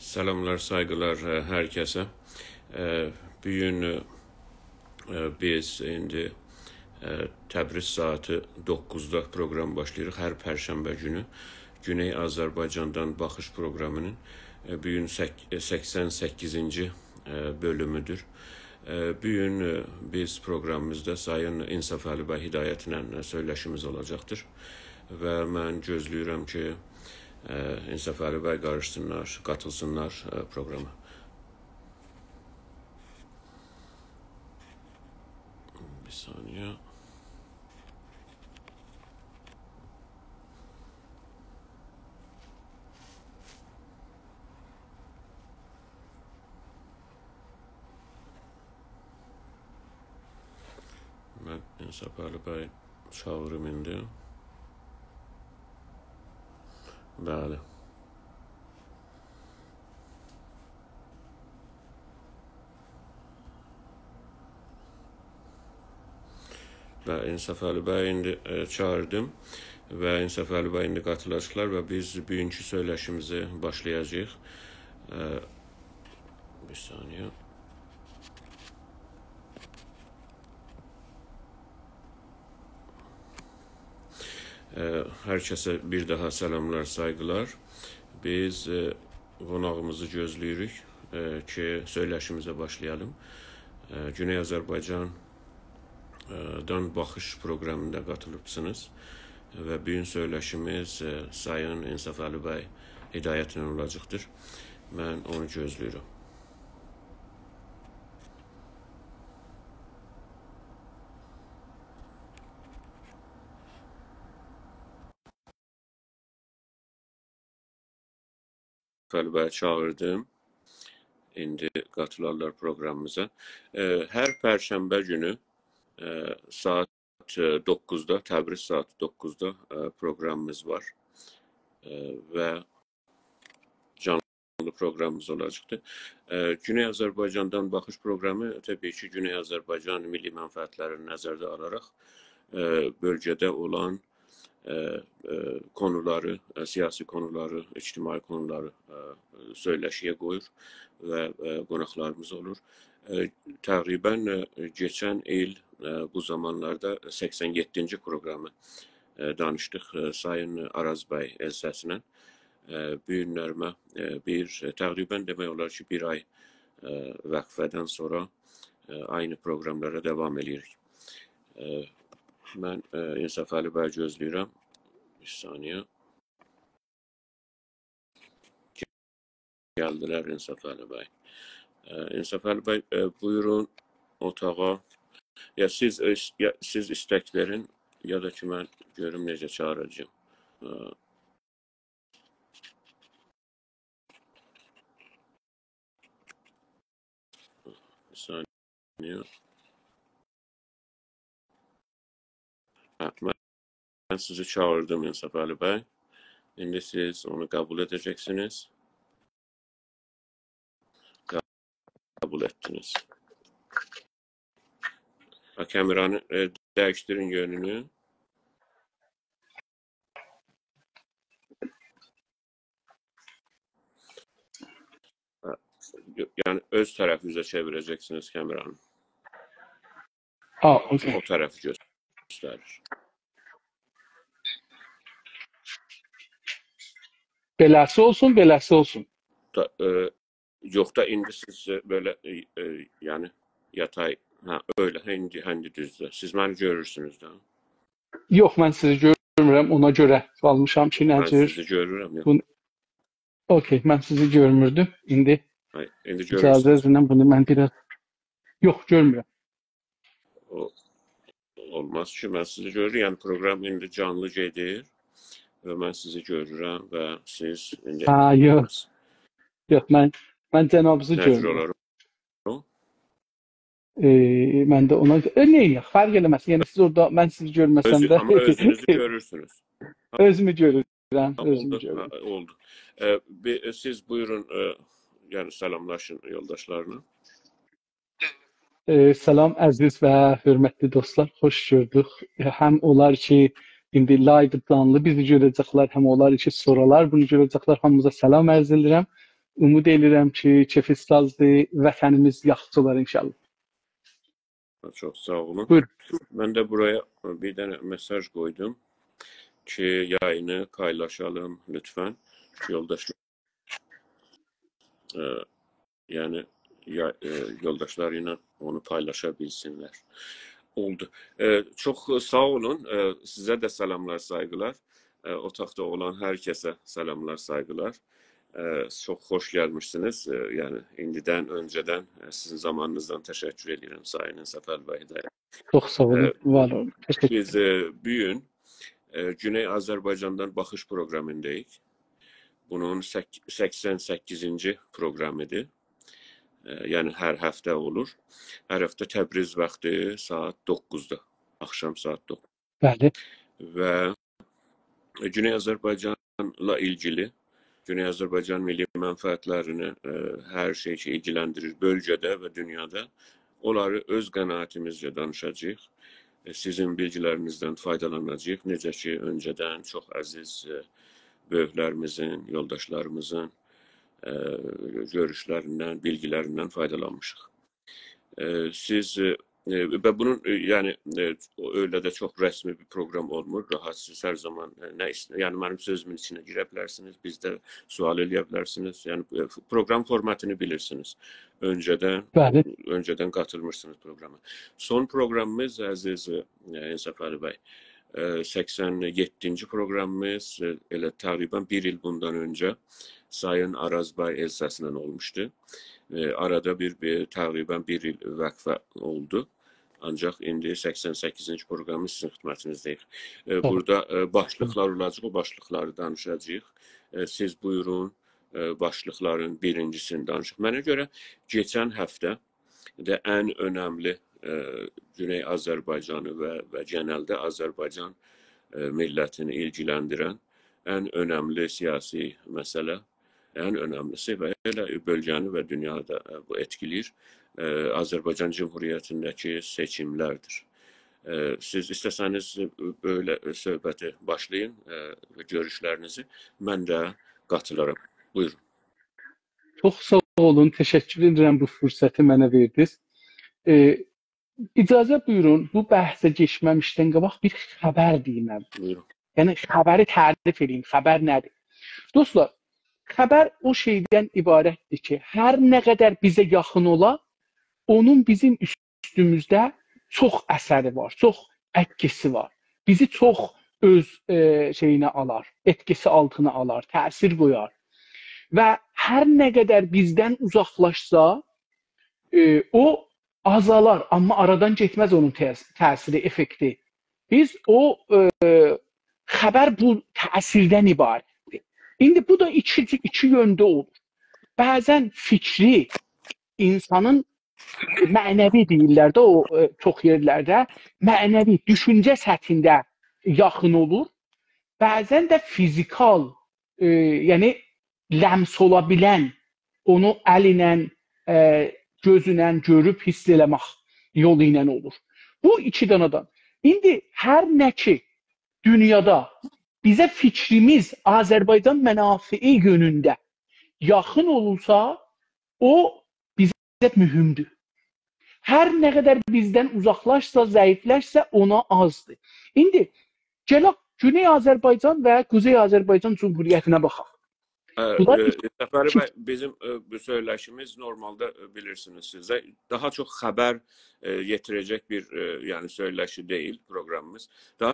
Selamlar, saygılar herkese. Bugün biz indi Təbriz saati 9'da program başlayırıq. Hər Pərşənbə günü Güney Azərbaycandan baxış proqramının bugün 88-ci bölümüdür. Bugün biz proqramımızda Sayın İnsaf Əlibəy Hidayətlə söyləşimiz olacaqdır. Və mən gözləyirəm ki, İnsaf Əlibəy qarışsınlar, qatılsınlar proqrama. Bir saniye. Mən İnsaf Əlibəy çağırım indi. Bəli. Və İnsaf Əlibəy indi çağırdım və İnsaf Əlibəy indi qatılacaqlar və biz bugünkü söyləşimizi başlayacağıq. Bir saniye. Herkese bir daha selamlar, saygılar. Biz qonağımızı gözləyirik ki, söyləşimizə başlayalım. Güney Azərbaycandan baxış proqramında qatılıbsınız və bugün söyləşimiz Sayın İnsaf Əlibəy Hidayətlə olacaqdır. Mən onu gözləyirəm. Əlibəyi çağırdım. İndi qatılarlar proqramımıza. Hər Pərşənbə günü saat 9'da, Təbriz saat 9'da proqramımız var. Və canlı proqramımız olacaqdır. Güney Azərbaycandan baxış proqramı təbii ki, Güney Azərbaycan milli mənfəətlərini nəzərdə alaraq bölgədə olan konuları, siyasi konuları, ictimai konuları söyləşiyə qoyur və qonaqlarımız olur. Təqribən geçən il bu zamanlarda 87-ci proqramı danışdıq Sayın Araz bəy el səsinə. Bu günlərimə təqribən demək olar ki, bir ay vəqfədən sonra aynı proqramlara devam edirik. Mən İnsaf Əlibəy gözləyirəm. Bir saniye. Geldiler İnsaf Əlibəy. İnsaf Əlibəy, buyurun otağa. Ya siz isteklerin ya da ki mən görüm necə çağıracağım. Bir saniye. Ben sizi çağırdım İnsaf Əlibəy. İndi siz onu kabul edeceksiniz. Kabul ettiniz. Kameranı değiştirin yönünü. Yani öz tarafınıza çevireceksiniz kameranı. Okay. O tarafı gösterir. Beləsi olsun, beləsi olsun. Yok da indi siz böyle yani yatay öyle indi düzde. Siz beni görürsünüz de. Yox, mən sizi görmürəm, ona görə qalmışam ki, Ben necə? sizi görürəm. Yox. Okay, mən sizi görmürdüm. İndi görürsünüz. İcazənizlə bunu mən biraz yox, görmürəm. Olmaz ki, mən sizi görürüm. Yəni proqram indi canlı gedir və mən sizi görürəm və siz indi yox. Yox, mən cənabınızı görmürəm. Mən də ona neyək, fərq eləməz. Yəni siz orada, mən sizi görməsəm də amma özünüzü görürsünüz. Özümü görürəm, özümü görürəm. Oldu. Siz buyurun, yəni salamlaşın yoldaşlarına. Salam əziz və hörmətli dostlar, xoş gördük. Həm onlar ki, indi live canlı bizi görəcəklər, həm onlar ki, soralar bunu görəcəklər. Hamınıza salam ərz edirəm. Umud edirəm ki, Kefistazdır, vətənimiz yaxşı olar inşallah. Çox sağ olun. Buyurun. Mən də buraya bir dənə mesaj qoydum ki, yayını paylaşalım lütfen. Yoldaşlar, yəni yoldaşlar ilə onu paylaşa bilsinlər. Oldu. Çox sağ olun. Sizə də salamlar, saygılar. Otaqda olan hər kəsə salamlar, saygılar. Çox xoş gəlmişsiniz. Yəni indidən, öncədən sizin zamanınızdan təşəkkür edirəm Sayın Səfər bəy də. Çox sağ olun. Var olun. Təşəkkür. Biz bu gün Güney Azərbaycandan baxış proqramındayıq. Bunun 88-ci proqramıdır. Yəni hər həftə olur. Hər həftə Təbriz vaxtı saat 9-da, axşam saat 9. Bəli. Və Güney Azərbaycanla ilgili, Güney Azərbaycan milli mənfəətlərini hər şey ki ilgiləndirir bölgədə və dünyada. Onları öz qənaətimizcə danışacağıq. Sizin bilgilərinizdən faydalanacağıq. Necə ki, öncədən çox əziz böyüklərimizin, yoldaşlarımızın görüşlərindən, bilgilərindən faydalanmışıq. Siz və bunun yəni öyle də çox rəsmi bir proqram olmur. Rahatsız hər zaman nə yəni mənim sözümün içinə girə bilərsiniz, bizdə sual eləyə bilərsiniz. Yəni proqram formatını bilirsiniz. Öncədən qatılmışsınız proqrama. Son proqramımız əziz Səfər bəy 87-ci proqramımız elə təqribən bir il bundan öncə Sayın Araz bəy el səsindən olmuşdu. Arada təqribən bir il vəqfə oldu. Ancaq indi 88-ci proqramı sizin xidmətinizdəyik. Burada başlıqlar olacaq, o başlıqları danışacağıq. Siz buyurun, başlıqların birincisini danışıq. Mənə görə geçən həftə də ən önəmli Güney Azərbaycanı və genəldə Azərbaycan millətini ilgiləndirən ən önəmli siyasi məsələ, ən önəmlisi və elə bölgəni və dünyada bu etkiləyir. Azərbaycan Cumhuriyyətindəki seçimlərdir. Siz istəsəniz böyle söhbəti başlayın və görüşlərinizi mən də qatılaram. Buyurun. Çox sağ olun. Təşəkkür edirəm bu fürsəti mənə verdiniz. İcazə buyurun, bu bəhsə geçməmişdən qabaq bir xəbər deyim. Buyurun. Yəni xəbəri tərif edeyim. Xəbər nədir? Dostlar, xəbər o şeydən ibarətdir ki, hər nə qədər bizə yaxın ola, onun bizim üstümüzdə çox əsəri var, çox etkisi var. Bizi çox öz şeyinə alar, etkisi altına alar, təsir qoyar. Və hər nə qədər bizdən uzaqlaşsa, o azalar, amma aradan getməz onun təsiri, effekti. Biz o xəbər bu təsirdən ibarətdir. İndi bu da iki yöndə olur. Bəzən fikri insanın mənəvi deyirlər də o çox yerlərdə, mənəvi, düşüncə səthində yaxın olur. Bəzən də fizikal, yəni ləms ola bilən, onu əl ilə, gözünlə görüb hiss eləmək yolu ilə olur. Bu iki danadan. İndi hər nə ki dünyada bizə fikrimiz Azərbaycan mənafii yönündə yaxın olursa, o bizə mühümdür. Hər nə qədər bizdən uzaqlaşsa, zəifləşsə ona azdır. İndi gələk Güney Azərbaycan və Quzey Azərbaycan Cumhuriyyətinə baxaq. Səfər bəy, bizim bu söyləşimiz normalda bilirsiniz sizə daha çox xəbər yetirəcək bir yəni söyləşi deyil proqramımız.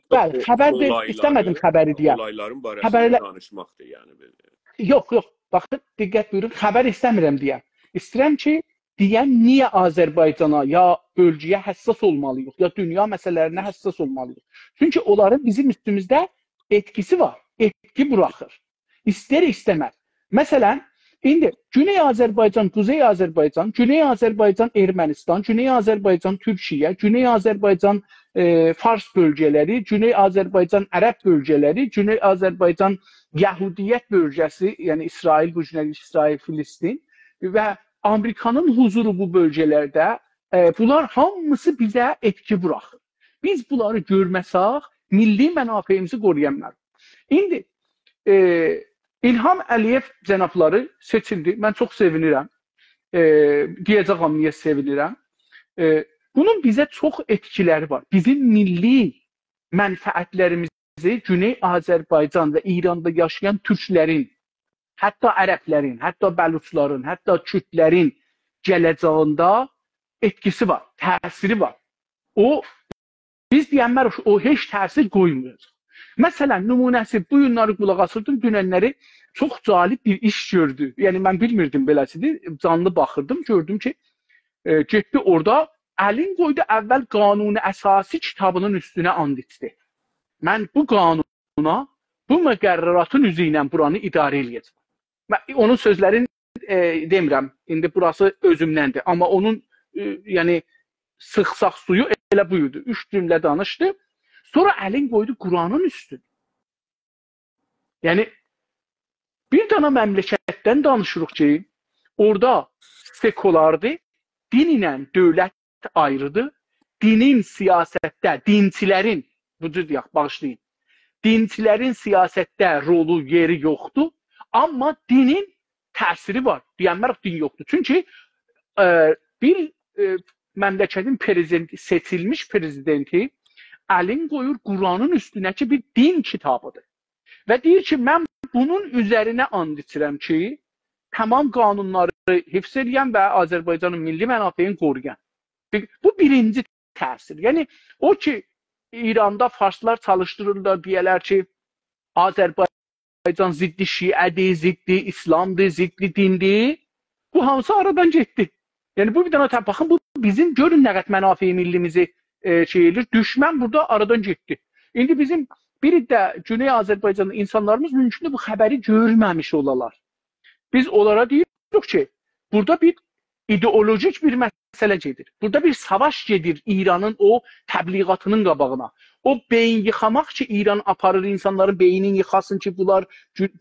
Bəli, xəbər istəmədim xəbəri deyəm. Olayların barəsində danışmaqdır yəni. Yox, baxın, diqqət buyurun, xəbər istəmirəm deyəm. İstəyirəm ki, deyəm niyə Azərbaycana ya bölgəyə həssas olmalıyıq, ya dünya məsələlərinə həssas olmalıyıq. Çünki onların bizim üstümüzdə etkisi var, etki buraxır. İstər istəməz. Məsələn, indi Güney Azərbaycan, Quzey Azərbaycan, Güney Azərbaycan Ermənistan, Güney Azərbaycan Türkiyə, Güney Azərbaycan Fars bölgələri, Güney Azərbaycan Ərəb bölgələri, Güney Azərbaycan Yəhudiyyət bölgəsi, yəni İsrail, bu günləri İsrail, Filistin və Amerikanın huzuru bu bölgələrdə, bunlar hamısı bizə etki buraxır. Biz bunları görməsək, milli mənafeyimizi qoruya bilərik. İndi İlham Əliyev cənabları seçildi. Mən çox sevinirəm. Deyəcəm niyə sevinirəm. Bunun bizə çox etkiləri var. Bizim milli mənfəətlərimizi Güney Azərbaycan və İranda yaşayan türklərin, hətta ərəblərin, hətta bəluçların, hətta kürdlərin gələcəyində etkisi var, təsiri var. Biz deyənlər o heç təsir qoymuyor. Məsələn, nümunəsi bu günləri qulaq asırdım, dünənləri çox cəlib bir iş gördü. Yəni mən bilmirdim beləsidir, canlı baxırdım, gördüm ki, getdi orada, əlin qoydu əvvəl qanuni əsasi kitabının üstünə and içdi. Mən bu qanuna, bu müqərrəratın üzü ilə buranı idarə eləyəcəm. Onun sözlərini demirəm, indi burası özümdəndir, amma onun yəni sıxsaq suyu elə buyurdu. 3 cümlə danışdı. Sonra əlin qoydu Quranın üstünə. Yəni bir dana məmləkətdən danışırıq ki, orada sekulardır, din ilə dövlət ayrıdır. Dinin siyasətdə, dinçilərin, bu cür deyək, bağışlayın, dinçilərin siyasətdə rolu, yeri yoxdur. Amma dinin təsiri var. Deyənlər din yoxdur. Çünki bir məmləkətin prezidenti, seçilmiş prezidenti əlin qoyur Quranın üstünəki bir din kitabıdır. Və deyir ki, mən bunun üzərinə and içirəm ki, tamam qanunları hifz edən və Azərbaycanın milli mənafeyini qoruyan. Bu birinci təsir. Yəni, o ki, İranda farslar çalışdırırlar, deyələr ki, Azərbaycan ziddi şiədir, ziddi İslamdır, ziddi dindir. Bu hamısı aradan getdi. Yəni, bu bir dənə baxın, bu bizim görün nə qədər mənafeyi millimizi şeydir. Düşmən burada aradan getdi. İndi bizim bir də Güney Azərbaycanlı insanlarımız mümkün bu xəbəri görməmiş olalar. Biz onlara deyirik ki, burada bir ideolojik bir məsələ gedir. Burada bir savaş gedir İranın o təbliğatının qabağına. O beyin yıxamaq ki, İran aparır insanların beynini yıxasın ki, bunlar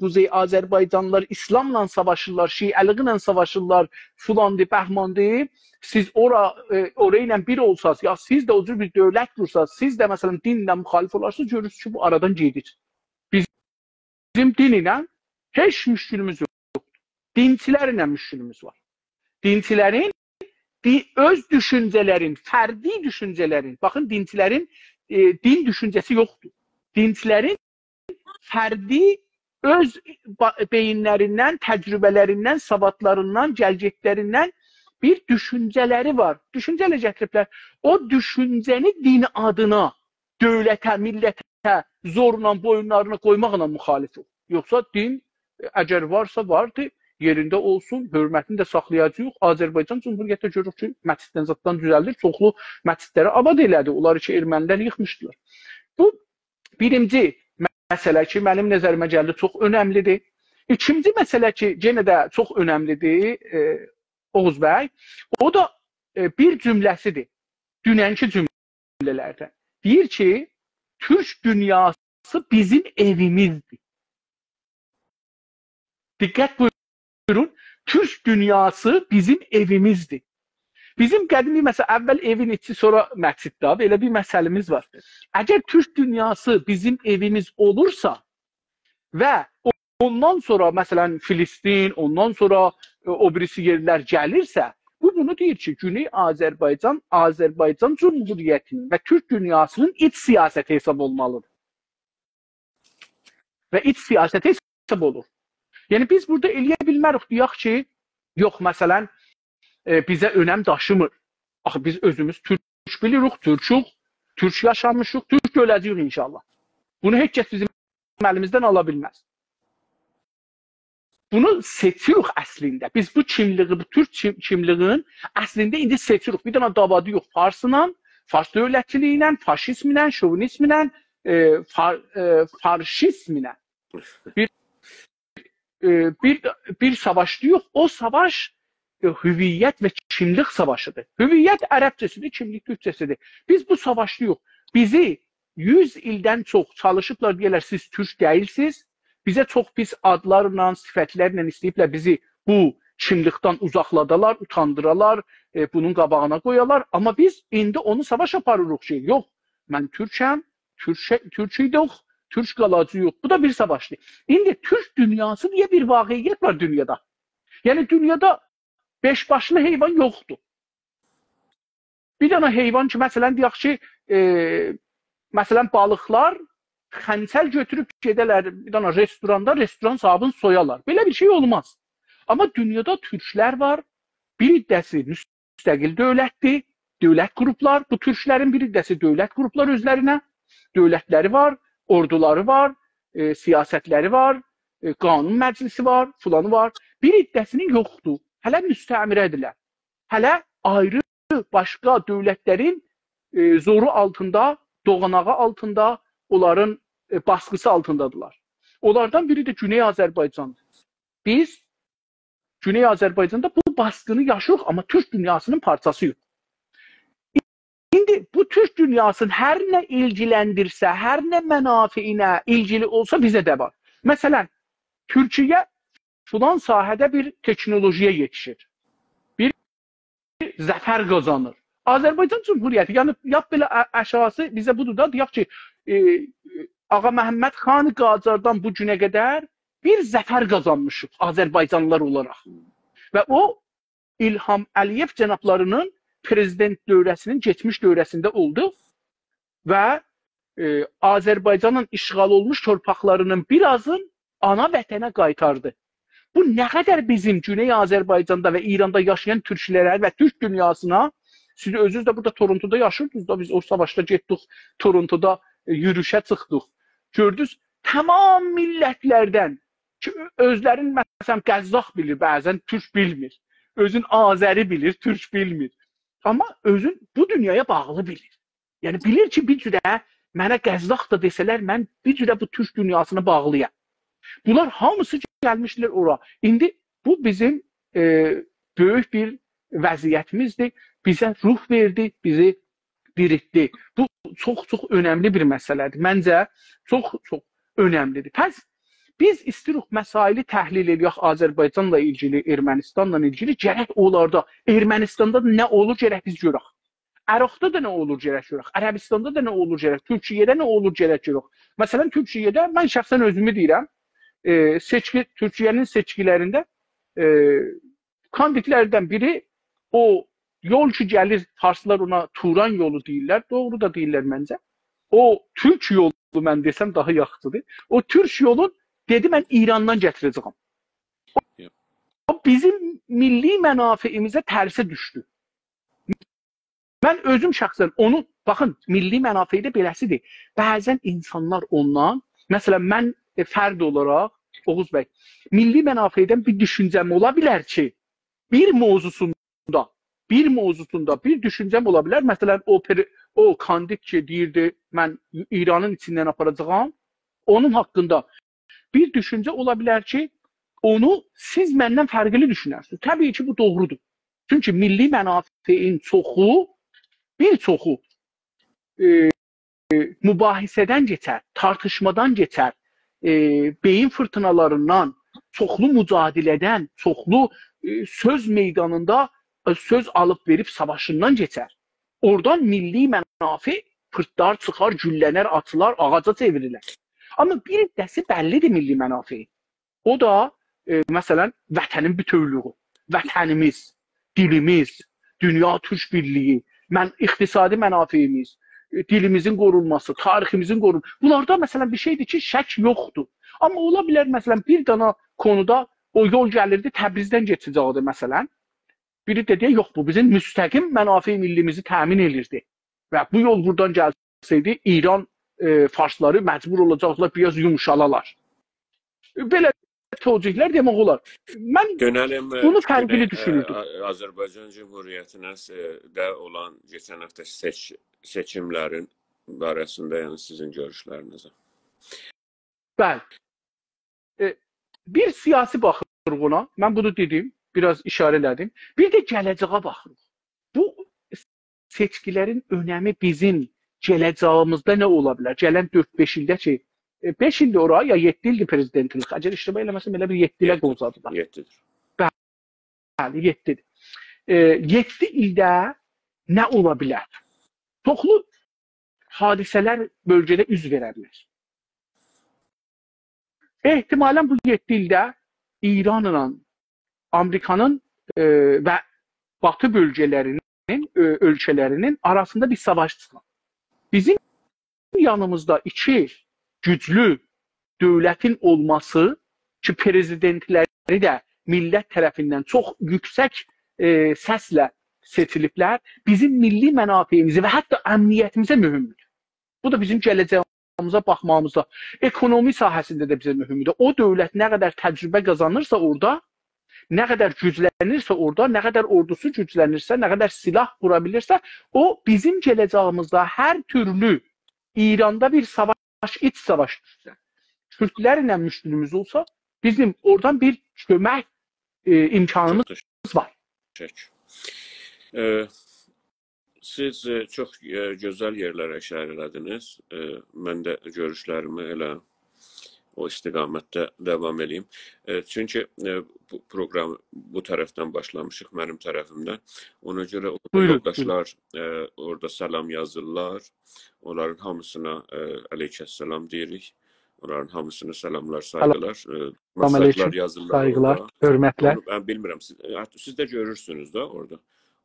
Kuzey Azərbaycanlılar İslamla savaşırlar, Şiəliğlə savaşırlar, fulandı, bəhmandı. Siz orayla bir olsaz, ya siz də o cür bir dövlət qursaz, siz də məsələn dinlə müxalif olarsınız, görürsünüz ki, bu aradan gedir. Bizim din ilə heç müşkülümüz yoxdur. Dinçilərlə müşkülümüz var. Dinçilərin öz düşüncələrin, fərdi düşüncələrin, baxın dinçilərin din düşüncəsi yoxdur. Dinçilərin fərdi öz beyinlərindən, təcrübələrindən, savadlarından, gələcəklərindən bir düşüncələri var. Düşüncələ gətiriblər. O düşüncəni din adına dövlətə, millətə zorla boyunlarına qoymaqla müxalif olur. Yoxsa din əgər varsa vardır, yerində olsun, hörmətini də saxlayacaq. Azərbaycan Cumhuriyyətdə görürük ki, məsciddən zaddan düzəldir, çoxlu məscidləri abad elədi. Onları ki, ermənilər yıxmışdılar. Bu birinci məsələ ki, mənim nəzərimə gəldi, çox önəmlidir. İkinci məsələ ki, yenə də çox önəmlidir, Oğuz bəy, o da bir cümləsidir, dünənki cümlələrdən. Deyir ki, Türk dünyası bizim evimizdir. Diqqət buyurun, Türk dünyası bizim evimizdir. Bizim qədimi məsələ, əvvəl evin içi, sonra məsciddə, belə bir məsəlimiz var. Əgər Türk dünyası bizim evimiz olursa və ondan sonra, məsələn, Filistin, ondan sonra o birisi yerlər gəlirsə, bu bunu deyir ki, Güney Azərbaycan, Azərbaycan Cumhuriyyətinin və Türk dünyasının iç siyasəti hesab olmalıdır. Və iç siyasəti hesab olur. Yəni, biz burada eləyə bilmərik, deyək ki, yox, məsələn, bizə önəm daşımır. Axı, biz özümüz Türk bilirik, Türkçük, Türk yaşamışıq, Türk öləcəyik inşallah. Bunu heç kəs bizim əlimizdən ala bilməz. Bunu seçirik əslində. Biz bu kimliği, bu Türk kimliğinin əslində indi seçirik. Bir dənə davadı yox. Farsla, Fars dövlətçiliyi ilə, faşizmlə, şovinizmlə, farşizmlə bir savaşdı yox. O savaş hüviyyət və kimlik savaşıdır. Hüviyyət ərəbcəsidir, kimlik türkçəsidir. Biz bu savaşdı yox. Bizi 100 ildən çox çalışıblar, deyirlər, siz Türk deyilsiniz. Bizə çox pis adlarla, sifətlərlə istəyiblər bizi bu kimlikdən uzaqladalar, utandıralar, bunun qabağına qoyalar. Amma biz indi onu savaş aparırıq ki, yox, mən Türkəm, Türk idik, Türk qalacı yox. Bu da bir savaşdır. İndi Türk dünyası diye bir vaqiyyət var dünyada. Yəni dünyada beş başlı heyvan yoxdur. Bir dənə heyvan ki, məsələn deyək ki, məsələn balıqlar xəncər götürüb gedələr bir dənə restoranda, restoran sahibini soyarlar. Belə bir şey olmaz. Amma dünyada türklər var. Bir iddəsi müstəqil dövlətdir. Dövlət qruplar, bu türklərin bir iddəsi dövlət qruplar özlərinə. Dövlətləri var, orduları var, siyasətləri var, qanun məclisi var, filanı var. Bir iddəsinin yoxdur. Hələ müstəmirədirlər. Hələ ayrı başqa dövlətlərin zoru altında, doğanağı altında, onların baskısı altındadırlar. Onlardan biri də Güney Azərbaycandır. Biz Güney Azərbaycanda bu baskını yaşıyoruz, amma Türk dünyasının parçası yox. İndi bu Türk dünyasını hər nə ilgiləndirsə, hər nə mənafiinə ilgili olsa bizə də var. Məsələn, Türkiyə filan sahədə bir teknolojiyə yetişir. Bir zəfər qazanır. Azərbaycan Cumhuriyyəti, yəni yap belə əşası bizə budur da, deyək ki, Ağa Məhəmməd Xan Qacardan bu günə qədər bir zəfər qazanmışıq Azərbaycanlılar olaraq. Və o İlham Əliyev cənablarının prezident dövrəsinin keçmiş dövrəsində oldu və Azərbaycanın işğal olmuş torpaqlarının birazın ana vətənə qaytardı. Bu nə qədər bizim Güney Azərbaycanda və İranda yaşayan türklərə və Türk dünyasına, siz özünüz də burada Torontoda yaşırdınız da, biz o savaşda getdik, Torontoda yürüyüşə çıxdıq. Gördünüz, tamam millətlərdən ki, özlərin məsələn Qəzzaq bilir, bəzən Türk bilmir. Özün Azəri bilir, Türk bilmir. Amma özün bu dünyaya bağlı bilir. Yəni bilir ki, bir cürə mənə Qəzzaq da desələr, mən bir cürə bu Türk dünyasına bağlıyam. Bunlar hamısı gəlmişlər ora. İndi bu bizim böyük bir vəziyyətimizdir. Bizə ruh verdi, bizi diriltdi. Bu çox önəmli bir məsələdir. Məncə çox önəmlidir. Pəs biz istirik məsaili təhlil edək Azərbaycanla ilgili, Ermənistanla ilgili. Gərək onlarda, Ermənistanda nə olur gərək biz görək. Əraqda da nə olur gərək görək. Ərəbistanda da nə olur gərək. Türkiyədə nə olur gərək görək. Məsələn, Türkiyədə mən şəxsən özümü deyirəm, Türkiyənin seçkilərində kandidlərdən biri o yol ki gəlir, farslar ona Turan yolu deyirlər, doğru da deyirlər məncə. O Türk yolu mən desəm daha yaxşıdır. O Türk yolun dedi mən İrandan gətirəcəyəm. O bizim milli mənafiimizə tərsə düşdü. Mən özüm şəxsən onu, baxın, milli mənafidə beləsidir. Bəzən insanlar ondan, məsələn mən fərd olaraq, Oğuz bəy, milli mənafidən bir düşüncəm ola bilər ki, bir mövzusunda bir düşüncəm ola bilər. Məsələn, o kandid ki, deyirdi, mən İranın içindən aparacağam, onun haqqında bir düşüncə ola bilər ki, onu siz məndən fərqli düşünərsiniz. Təbii ki, bu doğrudur. Çünki milli mənafiin çoxu, bir çoxu mübahisədən keçər, tartışmadan keçər, beyin fırtınalarından, çoxlu mücadilədən, çoxlu söz meydanında söz alıb verib savaşından keçər. Oradan milli mənafi pırtlar çıxar, güllənər, açılar, ağaca çevirirlər. Amma bir iddəsi bəllidir milli mənafi. O da, məsələn, vətənin bütövlüyü, vətənimiz, dilimiz, dünya Türk birliyi, iqtisadi mənafiyimiz, dilimizin qorunması, tariximizin qorunması. Bunlarda məsələn bir şeydir ki, şək yoxdur. Amma ola bilər məsələn bir dana konuda o yol gəlirdi, Təbrizdən keçəcəkdi məsələn. Biri dedi, yox bu bizim müstəqim mənafi millimizi təmin edirdi. Və bu yol buradan gəlsəydi, İran farsları məcbur olacaqlar, biraz yumuşalalar. Belə tövcihlər demək olar. Mən bunu fərqli düşünürdüm. Azərbaycan Cumhuriyyətinə də olan geçən həftə seçimlərin barəsində, yəni sizin görüşləriniz. Bəli. Bir siyasi baxırıq ona. Mən bunu dedim, biraz işarə elədim. Bir də gələcəyə baxırıq. Bu seçkilərin önəmi bizim gələcəyimizdə nə ola bilər? Gələn 4-5 ildə ki, 5 ildir ora, ya 7 ildir prezidentlik. Əgər işləmə eləməsəm, elə bir 7 ilə qozadılar. 7-dir. Bəli, 7-dir. 7 ildə nə ola bilər? Çoxlu hadisələr bölgədə üz verə bilər. ehtimalən bu 7 ildə İranla Amerikanın və Batı ölkələrinin arasında bir savaş çıxar. Bizim yanımızda iki güclü dövlətin olması ki, prezidentləri də millət tərəfindən çox yüksək səslə seçiliblər, bizim milli mənafeyimizi və hətta əmniyyətimizə mühümdür. Bu da bizim gələcəyimizə baxmamızda, ekonomi sahəsində də bizə mühümdür. O dövlət nə qədər təcrübə qazanırsa orada, nə qədər güclənirsə orada, nə qədər ordusu güclənirsə, nə qədər silah qura bilirsə, o bizim gələcəyimizdə hər türlü İranda bir savaş, iç savaş düşsə, Türklərlə müşkülümüz olsa, bizim oradan bir kömək imkanımız var. Siz çox gözəl yerlərə işarə elədiniz. Mən də görüşlərimi elə o istiqamətdə davam edeyim. Çünki bu proqram bu tərəfdən başlamışıq, mənim tərəfimdən. Ona görə yoldaşlar orada salam yazırlar. Onların hamısına aleykəssalam deyirik. Onların hamısını salamlar, saygılar. Mesajlar yazırlar. Saygılar, hörmətlər. Ben bilmirəm. Siz də görürsünüz də orada.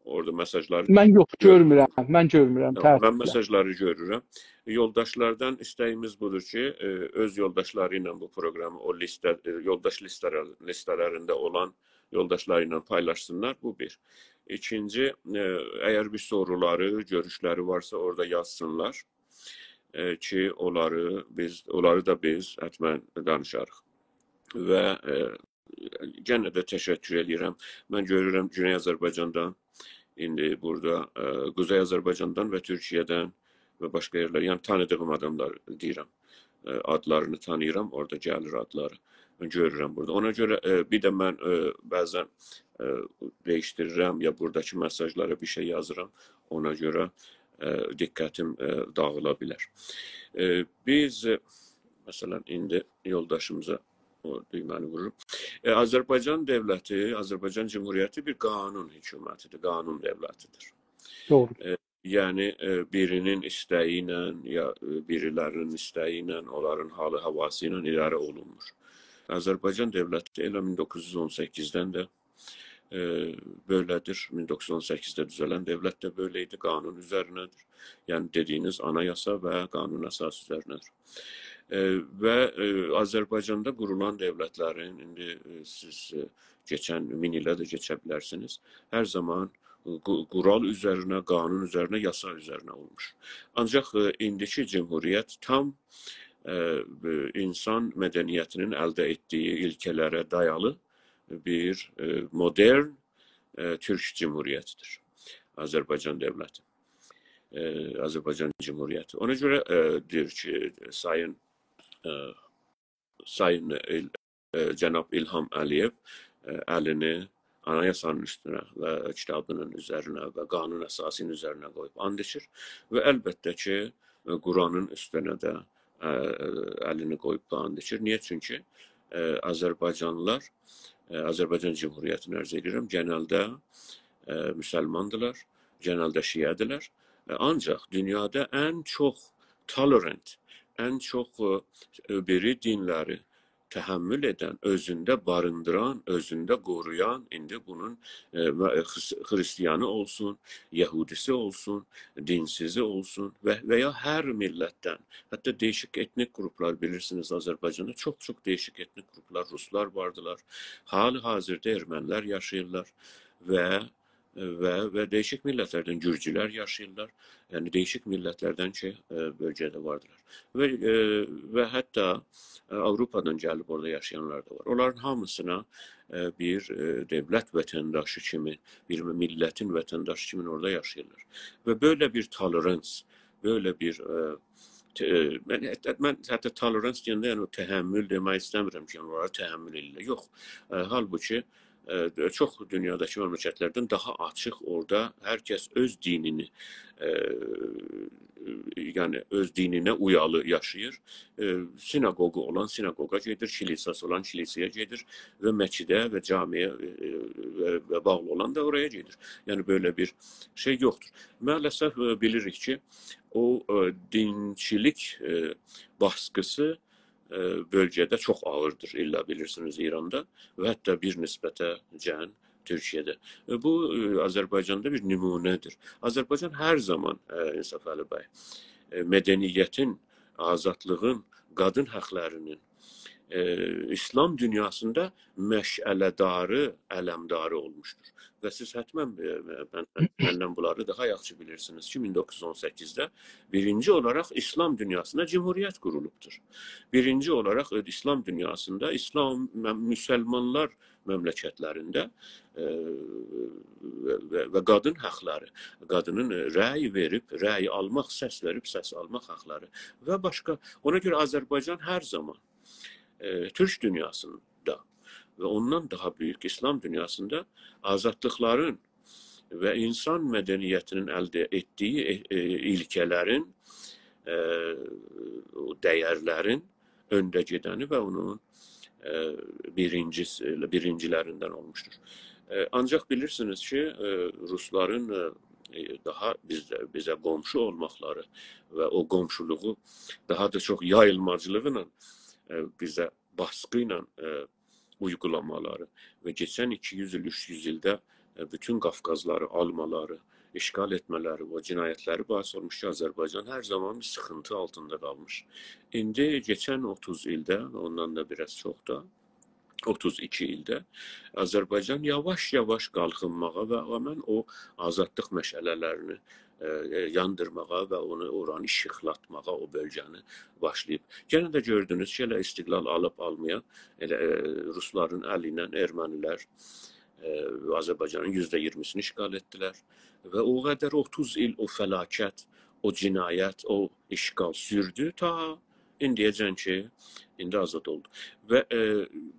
Orada mesajları... Mən yox, görmürəm. Mən görmürəm. Mən mesajları görürəm. Yoldaşlardan istəyimiz budur ki, öz yoldaşları ilə bu proqramı, o yoldaş listelərində olan yoldaşları ilə paylaşsınlar. Bu bir. İkinci, əgər bir soruları, görüşləri varsa orada yazsınlar ki, onları da biz həttəmən danışarıq. Və yenə də təşəkkür edirəm. Mən görürəm Güney Azərbaycandan, indi burada Quzey Azərbaycandan və Türkiyədən və başqa yerlər, yəni tanıdığım adamlar deyirəm. Adlarını tanıyıram, orada gəlir adları. Mən görürəm burada. Ona görə bir də mən bəzən dəyişdirirəm ya buradakı mesajlara bir şey yazıram. Ona görə diqqətim dağıla bilər. Biz, məsələn, indi yoldaşımıza o düyməni vururum. Azərbaycan dövləti, Azərbaycan Cumhuriyyəti bir qanun hökumətidir, qanun dövlətidir. Doğru. Yəni birinin istəyi ilə ya birilərinin istəyi ilə, onların halı havası ilə idarə olunmur. Azərbaycan dövləti elə 1918-dən də böylədir. 1918-də düzələn dövlət də belə idi, qanun üzərinədir. Yəni dediyiniz anayasa və qanun əsas üzərinədir. Və Azərbaycanda qurulan dövlətlərin, indi siz keçən 1000 ilə də keçə bilərsiniz, hər zaman qural üzərinə, qanun üzərinə, yasa üzərinə olmuş. Ancaq indiki cümhuriyyət tam insan mədəniyyətinin əldə etdiyi ilkələrə dayalı bir modern Türk Cumhuriyyətidir. Azərbaycan dövləti. Azərbaycan Cumhuriyyəti. Ona görə deyir ki, Sayın Cənab İlham Əliyev əlini anayasanın üstünə və kitabının üzərinə və qanun əsasının üzərinə qoyub and içir və əlbəttə ki, Quranın üstünə də əlini qoyub and içir. Niyə? Çünki Azərbaycanlılar, Azərbaycan Cumhuriyyətini ərz edirəm, genəldə müsəlmandırlar, genəldə şiədirlər. Ancaq dünyada ən çox tolerant, ən çox öbürü dinləri təhəmmül edən, özündə barındıran, özündə qoruyan, indi bunun Hristiyanı olsun, Yəhudisi olsun, dinsizi olsun və ya hər millətdən, hətta değişik etnik qruplar bilirsiniz Azərbaycanda, çox değişik etnik qruplar, Ruslar vardılar, hali-hazırda ermənilər yaşayırlar və değişik millətlərdən Gürcülər yaşayırlar, yəni değişik millətlərdən ki, bölgədə vardılar. Və hətta Avropadan gəlib orada yaşayanlar da var. Onların hamısına bir dövlət vətəndaşı kimi, bir millətin vətəndaşı kimi orada yaşayırlar. Və böyle bir tolerans, böyle bir mən hətta tolerans deyəndə yəni o təhəmmül demək istəmirəm ki, onlara təhəmmül edirlər. Yox. Halbuki çox dünyadakı məmləkətlərdən daha açıq orada hər kəs öz dinini yəni öz dininə uyalı yaşayır. Sinagogı olan sinagoga gedir, kilisası olan kilisəyə gedir və məkidə və camiyə bağlı olan da oraya gedir. Yəni böyle bir şey yoxdur. Maalesef bilirik ki, o dinçilik baskısı bölgədə çox ağırdır, illa bilirsiniz İranda və hətta bir nisbətəcən Türkiyədə. Bu Azərbaycanda bir nümunədir. Azərbaycan hər zaman İnsaf Əli bəy mədəniyyətin, azadlığın, qadın həqlərinin İslam dünyasında məşələdarı, ələmdarı olmuşdur. Və siz hətmən məndən bunları daha yaxşı bilirsiniz ki, 1918-də birinci olaraq İslam dünyasında cumhuriyyət qurulubdur. Birinci olaraq İslam dünyasında, İslam müsəlmanlar məmləkətlərində və qadın haqları, qadının rəy verib, rəy almaq, səs verib, səs almaq haqları və başqa. Ona görə Azərbaycan hər zaman Türk dünyasında və ondan daha böyük İslam dünyasında azadlıqların və insan mədəniyyətinin əldə etdiyi ilkələrin, dəyərlərin öndə gedəni və onun birincilərindən olmuşdur. Ancaq bilirsiniz ki, Rusların daha bizə qonşu olmaqları və o qonşuluğu daha da çox yayılmacılığı bizə baskı ilə uygulamaları və keçən 200 il, 300 ildə bütün Qafqazları almaları, işgal etmələri və cinayətləri bahis olmuş ki, Azərbaycan hər zaman bir sıxıntı altında qalmış. İndi keçən 30 ildə, ondan da biraz çox da, 32 ildə Azərbaycan yavaş-yavaş qalxınmağa və mən o azadlıq məşələlərini yandırmağa və onu oranı işıqlatmağa, o bölgəni başlayıb. Yenə də gördünüz ki, elə istiqlal alıb-almayan Rusların əli ilə ermənilər Azərbaycanın %20'sini işgal etdilər və o qədər 30 il o fəlakət, o cinayət, o işgal sürdü ta indiyəcən ki, indi azad oldu. Və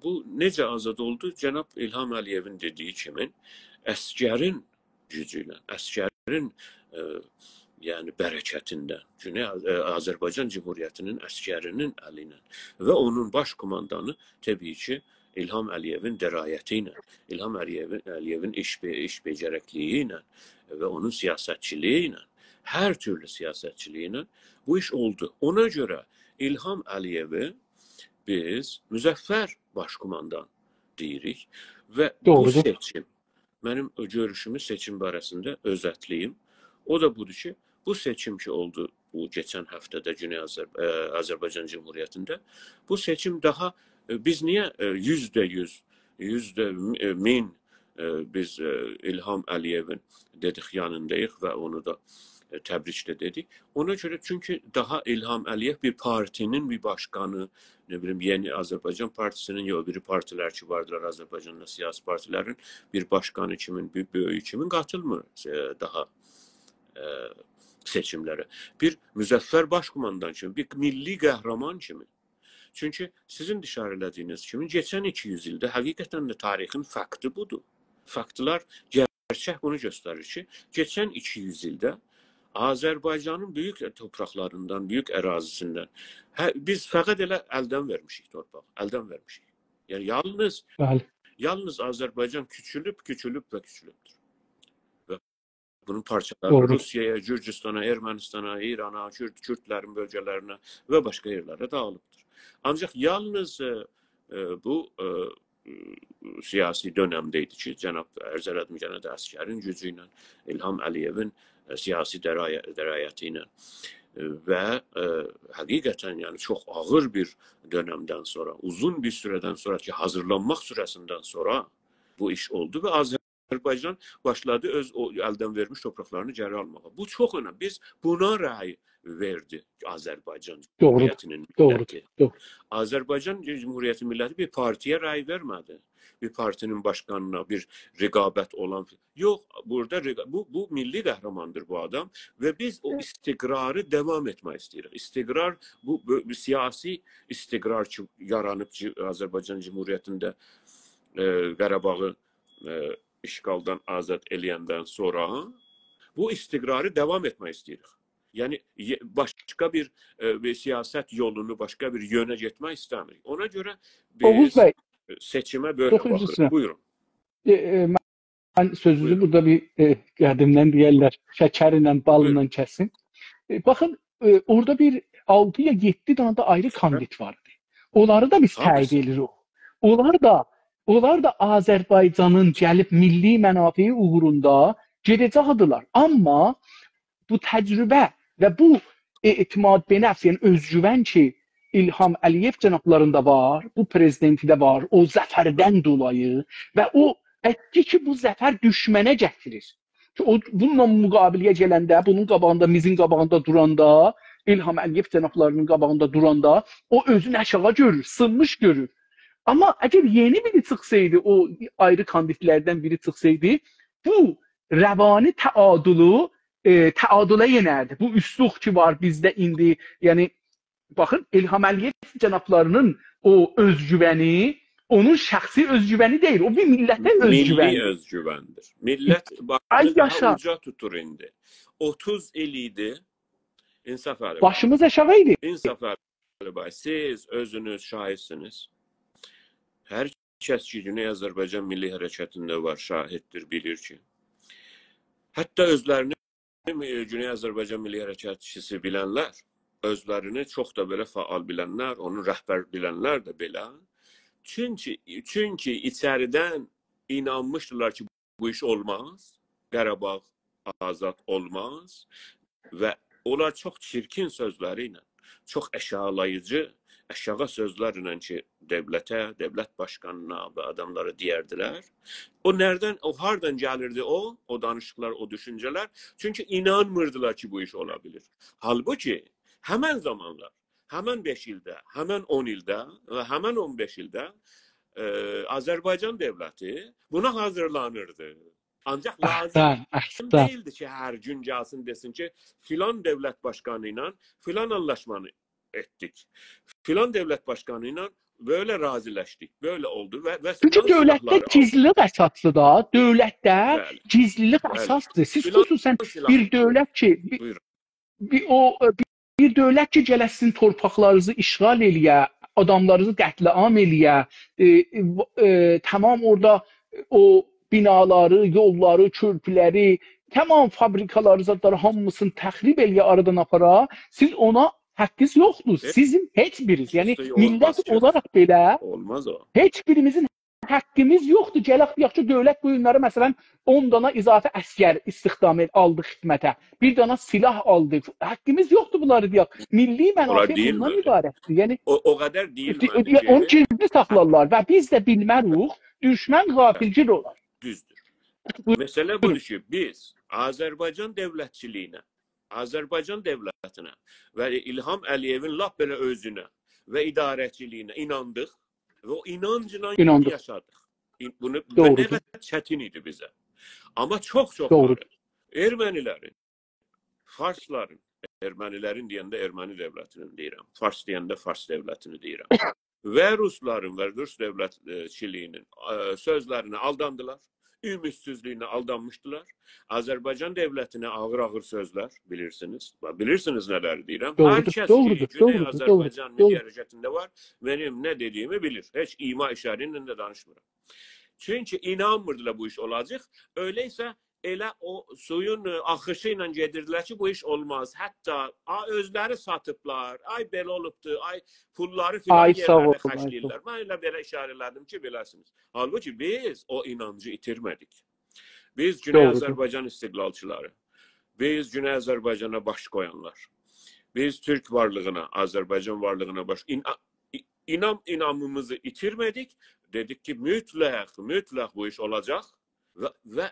bu necə azad oldu? Cənab İlham Əliyevin dediyi kimi əsgərin gücü ilə, əsgərin yəni bərəkətindən, Azərbaycan Cumhuriyyətinin əsgərinin əli ilə və onun baş komandanı təbii ki, İlham Əliyevin dərayəti ilə, İlham Əliyevin iş becərəkliyi ilə və onun siyasətçiliyi ilə, hər türlü siyasətçiliyi ilə bu iş oldu. Ona görə İlham Əliyevi biz müzəffər başkumandan deyirik və bu seçim, mənim görüşümü seçim barəsində özətliyim. O da budur ki, bu seçim ki oldu bu geçən həftədə Güney Azərbaycan Cumhuriyyətində, bu seçim daha biz niyə %100, %1000 biz İlham Əliyevin dedik yanındayıq və onu da təbriklə dedik. Ona görə çünki daha İlham Əliyev bir partinin bir başkanı, ne bileyim Yeni Azərbaycan Partisinin ya biri partilər ki vardılar Azərbaycanda siyasi partilərin bir başkanı kimin, bir böyüyü kimin qatılmır daha seçimlərə. Bir müzəffər başkumandan kimi, bir milli qəhrəman kimi. Çünki sizin işarələdiyiniz kimi geçən 200 ildə həqiqətən də tarixin faktı budur. Faktlar gerçək bunu göstərir ki, geçən 200 ildə Azərbaycanın böyük torpaqlarından, böyük ərazisindən biz fəqət elə əldən vermişik torpaq, əldən vermişik. Yəni yalnız Azərbaycan küçülüb və küçülübdür. Və bunun parçaları Rusiyaya, Gürcistana, Ermənistana, İrana, Kürdlərin bölgələrinə və başqa yerlərə dağılıbdır. Ancaq yalnız bu siyasi dönəmdəydi ki, cənab Ərzəladın gənə də əsgərin gücü ilə, İlham Əliyevin siyasi dərayəti ilə və həqiqətən yəni çox ağır bir dönəmdən sonra, uzun bir sürədən sonra ki, hazırlanmaq sürəsindən sonra bu iş oldu və Azərbaycan başladı öz əldən vermiş torpaqlarını geri almağa. Bu çox önəmli. Biz buna rəy verdi Azərbaycan Cumhuriyyətinin milləti. Azərbaycan Cumhuriyyəti milləti bir partiyə rəy vermədi. Bir partinin başkanına bir rəqabət olan. Yox, burada bu milli qəhrəmandır bu adam və biz o istiqrarı davam etmək istəyirik. İstiqrar, bu siyasi istiqrar ki, yaranıb Azərbaycan Cumhuriyyətində Qərabağı işğaldan azad eləyəndən sonra bu istiqrarı davam etmək istəyirik. Yəni başqa bir siyasət yolunu, başqa bir yönə getmək istəmirik. Ona görə biz seçimə böyle baxırıq. Buyurun. Mən sözünüzü burada bir qədimdən deyərlər, şəkərlə, balla kəsin. Baxın, orada bir 6 ya 7 dənə də ayrı kandid vardı. Onları da biz təyin Hamısı. edirik. Onlar da Azərbaycanın gəlib milli mənafeyi uğrunda gedəcəkdilər. Amma bu təcrübə və bu etimad benəfs, yəni özgüvən ki, İlham Əliyev cənablarında var, bu prezidenti də var, o zəfərdən dolayı və o etki ki, bu zəfər düşmənə gətirir. Ki, o bununla müqabiliyə gələndə, bunun qabağında, mizin qabağında duranda, İlham Əliyev cənablarının qabağında duranda, o özünü aşağı görür, sınmış görür. Amma əgər yeni biri çıxsaydı, o ayrı kandidlərdən biri çıxsaydı, bu rəvani təadülü təadülə yenərdi. Bu üsluq ki var bizdə indi, yəni baxın İlham Əliyev cənablarının o özgüvəni onun şəxsi özgüvəni deyil, o bir millətə özgüvəni. Milli özgüvəndir. Millət Ay başını daha yaşa. uca tutur indi. 30 il idi. İnsaf Əli bəy. Başımız aşağı idi. İnsaf Əli bəy. Siz özünüz şahidsiniz. Hər kəs ki, Güney Azərbaycan Milli Hərəkətində var, şahiddir, bilir ki. Hətta özlərini Güney Azərbaycan Milli Hərəkətçisi bilənlər, özlərini çox da belə faal bilənlər, onun rəhbər bilənlər də belə. Çünki içəridən inanmışdılar ki, bu iş olmaz, Qarabağ azad olmaz və onlar çox çirkin sözləri ilə, çox əşalayıcı, aşağı sözlərlə ki, dövlət başqanına və adamlara deyərdilər. O nereden, o hardan gəlirdi o danışıqlar, o düşüncələr? Çünki inanmırdılar ki, bu iş olabilir. Halbuki həmən zamanlar, həmən 5 ildə, həmən 10 ildə və həmən 15 ildə Azərbaycan dövləti buna hazırlanırdı. Ancaq lazım değildi ki, hər gün gəlsin desin ki, filan dövlət başqanı ilə filan anlaşmanı ettik. Filan devlet başkanıyla böyle razileştik. Böyle oldu. Çünkü devlette gizlilik esaslı da. Devlette gizlilik esasdır. Siz xüsusən bir devlet ki bir devlet ki gələsin torpaqlarınızı işğal eləyə, adamlarınızı qətliam eləyə, tamam orada o binaları, yolları, körpüləri, tamam fabrikaları, zatları hamısını təxrib eləyə, aradan apara, siz ona hakkınız yoktur. Sizin hiçbiriniz. Yani millet olarak belə olmaz o. Hiçbirimizin hakkımız yoktur. Gələk yaxşı dövlət qoyunları məsələn 10 dana izafi əskər istihdam aldı xidmətə. Bir dana silah aldı. Hakkımız yoktur bunları deyək. Milli mənafe bundan ibarətdir. Yəni o qədər deyil. Onu gizli saxlarlar və biz də bilmərik. Düşmən qafilcil olar. Düzdür. Məsələ budur ki, biz Azərbaycan dövlətçiliyinə, Azərbaycan dövlətinə və İlham Əliyevin lap belə özünə və idarəçiliyinə inandıq və o inancla yaşadıq. Bunu nə çətin idi bizə. Amma çox ermənilərin, farsların, ermənilərin deyəndə erməni dövlətini deyirəm, fars deyəndə fars dövlətini deyirəm və rusların və rus dövlətçiliyinin sözlərinə aldandılar. Ümitsizliyine aldanmıştılar. Azərbaycan dövlətinə ağır-ağır sözlər bilirsiniz. Bilirsiniz nələr deyirəm. Hər kəs ki, Güney Azərbaycan Milli Hərəkətində var, benim nə dediyimi bilir. Heç ima işarıyla da danışmıram. Çünki inanmırdılar bu iş olacaq. Öyleysə elə o suyun axışı ilə gedirdilər ki, bu iş olmaz. Hətta özləri satıblar, ay belə olubdu, ay pulları filan yerlərdə xərcləyirlər. Mən elə belə işarələdim ki, biləsiniz. Halbuki biz o inancı itirmədik. Biz Güney Azərbaycan istiqlalçıları, biz Güney Azərbaycana baş qoyanlar, biz Türk varlığına, Azərbaycan varlığına baş inamımızı itirmədik. Dedik ki, mütləq bu iş olacaq və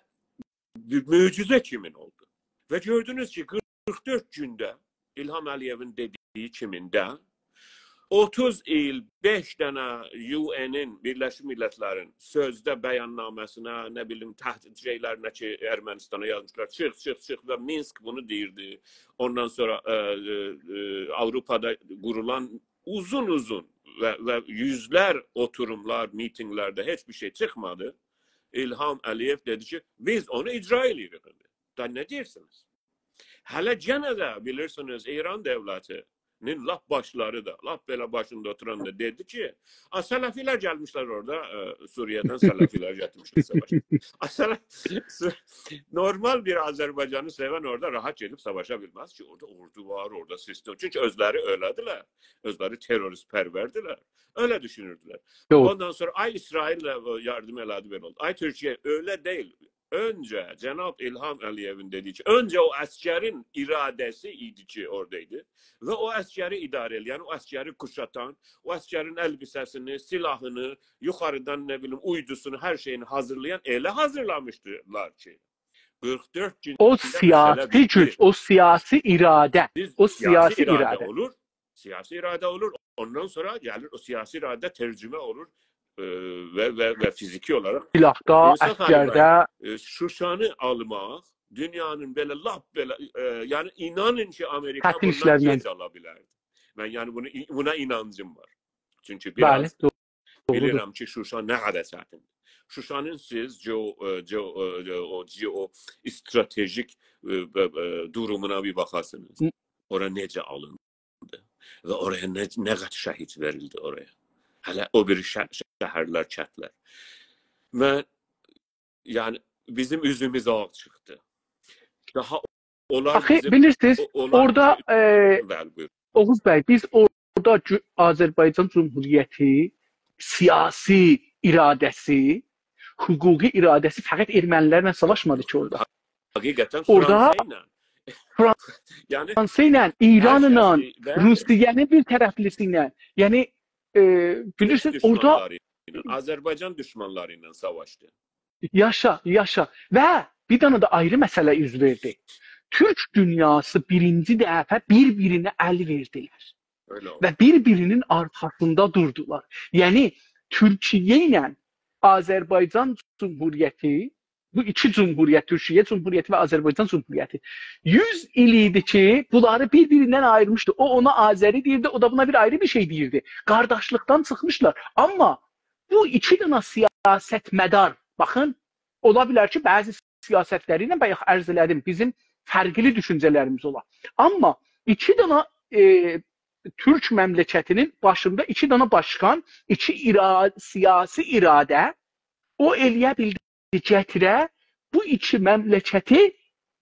möcüzə kimin oldu? Və gördünüz ki, 44 gündə İlham Əliyevin dediyi kimində 30 il 5 dənə UN-in, Birləşmiş Millətlərin sözdə bəyannaməsinə, nə bilim, təhdid şeylərinə ki, Ermənistana yazmışlar, çıx və Minsk bunu deyirdi. Ondan sonra Avropada qurulan uzun və yüzlər oturumlar, mitinglərdə heç bir şey çıxmadı. İlham Əliyev dedi ki, biz onu icra edirik. Da nə deyirsiniz? Hələ gənə də bilirsiniz, İran dövləti lap başları da, lap belə başında oturan da dedi ki, Sələfilər gəlmişlər orada, Suriye'den Sələfilər gətirmişlər savaşa. Normal bir Azərbaycanı seven orada rahat gelip savaşa bilmez ki, orada ordu var, orada sistem. Çünkü özleri öylediler. Özleri terörist perverdiler. Öyle düşünürdüler. Doğru. Ondan sonra ay İsrail'le yardım elədi belə oldu. Ay Türkiye öyle değil. Önce Cenab İlham Əliyev'in dediği ki, önce o askerin iradesi idi ki oradaydı ve o askeri idare eden, o askeri kuşatan, o askerin elbisesini, silahını, yukarıdan ne bileyim uydusunu, her şeyini hazırlayan ele hazırlamıştılar ki. 44 gün O siyasi güç, o siyasi irade, o siyasi irade olur. Siyasi irade olur. Ondan sonra gelir o siyasi irade tercüme olur. Ve fiziki olarak silahda, əskərdə Şuşanı almaq dünyanın belə lap belə yani inanın ki Amerika Tətil bundan işlərindən gec ala bilərdi. Ben yani buna inancım var. Çünkü biraz bilirim ki Şuşa ne kadar çətindir. Şuşanın siz o stratejik durumuna bir bakarsınız. Oraya necə alındı ve oraya ne kadar şehit verildi oraya. Hələ o bir şəhərlər, kətlər. Və yani bizim üzümüz ağ çıxdı. Daha onlar Axı, bizim... bilirsiniz, orada Oğuz bəy, biz orada Azərbaycan Cumhuriyyəti siyasi iradəsi, hüquqi iradəsi fəqət ermənilərlə savaşmadı ki orada. Həqiqətən orada Fransa ilə, İranla, Rusiyanın bir tərəflisi ilə, yəni bilirsiniz orada Azərbaycan düşmanları ilə savaşdı. Yaşa. Və bir dənə də ayrı məsələ üz verdi. Türk dünyası birinci dəfə bir-birinə əl verdilər. Və bir-birinin arxasında durdular. Yəni Türkiyə ilə Azərbaycan Cumhuriyyəti, bu iki cumhuriyyət, Türkiyə Cumhuriyyəti və Azərbaycan Cumhuriyyəti 100 il idi ki, bunları bir-birindən ayırmışdı. O ona Azəri deyirdi, o da buna bir ayrı bir şey deyirdi. Qardaşlıqdan çıxmışlar. Amma bu iki dənə siyasətmədar, baxın, ola bilər ki, bəzi siyasətləri ilə bayaq ərz elədim, bizim fərqli düşüncələrimiz olar. Amma iki dənə Türk məmləkətinin başında iki dənə başqan, siyasi iradə o eləyə bildi. Gətirə bu iki məmləkəti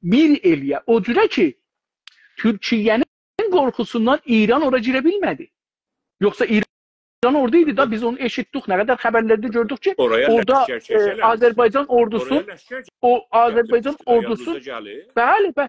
bir eləyə. O cürə ki, Türkiyənin qorxusundan İran ora girə bilmədi. Yoxsa İran oradaydı da biz onu eşitdik. Nə qədər xəbərlərdə gördük ki, orada Azərbaycan ordusu bəli,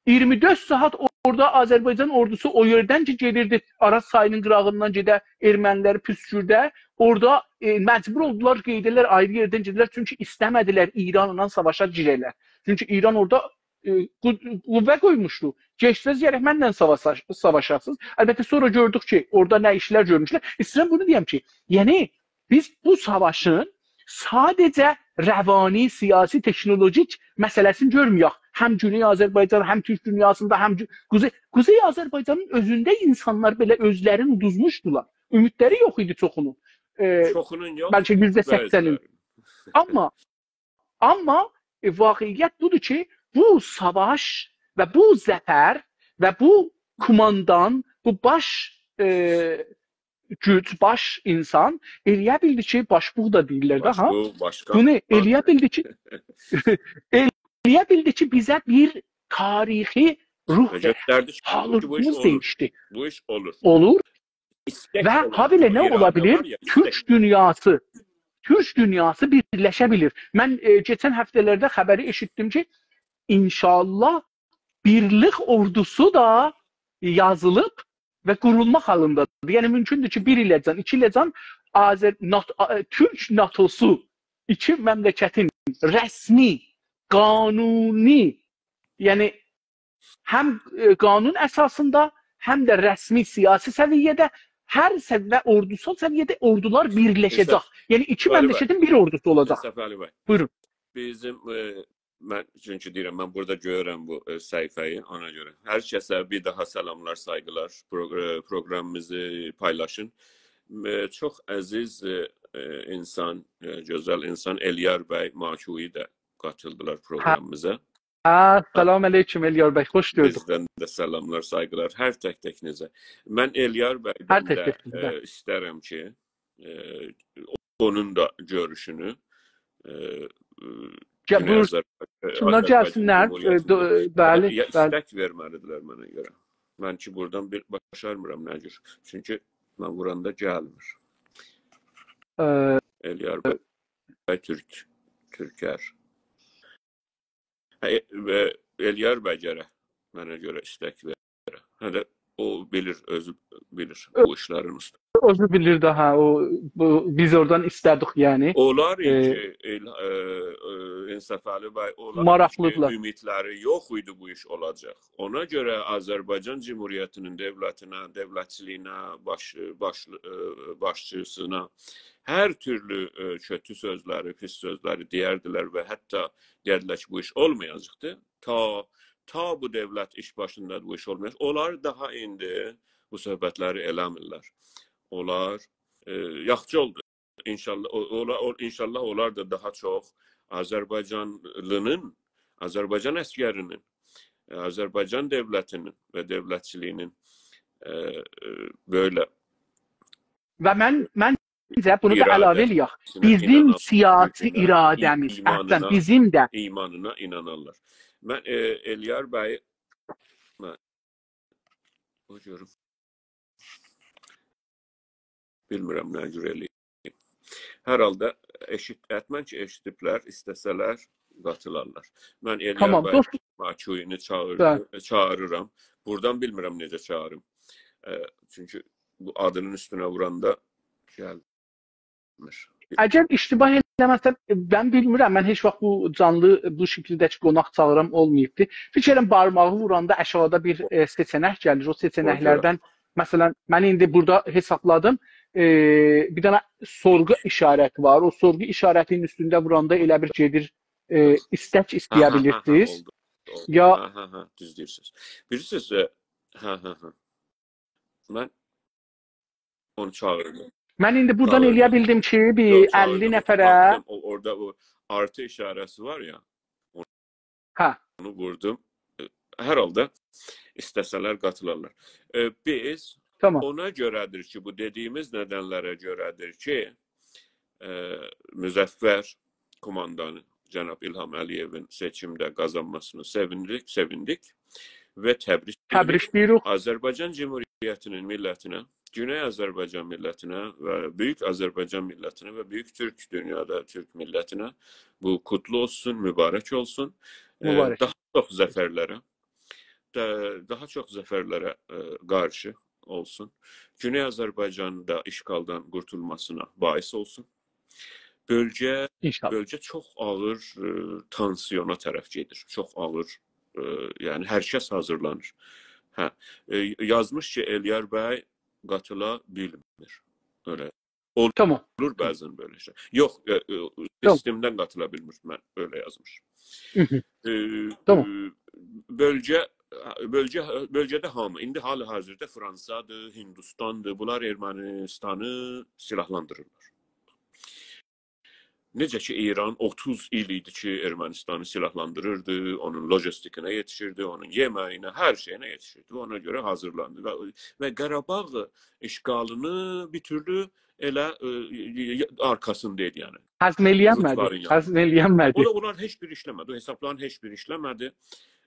24 saat orada Azərbaycan ordusu o yerdən ki gedirdi, Araz sayının qırağından gedə erməniləri püskürdə. Orada məcbur oldular qeydələr, ayrı yerdən gedirlər. Çünki istəmədilər İranla savaşa girərlər. Çünki İran orada qüvvə qoymuşdu. Geçsəz gərək mənlə savaşarsınız. Əlbəttə sonra gördük ki, orada nə işlər görmüşlər. İstəyirəm bunu deyəm ki, yəni biz bu savaşın sadəcə rəvani, siyasi, teknolojik məsələsini görməyək. Həm Güney Azərbaycan, həm Türk dünyasında, həm Quzey Azərbaycanın özündə insanlar belə özlərini uduzmuşdular. Ümidləri yox idi çoxunun. Çoxunun yox. Bəlkə %80'in. Amma vaqiqiyyət budur ki, bu savaş və bu zəfər və bu kumandan, bu baş güc, baş insan eləyə bildi ki, başbuğ da deyirlər də, ha? Bunu eləyə bildi ki, bizə bir tarixi ruh verdi. Halımız değişti. Bu iş olur. Olur. Və habelə nə ola bilir? Türk dünyası birləşə bilir. Mən keçən həftələrdə xəbəri eşitdim ki, inşallah birlik ordusu da yazılıb və qurulmaq halındadır. Yəni mümkündür ki, 1 iləcən, 2 iləcən Türk NATO'su iki məmləkətin rəsmi, qanuni, yəni həm qanun əsasında, həm də rəsmi siyasi səviyyədə, hər səviyyə ordusal səviyyədə ordular birləşəcək. Yəni iki məmləkətin bir ordusu olacaq. Buyurun. Bizim mən çünki deyirəm, mən burada görürəm bu səhifəyi, ona görə. Hər kəsə bir daha salamlar, saygılar. Proqramımızı paylaşın. Çox əziz insan, gözəl insan Eliyar bəy Maçui də qatıldılar proqramımıza. Salam aleyküm Eliyar bəy, xoş gördük. Bizdən də salamlar, sayğılar hər tək-təkinizə. Mən Eliyar Hər bəydən tək də təkində. istərəm ki, e, onun da görüşünü e, Güney Buyur, kimlər Azərbaycan gəlsinlər? Cümhuriyyətində Bəli, ya bəli. istək verməlidirlər mənə görə. Mən ki, buradan bir başarmıram nə cür. Çünki mən vuranda gəlmir. Ə, Eliyar bəy Türkər. Və Eliyar bəy gərək mənə görə istək verə. Hələ o bilir, özü bilir bu işlərin usta. özü bilir daha, biz oradan istərdik yəni. Olar ki, İnsaf Ali bəy, olar ki, Maraqlıdırlar. ümidləri yox idi bu iş olacaq. Ona görə Azərbaycan Cümhuriyyətinin dövlətinə, dövlətçiliyinə, başçısına hər türlü kötü sözləri, pis sözləri deyərdilər və hətta deyərdilər ki, bu iş olmayacaqdır. Ta bu dövlət iş başında bu iş olmayacaq. Onlar daha indi bu söhbətləri eləmirlər. Onlar yaxşı oldu. İnşallah onlar da daha çox Azərbaycanlının, Azərbaycan əskərinin, Azərbaycan dövlətinin və dövlətçiliyinin böyle Və məncə bunu da əlavə eləyək. Bizim siyasi iradəmiz, hətta bizim də imanına inanırlar. Mən Eliyar bəy o görüm. Bilmirəm nə cür eləyim. Hər halda ətmən ki, eşitiblər, istəsələr qatılarlar. Mən Eliyar bəy Makuyunu çağırıram. Buradan bilmirəm necə çağırım. Çünki bu adının üstünə vuranda gəlmir. Əgər iştibah eləməsə, mən bilmirəm, mən heç vaxt bu canlı, bu şəkildəki qonaq çağıram olmayıbdı. Fikirəm barmağı vuranda aşağıda bir seçənək gəlir. O seçənəklərdən, məsələn, mən indi burada hesabladım, bir dənə sorğu işarəti var. O sorğu işarətinin üstündə vuranda elə bir gedir, istək istəyə bilirsiniz. Ya, düz deyirsiniz. Bilirsiniz, mən onu çağırdım. Mən indi buradan eləyə bildim ki, bir 50 nəfərə... Orada o artı işarəsi var ya, onu vurdum. Hər halda istəsələr qatılarlar. Biz ona görədir ki, bu dediyimiz nədənlərə görədir ki, Müzəffər komandanı cənab İlham Əliyevin seçimdə qazanmasını sevindik və təbrik edirik. Azərbaycan Cümhuriyyətinin millətinə, Güney Azərbaycan millətinə və Böyük Azərbaycan millətinə və Böyük Türk dünyada Türk millətinə bu kutlu olsun, mübarək olsun. Daha çox zəfərlərə qarşı olsun. Güney Azərbaycanda işğaldan qurtulmasına bais olsun. Bölgə çox ağır tansiyona tərəf gedir. Çox ağır, yəni hər kəs hazırlanır. Yazmış ki, Eliyar bəy qatıla bilmir. Öyle. Olur bəzən böyle şey. Yox, sistemdən qatıla bilmir. Mən öyle yazmış. Bölgədə hamı, indi hali-hazırda Fransadır, Hindistandır, bunlar Ermənistanı silahlandırırlar. Necə ki, İran 30 il idi ki, Ermənistanı silahlandırırdı, onun lojistikinə yetişirdi, onun yeməyinə, hər şeyinə yetişirdi. Ona görə hazırlandı. Və Qarabağ işğalını bir türlü elə arkasındaydı yəni. Həzm eləyənmədi. Onlar heç bir işləmədi. O hesabların heç bir işləmədi.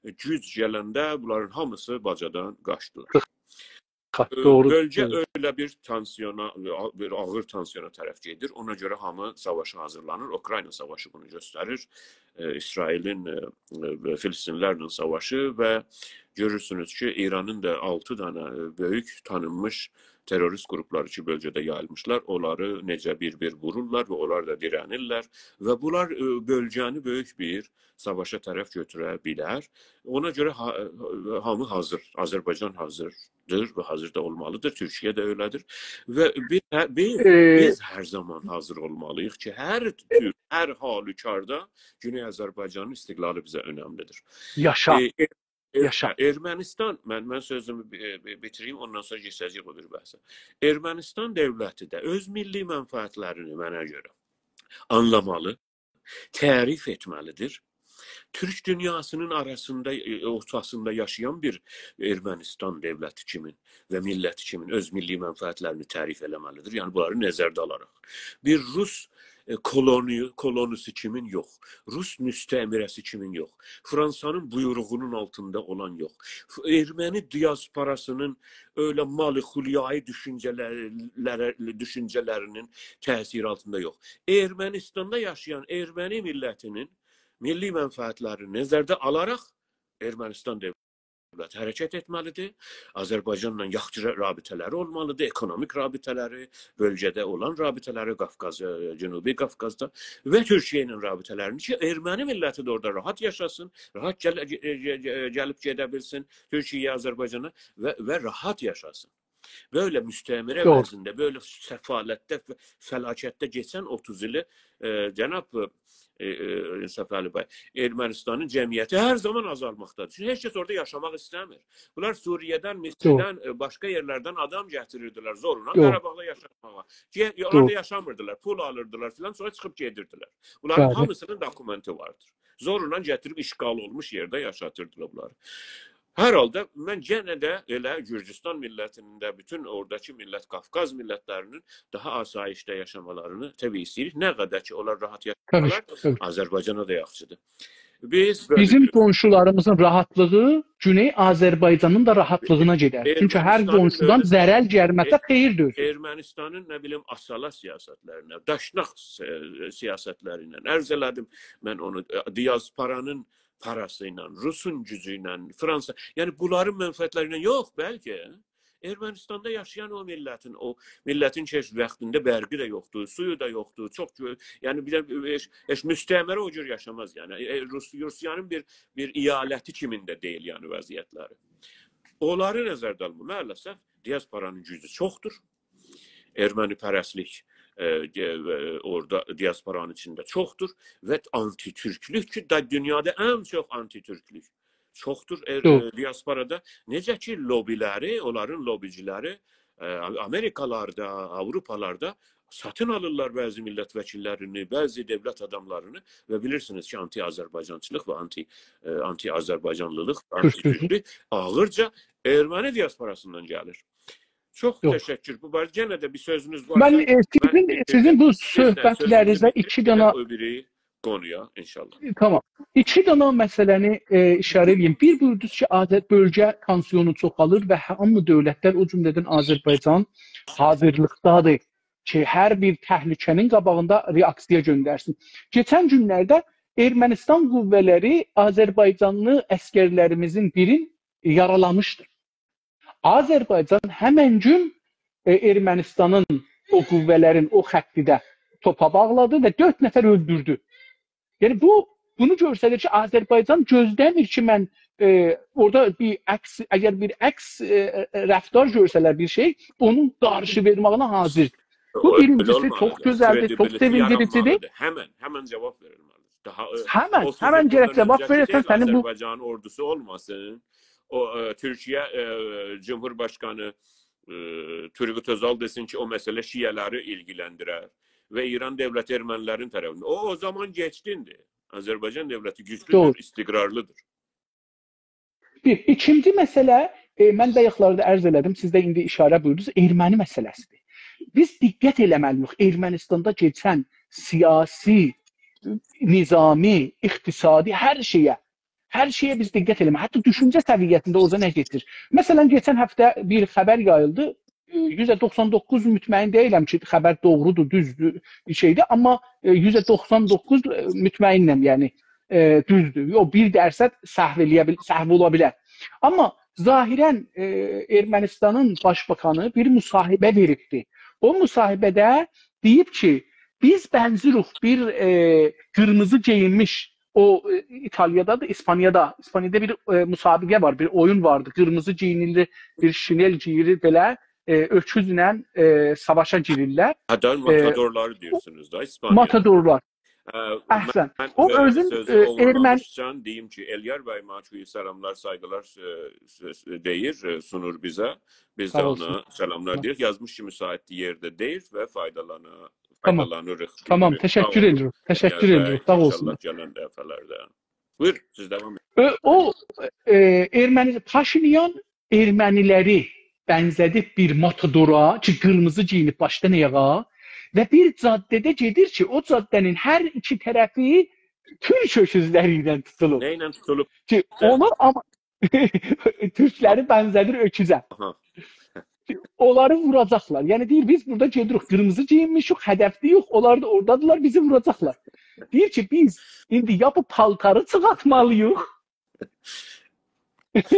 Güc gələndə bunların hamısı bacadan qaçdılar. Bölgə öyle bir tansiyona, bir ağır tansiyona tərəf gedir. Ona görə hamı savaşa hazırlanır. Ukrayna savaşı bunu göstərir. İsrailin və Filistinlərlə savaşı və görürsünüz ki, İranın da 6 dənə böyük tanınmış terörist qrupları ki, bölgədə yayılmışlar. Onları necə bir-bir vururlar və onlar da dirənirlər. Və bunlar bölgəni böyük bir savaşa tərəf götürə bilər. Ona görə hamı hazır. Azərbaycan hazırdır və hazırda olmalıdır. Türkiyə də öylədir. Və biz hər zaman hazır olmalıyıq ki, hər halükarda Güney Azərbaycanın istiqlalı bizə önəmlidir. Yaşa. Ermənistan, mən sözümü bitireyim, ondan sonra geçəcəyik o bir bəhsə. Ermənistan dövləti də öz milli mənfəətlərini mənə görə anlamalı, tərif etməlidir Türk dünyasının arasında, ortasında yaşayan bir Ermənistan dövləti kimin və milləti kimin öz milli mənfəətlərini tərif eləməlidir. Yəni bunları nəzərdə alaraq. Bir Rus kolonisi kimin yox. Rus müstəmirəsi kimin yox. Fransanın buyruğunun altında olan yox. Erməni diasporasının öyle mal-i düşüncelerinin təsiri altında yox. Ermənistan'da yaşayan Erməni millətinin milli mənfəətlərini nəzərdə alaraq Ermənistan dövləti hərəkət etməlidir. Azərbaycanla yaxşı rabitələri olmalıdır, ekonomik rabitələri, bölgədə olan rabitələri, Cənubi Qafqazda və Türkiyə ilə rabitələrini ki, Erməni milləti də orada rahat yaşasın, rahat gəlib gedə bilsin Türkiyəyə, Azərbaycana və rahat yaşasın. Böyle müstəmirə vəzində, böyle səfalətdə, fəlakətdə geçən 30 ili Cənab İnsaf Ali bəy, Ermənistanın cəmiyyəti hər zaman azalmaqdadır. Çünki heç kəs orada yaşamaq istəmir. Bunlar Suriye'dən, Misir'dən, başqa yerlərdən adam gətirirdilər zoruna Qarabağda yaşamağa. Orada yaşamırdılar, pul alırdılar filan, sonra çıxıb gedirdilər. Bunların hamısının dokumenti vardır. Zoruna gətirib işgal olmuş yerdə yaşatırdılar bunları. Hər halda mən yenə də elə Gürcistan millətinin də bütün oradakı millət, Qafqaz millətlərinin daha asayişdə yaşamalarını təbii istəyirik. Nə qədər ki onlar rahat yaşamalar, Azərbaycana da yaxşıdır. Bizim qonşularımızın rahatlığı Güney Azərbaycanın da rahatlığına gedər. Çünki hər qonşudan zərər gəlməsə xeyirdir. Ermənistanın nə bilim asala siyasətlərinə, daşnaq siyasətlərinə, ərz elədim mən onu, diasporanın parasıyla, Rusun gücüyle, Fransa, yani bunların mənfəətlərinə yox, bəlkə Ermənistanda yaşayan o milletin keşf vaxtında bərqi də yoxdur, suyu da yoxdur, çox, yani bir müstəmərə o cür yaşamaz, yani Rusiyanın bir iyaləti kimində deyil, yani vəziyyətləri. Onları nəzərdə alma, maalesef diasporanın gücü çoxdur, erməni pərəstlik orada diasporanın içində çoxdur və anti-türklük ki, dünyada ən çox anti-türklük çoxdur diasporada. Necə ki, lobiləri, onların lobiciləri Amerikalarda, Avrupalarda satın alırlar bəzi millət vəkillərini, bəzi devlət adamlarını və bilirsiniz ki, anti-Azərbaycançılıq və anti-Azərbaycanlılıq, anti-türklük ağırca erməni diasporasından gəlir. Çok teşekkür. Bu var. Gene de bir sözünüz varsa. Sizin bu söhbətlərinizdə iki dana konuya inşallah. Tamam. İki dana məsələni işarə edeyim. Bir buyurdunuz ki, bölgə tansiyonu çoxalır və hamı dövlətlər, o cümlədən Azərbaycan hazırlıqdadır ki, hər bir təhlükənin qabağında reaksiya göndərsin. Keçən günlərdə Ermənistan qüvvələri Azərbaycanlı əskərlərimizin birini yaralamışdır. Azərbaycan həmən gün Ermənistanın o qüvvələrin o xəttidə topa bağladı və 4 nəfər öldürdü. Yəni bunu göstərir ki, Azərbaycan gözləmir ki, mən orada əgər bir əks rəftar görsələr bir şey, onun qarşı verməyinə hazırdır. Bu birincisi çox gözəldir, çox sevindiricidir. Həmən cavab verilməlidir. Həmən gərək cavab verirsən, sənin bu Azərbaycanın ordusu olmasın. O Türkiye Cumhurbaşkanı Turgut Özal desin ki o mesele Şiiələri ilgilendirer ve İran devleti Ermənilərin tərəfində. O zaman geçtindi. Azerbaycan devleti güçlüdür, istiqrarlıdır. İkinci məsələ, mən bayaqlarda ərz elədim, siz də indi işarə buyurdunuz, erməni məsələsidir. Biz diqqət eləməliyik Ermənistanda keçən siyasi, nizami, iqtisadi hər şeyə biz diqqət eləməliyik. Hətta düşüncə səviyyəsində orada nə gedir? Məsələn, keçən həftə bir xəbər yayıldı. %99 mütməyin deyiləm ki, xəbər doğrudur, düzdür şeydir, amma %99 mütməyinnəm, yəni düzdür. O 1% səhv ola bilər. Amma zahirən Ermənistanın başbakanı bir müsahibə veribdi. O müsahibədə deyib ki, biz bənziruq bir qırmızı geyinmiş, o İtalya'da da İspanya'da bir müsabiqə var, bir oyun vardı. Qırmızı giyinirli bir şinel giyir belə öküzlə savaşa girirlər. Hatta matadorları diyorsunuz da İspanya. Matadorlar. Əhsən. O özün Erməni deyim ki, Elyar bəy Maçu'yu selamlar, saygılar deyir, sunur bize. Biz de ona selamlar deyir. Yazmış ki müsait yerde deyir ve faydalanırıq. Tamam, təşəkkür edirik. Təşəkkür edirik. Sağ olsun. İnşallah gələn dəfələrdə. Buyur, siz devam edin. O Paşinyan erməniləri bənzədib bir matadora ki, qırmızı giyinib başdan ayağa və bir caddədə gedir ki, o caddənin hər iki tərəfi Türk öküzləri ilə tutulub. Neyle tutulup? Ki, onu ama Türkləri bənzədir öküzə. Aha. Onları vuracaqlar. Yəni deyir biz burada gedirik, qırmızı geyinmişik, hədəfli yox, onlar da oradadılar, bizi vuracaqlar. Deyir ki biz indi ya bu paltarı çıxartmalıyıq,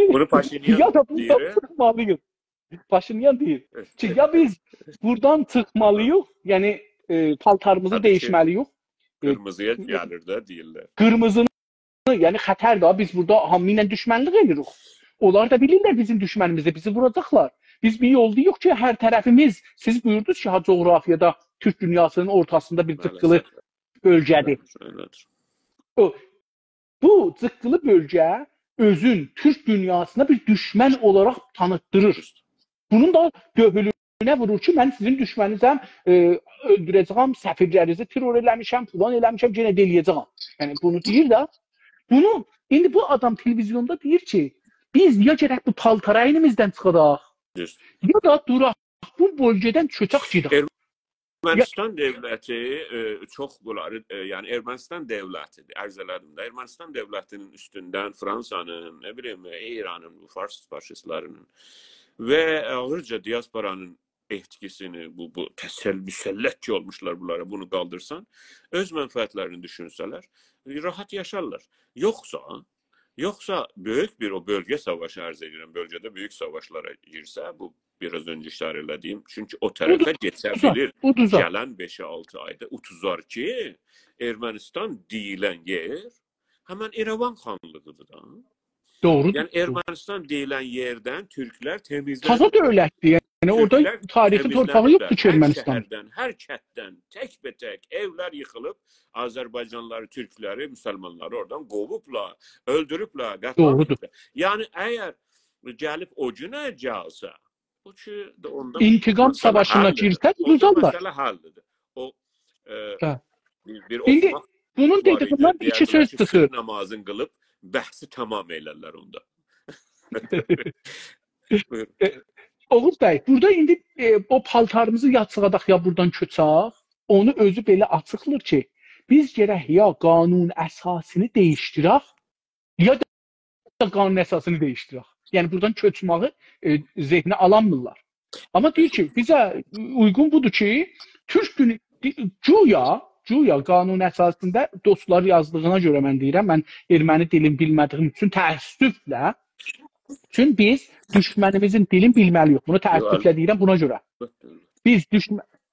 Bunu Paşinyan ya da buradan diyor. çıxmalıyıq. Paşinyan deyir ki ya biz buradan çıxmalıyıq, yəni paltarımızı Tabii ki. dəyişməliyik. Kırmızıya gelir de değiller. Qırmızını, yəni xətər də biz burada hamı ilə düşmənlik edirik. Onlar da bilirlər bizim düşmənimizdə bizi vuracaqlar. Biz bir yoldayıq ki, hər tərəfimiz, siz buyurdunuz ki, coğrafiyada Türk dünyasının ortasında bir cıqqılı bölgədir. Öyledir. Bu cıqqılı bölgə özün Türk dünyasına bir düşmən olaraq tanıtdırır. Bunun da döhülünə vurur ki, mən sizin düşməninizəm, öldürəcəm, səfirlərinizi terror eləmişəm, falan eləmişəm, yenə də eləyəcəm. Yəni bunu deyir də, bunu indi bu adam televizyonda deyir ki, biz ya gərək bu paltara əynimizdən çıxaraq, ya da duraq bu bölgədən köçək gedək. Ermənistan devleti çok bunları, yani Ermənistan devleti, arz elədim de, Ermənistan devletinin üstünden Fransa'nın, ne bileyim, İran'ın, bu Fars faşistlerinin ve ağırca diasporanın etkisini, bu müsəlləti olmuşlar bunlara, bunu kaldırsan, öz menfaatlerini düşünseler, rahat yaşarlar. Yoksa büyük bir o bölge savaşı arz edilen bölgede büyük savaşlara girse, bu biraz önce işarelediğim, çünkü o tarafa geçebilir. Gelen 5-6 ayda utuzar ki Ermənistan deyilen yer hemen İrəvan xanlığıdır da. Doğrudur. Yani Ermənistan deyilen yerden Türkler temizlenir. Taza dövlətdir. Yəni orada tarixi torpağı yoxdur ki Ermənistan. Hər kətdən tək-bətək evlər yıxılıb, Azərbaycanlıları, Türkləri, müsəlmanları oradan qovublar, öldürüblər, qətl. Yəni əgər gəlib o günə gəlsə, o ki ondan intiqam savaşına girsə uzarlar. Məsələ hallıdır. O bir İndi bunun dediğinden iki söz çıxır. Namazın qılıb bəhsi tamam elərlər onda. Oğuz bəy, burada indi o paltarımızı yatsıqadaq ya buradan köçək, onu özü belə açıqlır ki, biz gərək ya qanun əsasını dəyişdirək, ya da qanun əsasını dəyişdirək. Yəni buradan köçməyi zehnə alanmırlar. Amma deyir ki, bizə uyğun budur ki, Türk güya qanun əsasında dostlar yazdığına görə mən deyirəm, mən erməni dilini bilmədiyim üçün təəssüflə, çünki biz düşmənimizin dilini bilməliyik. Bunu təəssüflə deyirəm buna görə. Biz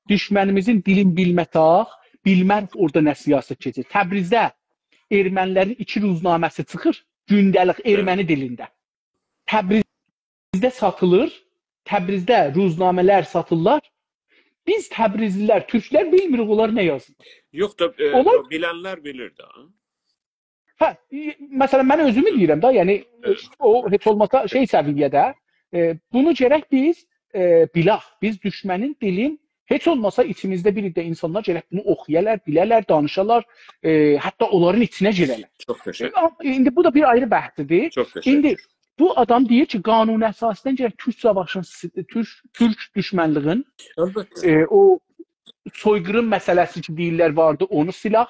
düşmənimizin dilini bilmətək, bilmək orada nə siyasət keçir. Təbrizdə ermənilərin 2 ruznaməsi çıxır, gündəlik erməni dilində. Təbrizdə satılır, Təbrizdə ruznamələr satırlar. Biz Təbrizlilər, Türklər bilmirik onlar nə yazır. Yox da bilənlər bilir də. Hə, məsələn mən özümü deyirəm da, yəni o heç olmasa şey səviyyədə bunu gərək biz bilək. Biz düşmənin dilin heç olmasa içimizdə bir də insanlar gərək bunu oxuyalar, bilərlər, danışarlar, hətta onların içinə girərlər. Çox təşəkkür. İndi bu da bir ayrı bəhsdir. Çox təşəkkür. İndi bu adam deyir ki, qanun əsasından gərək Türk savaşının, Türk düşmənliğin o soyqırım məsələsi ki deyirlər vardı, onu silah.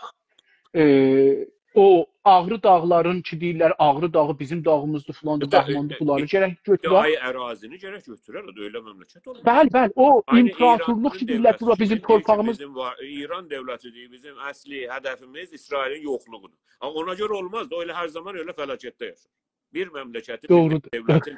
O Ağrı dağların ki deyirlər, Ağrı dağı bizim dağımızdır filan, Bəhmandı bunları gərək götürər. Ay ərazini gərək götürər, o da öyle məmləkət olur. Bəli, o imperatorluq ki deyirlər, bura bizim torpağımız. İran dövlətidir, bizim əsli hədəfimiz İsrailin yoxluğudur. Amma ona görə olmaz da, öyle hər zaman öyle fəlakətdə yaşar. Bir məmləkətin, bir devlətin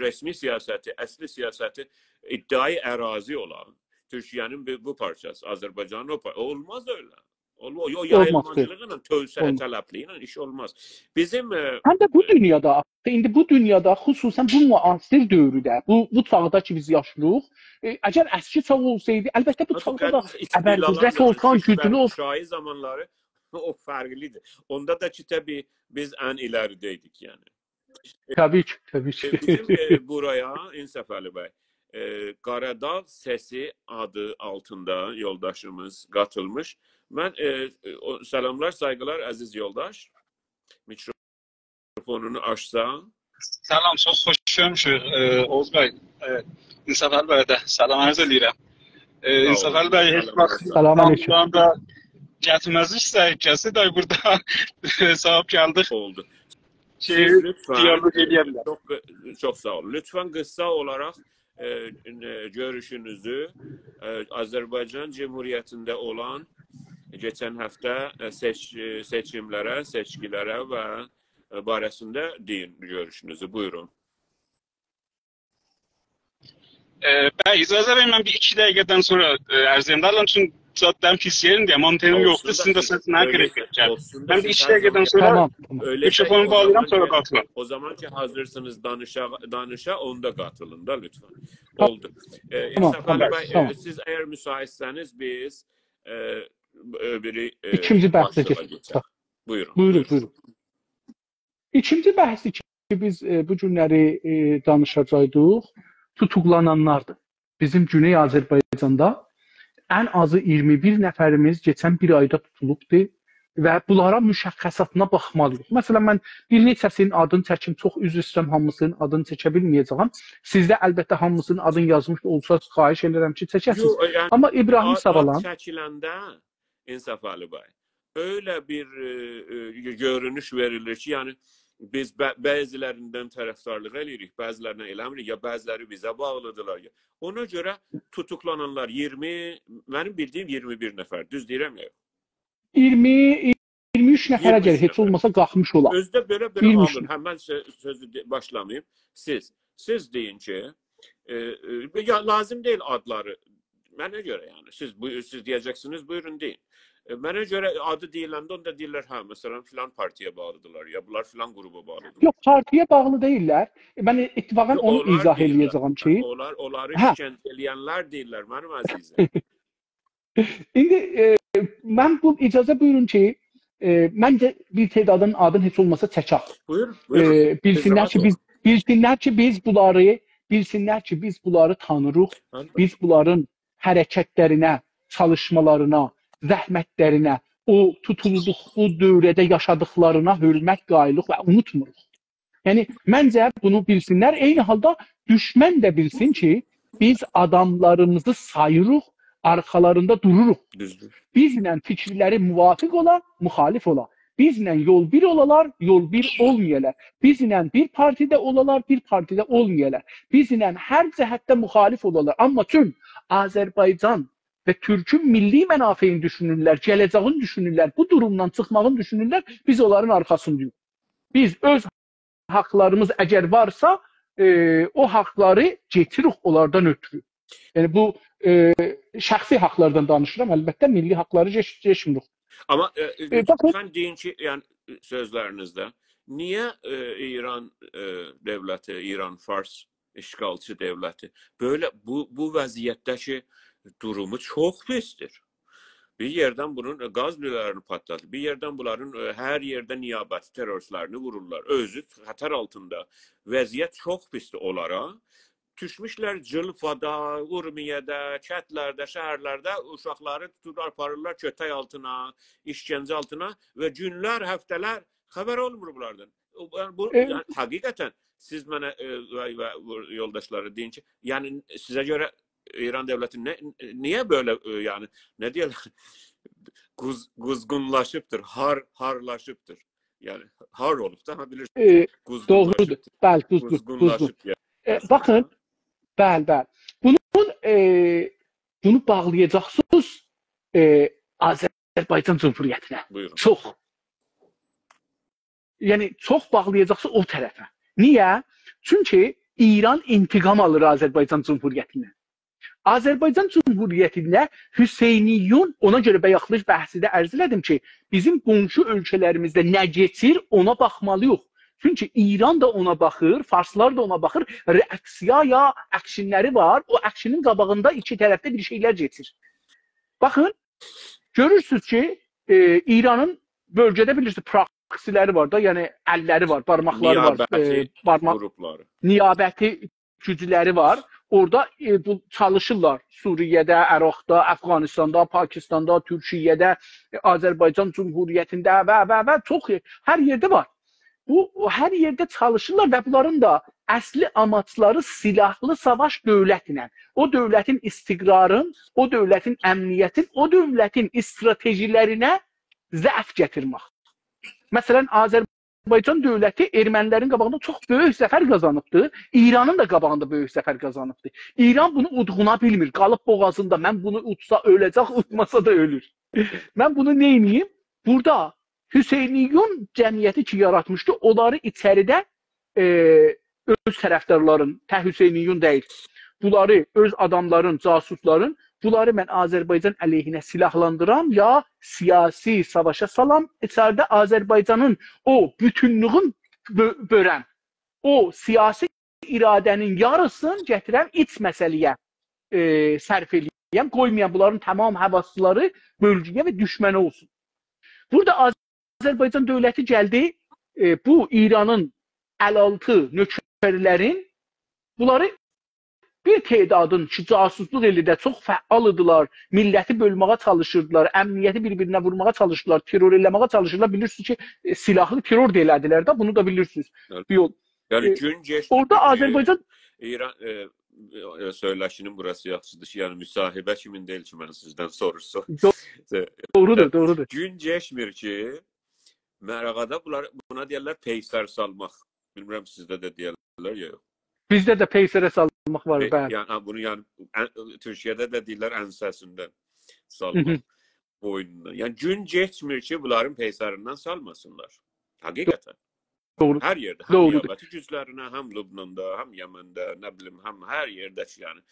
resmi siyasəti, əsli siyasəti iddiayı ərazi olan Türkiyənin bu parçası, Azərbaycanın o parçası. Olmaz öyle. O yayılmacılığıyla, tövsəyə tələbliğiylə iş olmaz. Bizim həm də bu dünyada, indi bu dünyada xüsusən bu müasir dövrdə, bu çağda ki biz yaşayırıq, əgər əski çağ olsaydı, əlbəttə bu çağda da əbərqüdrət olsan, güclü olsan. Şahi zamanları o fərqlidir. Onda da ki təbii biz ən iləridəydik yəni. Təbii ki. Bizim buraya İnsaf Əli bəy, Qaradağ Səsi adı altında yoldaşımız qatılmış. Mən salamlar, saygılar əziz yoldaş. Mikrofonunu açsa. Salam, çox xoş görmüşük Oğuz bəy. İnsaf Əlbəydə salam arz edirəm. İnsaf Əlbəy heç vaxt Selamünaleyküm. Gətirməzliksə, kəsi də burada sahib gəldik. Oldu. Siz lütfen, çok sağ olun. Lütfen kısa olarak görüşünüzü Azərbaycan Cumhuriyetinde olan geçen hafta seçkilere ve barəsində deyin görüşünüzü. Buyurun. Bəy, icazə verin, mən bir 2 dəqiqədən sonra ərz edəm. Dalın üçün zaten pis yerim diye montenim yoktu. Sizin de sesine gerek yok. Ben bir 2 dəqiqədən sonra mikrofonu bağlayacağım, sonra katılalım. O zaman ki hazırsınız danışa onda katılın da lütfen. Oldu. İnsaf Bey, siz eğer müsaitseniz biz ikinci bəhsə keçək. Buyurun. Buyurun. İkinci bəhs ki biz bu günləri danışacaqdıq, tutuqlananlardır. Bizim Güney Azərbaycanda ən azı 21 nəfərimiz keçən bir ayda tutulubdur və bunlara müşəxxəsatına baxmalıyıq. Məsələn, mən bir neçəsinin adını çəkim, çox üzr istəyirəm, hamısının adını çəkə bilməyəcəm. Sizdə əlbəttə hamısının adını yazmış olsa, xahiş edirəm ki, çəkəsiniz. Yani, amma İbrahim Savalan... Ad çəkiləndə, İnsaf Ali Bey, öyle bir görünüş verilir ki, yani biz bəzilərindən tərəfdarlıq edirik, bəzilərinə eləmirik, ya bəziləri bizə bağlıdırlar. Ya. Ona görə tutuklananlar 20, mənim bildiyim 21 nəfər, düz deyirəm ya? 23 nəfərə gəlir, heç olmasa qalxmış olar. Özdə belə alın, həmən sözü başlamayayım. Siz deyin ki, ya lazım deyil adları, mənə görə yəni, siz deyəcəksiniz, buyurun deyin. Mənə görə adı deyiləndə onda deyirlər, hə, məsələn, filan partiya bağlıdırlar, ya bunlar filan qruba bağlıdırlar. Yox, partiya bağlı deyirlər. Mən ittifaqən onu izah eləyəcəm ki... Onları işkəncə eləyənlər deyirlər, mənim əzizim. İndi, mən bu icazə buyurun ki, məncə bir tədadın adını heç olmasa çəkək. Buyurun. Bilsinlər ki, biz bunları tanırıq, biz bunların hərəkətlərinə, çalışmalarına, zəhmətlərinə, o tutulduğu dövrədə yaşadıklarına hörmət qayılıq və unutmuruq. Yəni, məncə bunu bilsinlər. Eyni halda düşmən də bilsin ki, biz adamlarımızı sayırıq, arxalarında dururuq. Bizlə fikirləri müvafiq ola, müxalif ola. Bizlə yol bir olalar, yol bir olmayalar. Bizlə bir partidə olalar, bir partidə olmayalar. Bizlə hər cəhətdə müxalif olalar. Amma tüm Azərbaycan və Türkün milli mənafeyini düşünürlər, gələcəyin düşünürlər, bu durumdan çıxmağın düşünürlər, biz onların arxasındayıq. Biz öz haqlarımız əgər varsa, o haqları getiririk onlardan ötürü. Yəni, bu şəxsi haqlardan danışıram, əlbəttə milli haqları geçmirik. Amma lütfen deyin ki, yəni sözlərinizdə, niyə İran devləti, İran Fars işğalçı devləti böyle bu vəziyyətdəki durumu çox pisdir. Bir yerdən bunun qaz lülərini patladı. Bir yerdən bunların hər yerdə niyabəti teröristlərini vururlar. Özü xətər altında. Vəziyyət çox pisdir onlara. Düşmüşlər Cılfada, Urmiyədə, kətlərdə, şəhərlərdə uşaqları tuturlar, aparırlar kötək altına, işgəncə altına və günlər, həftələr xəbər olmur bunlardan. Yəni, həqiqətən siz mənə və yoldaşları deyin ki, yəni sizə görə İran devleti niye böyle yani ne diyorlar kuzgunlaşıptır, harlaşıptır. Yani har olup da bilirsiniz. Doğrudur. Bəli, kuzgunlaşıp. Bakın, bəli. Bunu bağlayacaqsınız Azərbaycan Cumhuriyyətinə. Buyurun. Çox. Yəni çox bağlayacaqsınız o tərəfə. Niyə? Çünki İran intiqam alır Azərbaycan Cumhuriyyətinə. Azərbaycan Cumhuriyyətində Hüseyniyun, ona görə bayaqlıq bəhsidə ərz elədim ki, bizim qonşu ölkələrimizdə nə geçir, ona baxmalıyıq. Çünki İran da ona baxır, Farslar da ona baxır, reaksiya ya əkşinləri var, o əkşinin qabağında iki tərəfdə bir şeylər geçir. Baxın, görürsünüz ki, İranın bölgədə bilirsiniz, proksiləri var da, yəni əlləri var, barmaqları var, niyabəti qrupları. Niyabəti gücləri var. orada bu çalışırlar. Suriyədə, Əraqda, Əfqanistanda, Pakistanda, Türkiyədə, Azərbaycan Cumhuriyyətində və çox hər yerdə var. Bu hər yerdə çalışırlar və bunların da əsli amaçları silahlı savaş dövlətlə, o dövlətin istiqrarın, o dövlətin əmniyyətin, o dövlətin stratejilərinə zəf gətirmək. Məsələn, Azərbaycan dövləti ermənilərin qabağında çox böyük zəfər qazanıbdı. İranın da qabağında böyük zəfər qazanıbdı. İran bunu udğuna bilmir. Qalıb boğazında, mən bunu utsa öləcək, utmasa da ölür. Mən bunu neyniyim? Burada Hüseyniyun cəmiyyəti ki yaratmışdı, onları içəridə öz tərəfdarların, Hüseyniyun deyil, bunları öz adamların, casusların, bunları mən Azərbaycan əleyhinə silahlandıram ya siyasi savaşa salam, içəridə Azərbaycanın o bütünlüğün bölən, o siyasi iradənin yarısını gətirəm iç məsələyə sərf eləyəm, qoymayan bunların tamam həvasları bölgəyə və düşmənə olsun. Burada Azərbaycan dövləti gəldi, bu İranın əlaltı nökərlərin, bunları bir tedadın ki, casusluq elində çox fəal idilar, milləti bölməyə çalışırdılar, əmniyyəti bir-birinə vurmağa çalışırlar, terror eləməyə çalışırlar. Bilirsiniz ki, silahlı terror da elədilər də, bunu da bilirsiniz. Yəni, gün geçdi. Orada Azərbaycan... İran söyləşinin burası yaxşıdır ki, yəni müsahibə kimin deyil ki, mən sizdən sorursam. Doğrudur. Gün geçmir ki, Mərağada buna deyərlər peysər salmaq. Bilmirəm, sizdə də deyərlər ya yox. Bizdə də peysərə salmaq var. Yəni, bunu Türkiyədə də deyirlər ənsəsindən salmaq, boynundan. Yəni, gün geçmir ki, bunların peysərindən salmasınlar. Həqiqətən. Doğru. Hər yerdə, həm Niyabəti güclərinə, həm Lübnanda, həm Yəməndə, nə bilim, həm hər yerdə ki, yəni.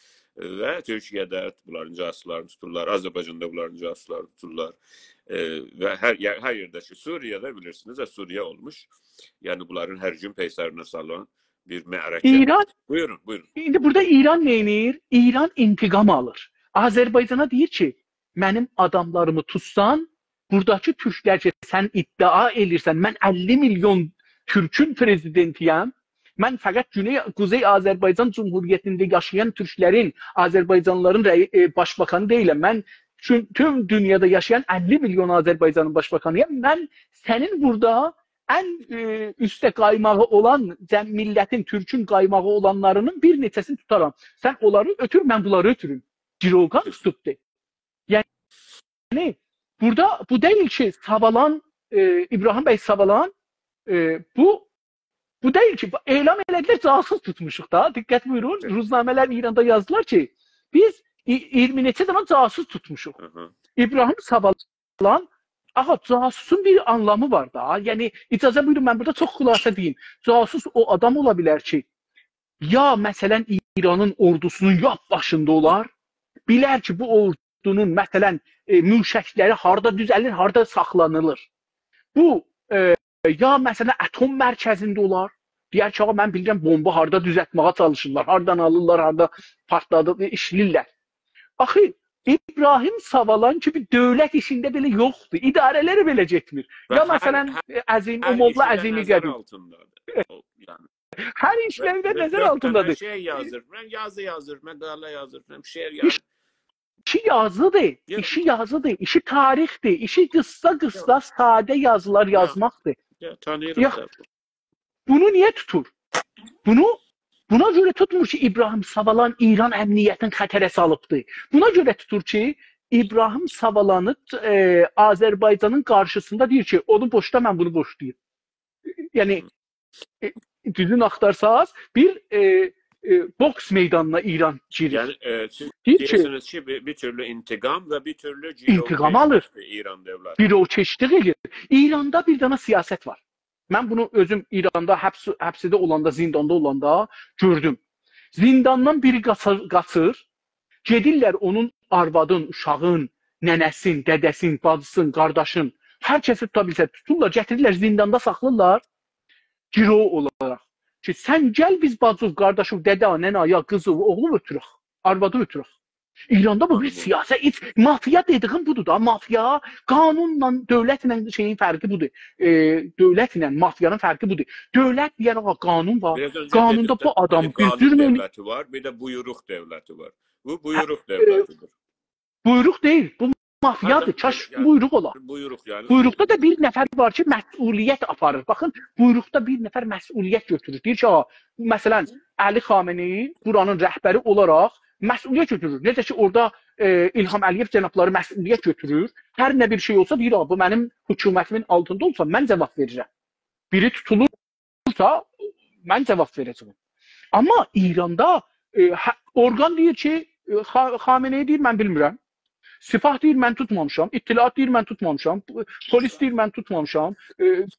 Və Türkiyədə bunların casuslarını tuturlar, Azərbaycanda bunların casuslarını tuturlar. Və hər yerdə ki, Suriyədə bilirsiniz, Suriyə olmuş. Yəni, bunların hər gün peysərinə salan bir məərəkə. İran, buyurun. İndi burada İran neynir? İran intiqam alır. Azərbaycana deyir ki, mənim adamlarımı tutsan, buradakı türklər ki, sən iddia elirsən, mən 50 milyon Türkün prezidentiyəm. Mən fəqət Quzey Azərbaycan Cumhuriyyətində yaşayan türklərin, Azərbaycanlıların başbakanı deyiləm. Mən tüm dünyada yaşayan 50 milyon Azərbaycanın başbakanıyam. Mən sənin burada ən üstə qaymağı olan millətin, Türkün qaymağı olanlarının bir neçəsini tutaram. Sən onları ötür, mən bunları ötürüm. Cirogan tutdu. Yəni, burada bu deyil ki, Savalan, İbrahim bəy Savalan, bu deyil ki, elan elədilər, casus tutmuşuq da. Diqqət buyurun, ruznamələr İranda yazdılar ki, biz 20 neçə zaman casus tutmuşuq. İbrahim Savalan, casusun bir anlamı var da. Yəni, icazə buyurun, mən burada çox xülasə deyim. Casus o adam ola bilər ki, ya məsələn İranın ordusunun yap başında olar, bilər ki, bu ordunun məsələn mülşəkləri harada düzəlir, harada saxlanılır. Bu, ya məsələn atom mərkəzində olar. Deyər ki, mən bilirəm, bomba harada düzəltməyə çalışırlar, hardan alırlar, harada partladı, işlirlər. Axı, İbrahim Savalan ki, bir dövlət işində belə yoxdur, idarələri belə getmir. Ya məsələn, Umovla Əzimi Qədim. Hər işlərdə nəzər altındadır. Hər şey yazır, yazı yazır, məqalə yazır, şeir yazır. İşi yazıdır, işi tarixdir, işi qısa sadə yazılar yazmaqdır. Bunu niyə tutur? Buna görə tutmur ki, İbrahim Savalan İran əmniyyətini xətərə salıbdır. Buna görə tutur ki, İbrahim Savalanı Azərbaycanın qarşısında deyir ki, onu boşda, mən bunu boşlayayım. Yəni, düzün axtarsaz, bir boks meydanına İran girir. Yəni, siz deyirsiniz ki, bir türlü intiqam və bir türlü intiqam alır. İran dövləti. Bir o çeşidlik edir. İranda bir dana siyasət var. Mən bunu özüm İranda həbsdə olanda, zindanda olanda gördüm. Zindandan biri qaçır, gedirlər onun arvadın, uşağın, nənəsin, dədəsin, bacısın, qardaşın, hər kəsi tuta bilsə tuturlar, gətirirlər zindanda saxlayırlar, giro olaraq. Ki, sən gəl biz bacıq, qardaşıq, dədə, nənə, ya qızı, oğlu ötürək, arvadı ötürək. İranda bu bir siyaset, mafya dediğim budur da. Mafya, qanunla, dövlətlə şeyin fərqi budur. Dövlətlə mafyanın fərqi budur. Dövlət deyən qanun var. Qanunda bu adam bir zülm devleti var, bir de buyruq devleti var. Bu buyruq devletidir. Buyruq deyil, bu mafyadır. Kaş buyruq ola. Buyruq yani. Buyruqda da bir nəfər var ki, məsuliyyət aparır. Baxın, buyruqda bir nəfər məsuliyyət götürür. Deyir ki, məsələn, Əli Xameneyi buranın rəhbəri olaraq məsuliyyət götürür. Necə ki, orada İlham Əliyev cənabları məsuliyyət götürür. Hər nə bir şey olsa, deyir, bu mənim hökumətimin altında olsa, mən cavab verirəm. Biri tutulursa, mən cavab verəcəm. Amma İranda orqan deyir ki, Xameneyi deyir, mən bilmirəm. Sifah deyir, mən tutmamışam. İttilaat deyir, mən tutmamışam. Polis deyir, mən tutmamışam.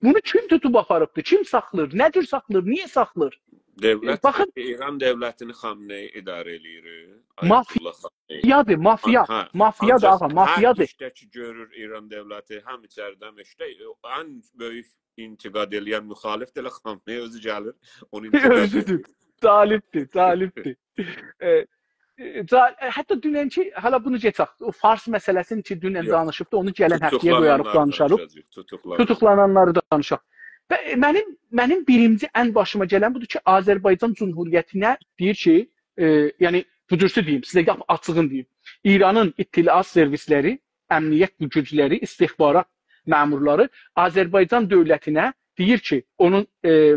Bunu kim tutub aparıbdır? Kim saxlayır? Nədir saxlayır? Niyə saxlayır? Devlet, baxın, İran devletini Xameneyi idarə eləyir. Mafiyadır, mafya. Mafiyadır, ağa, mafiyadır. Hər işdəki görür İran devleti, həm içəridən işdə ən böyük intiqad eləyən müxalif də Xameneyi özü gəlir. Özüdür. Talibdir. Hətta dünənki, hala bunu geçək, o Fars məsələsini ki, dünən danışıbdı, onu gələn həftəyə qoyarıq, danışarıq. Tutuqlananları danışaq. Və mənim birinci ən başıma gələn budur ki, Azərbaycan Cumhuriyyətinə deyir ki, yəni bucursu deyim, sizə açığın deyim, İranın ittilaat servisləri, əmniyyət gücləri, istihbarat məmurları Azərbaycan dövlətinə deyir ki, onun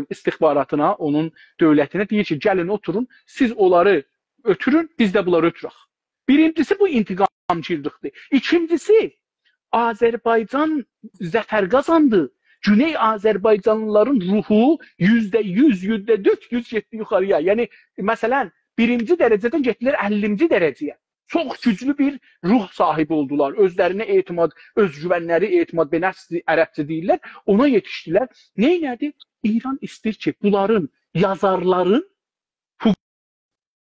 istihbaratına, onun dövlətinə deyir ki, gəlin oturun, siz onları ötürün, biz də bunları ötürək. Birincisi bu intiqamçılıqdır. İkincisi, Azərbaycan zəfər qazandı. Güney Azərbaycanlıların ruhu %100, %400 getdi yuxarıya. Yəni, məsələn, birinci dərəcədən getdilər 50-ci dərəcəyə. Çox güclü bir ruh sahibi oldular. Özlərinə etimad, özgüvənləri, etimad benəfsi ərəbcə deyirlər. Ona yetişdilər. Neynədir? İran istəyir ki, bunların, yazarların,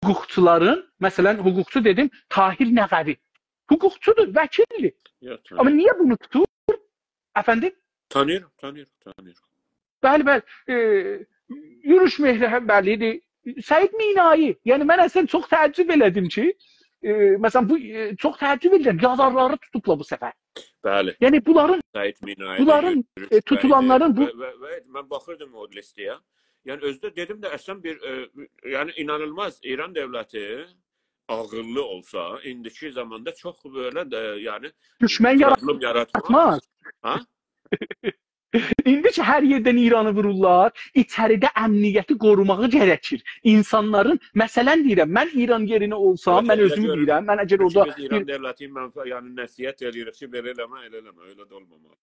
hüquqçuların, məsələn, hüquqçu dedim, Tahir Nəğəvi. Hüquqçudur, vəkildir. Amma niyə bunu tutur? Əfəndim? Tanıyorum. Bəli. Yürüş Mehribəlidir. Səid Minayi. Yəni, mən əslən çox təəccüb elədim ki, məsələn, çox təəccüb edirəm. Yazarları tutubla bu səfər. Bəli. Yəni, bunların tutulanların bu... Mən baxırdım o listəyə. Yəni, özdə dedim də əslən bir, yəni, inanılmaz İran devleti ağıllı olsa, indiki zamanda çox böyle də, yəni... Düşmən yaratmaz. Ha? İndi ki, hər yerdən İranı vururlar, içəridə əmniyyəti qorumağı gərəkir. İnsanların, məsələn deyirəm, mən İran yerinə olsam, mən özümü deyirəm, mən əgər orada... Biz İran devlətiyim, mən yəni nəsiyyət eləyirik ki, belə eləmə, elə də olmamalı.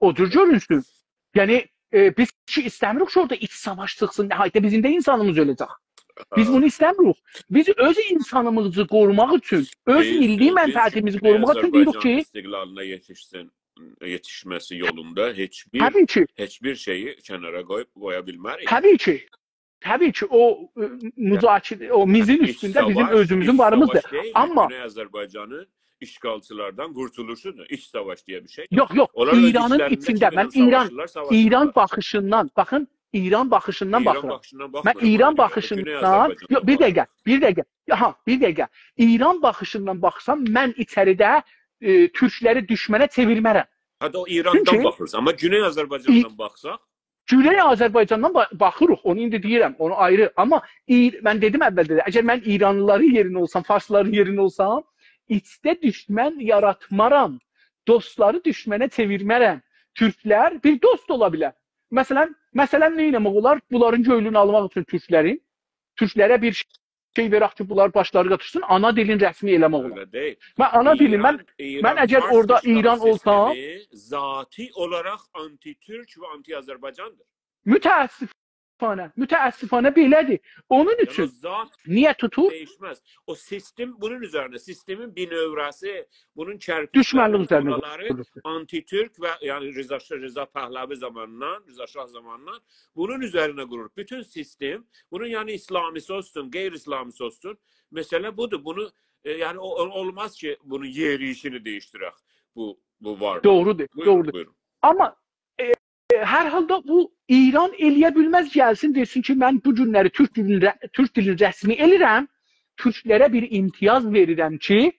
Odur görünsün. Yəni, biz ki, istəmirik ki, orada iç savaş çıxsın, nəhayətdə bizim də insanımız öləcək. Biz bunu istəmirik. Biz öz insanımızı qorumaq üçün, öz milli mənfəətimizi qorumaq üçün deyirik ki... Azərbaycan istiqlalına yetişməsi yolunda heç bir şeyi kənara qoya bilmərik. Təbii ki, o müzakirə, o mizin üstündə bizim özümüzün varımızdır. Amma Güney Azərbaycanın işgalçılardan qurtuluşudur. İç savaş deyə bir şey. Yox, İranın içində mən İran baxışından, baxın, İran baxışından baxıram. Mən İran baxışından, bir dəqiqə. İran baxışından baxsam, mən içəridə Türkləri düşmənə çevirmərəm. Hətta o İrandan baxırız, amma Güney Azərbaycandan baxsaq? Güney Azərbaycandan baxırıq, onu indi deyirəm, onu ayrı. Amma mən dedim əvvəldə də, əgər mən İranlıların yerində olsam, farsların yerində olsam, içdə düşmən yaratmaram, dostları düşmənə çevirmərəm. Türklər bir dost ola bilər. Məsələn, nə eləmək olar? Bunların göylünü almaq üçün Türklərə bir şey verək ki, bunlar başları qatırsın, ana dilin rəsmi eləmək olar. Mən ana dilim, mən əgər orada İran olsam... Zati olaraq anti-Türk və anti-Azərbaycandır. Mütəəssifانə belədir. Onun üçün niyə tutur? Değişməz. O sistem bunun üzərində, sistemin binövrəsi, bunun düşmənlik üzərində anti-Türk və yəni Rıza Pahlavi zamanından, Rıza Şah zamanından bunun üzərinə qurur. Bütün sistem, bunun yəni İslamisi olsun, qeyri-İslamisi olsun, məsələ budur. Bunu yəni olmaz ki, bunun yerişini değişdirək. Bu var. Doğrudur. Buyurun. Amma hər halda bu İran eləyə bilməz gəlsin, desin ki, mən bu günləri türk dilini rəsmi elirəm, türklərə bir imtiyaz verirəm ki,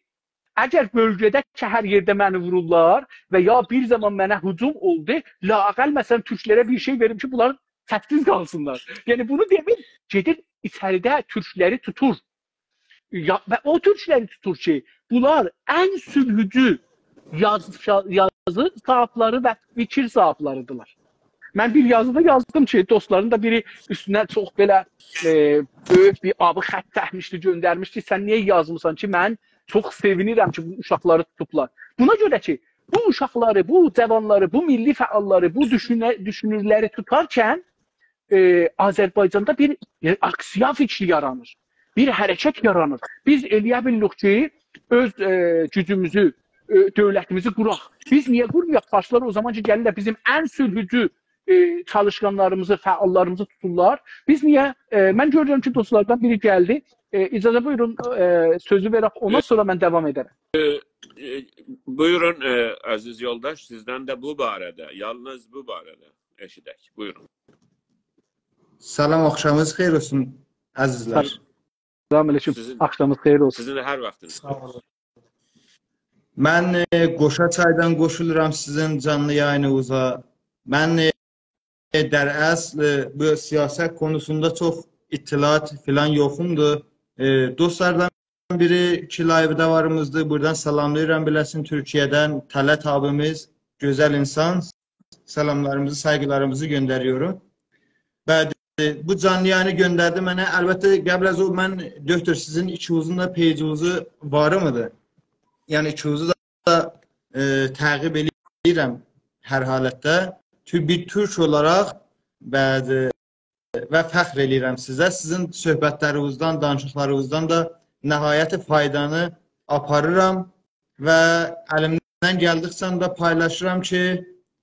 əgər bölgədə ki, hər yerdə məni vururlar və ya bir zaman mənə hücum oldu, laqəl məsələn türklərə bir şey verim ki, bunlar səhvsiz qalsınlar. Yəni bunu demir, gedir içəridə türkləri tutur. Və o türkləri tutur ki, bunlar ən sülhücü yazı sahibləri və fikir sahibləridirlər. Mən bir yazıda yazdım ki, dostların da biri üstünə çox belə böyük bir abı xətt çəkmişdi, göndərmişdi. Sən niyə yazmısan ki, mən çox sevinirəm ki, bu uşaqları tutublar. Buna görə ki, bu uşaqları, bu cavanları, bu milli fəalları, bu düşünürləri tutarkən Azərbaycanda bir aksiya fikri yaranır, bir hərəkət yaranır. Biz eləyə bildik ki, öz gücümüzü, dövlətimizi quraq. Biz niyə qurmayaq? Farslar o zaman ki, gəlirlər bizim ən sülhücü çalışqanlarımızı, fəallarımızı tuturlar. Biz niyə? Mən görürəm ki, dostlardan biri gəldi. İcazə buyurun, sözü verək, ondan sonra mən davam edərəm. Buyurun, əziz yoldaş, sizdən də bu barədə, yalnız bu barədə eşidək. Buyurun. Salam, axşamınız xeyir olsun, əzizlər. Salam aleyküm, axşamınız xeyir olsun. Sizin də hər vaxtınız. Sağ olun. Mən Qoşa çaydan qoşuluram sizin canlı yayınınıza. Mən dərəsl bu siyasət konusunda çox itilat filan yoxumdur. Dostlardan biri ki, live-də varımızdır. Buradan salamlayıram biləsin Türkiyədən. Tələt abimiz, gözəl insan. Salamlarımızı, saygılarımızı göndəriyorum. Və bu canlı yayını göndərdi mənə. Əlbəttə, qəbl az o, mən doktor sizin ikinizin də peycinizi var mıdır? Yəni ikinizi də təqib edirəm hər halətdə. Bir Türk olaraq və fəxr edirəm sizə. Sizin söhbətlərinizdən, danışıqlarınızdan da nəhayəti faydanı aparıram və əlimdən gəldikcə də paylaşıram ki,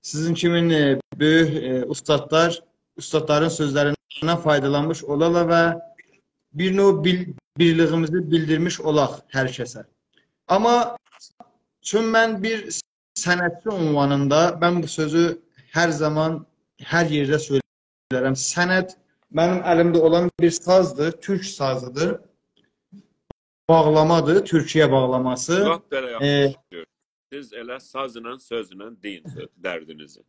sizin kimin böyük ustadların sözlərindən faydalanmış olala və bir növ birliyimizi bildirmiş olaq hər kəsə. Amma çünki mən bir sənətçi unvanında, mən bu sözü hər zaman, hər yerdə söylərəm. Sənət mənim əlimdə olan bir sazdır, türk sazıdır. Bağlamadır, Türkiyə bağlaması. Bax, belə yaxşı. Siz elə sazla, sözlə deyin dərdinizi.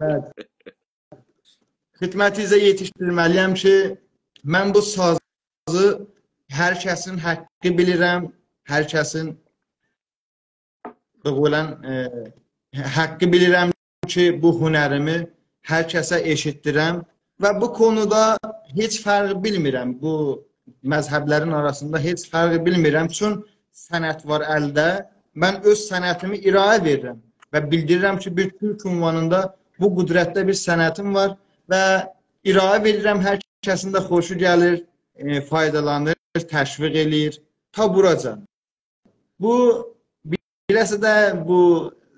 Xidmətinizə yetişdirməliyəm ki, mən bu sazı hər kəsin haqqı bilirəm, hər kəsin haqqı bilirəm ki, bu hünərimi hər kəsə eşitdirəm və bu konuda heç fərq bilmirəm. Bu məzhəblərin arasında heç fərq bilmirəm. Çünki sənət var əldə. Mən öz sənətimi irayə verirəm və bildirirəm ki, bir Türk ünvanında bu qüdrətdə bir sənətim var və irayə verirəm. Hər kəsin də xoşu gəlir, faydalanır, təşviq eləyir. Ta buraca. Bu birəsə də bu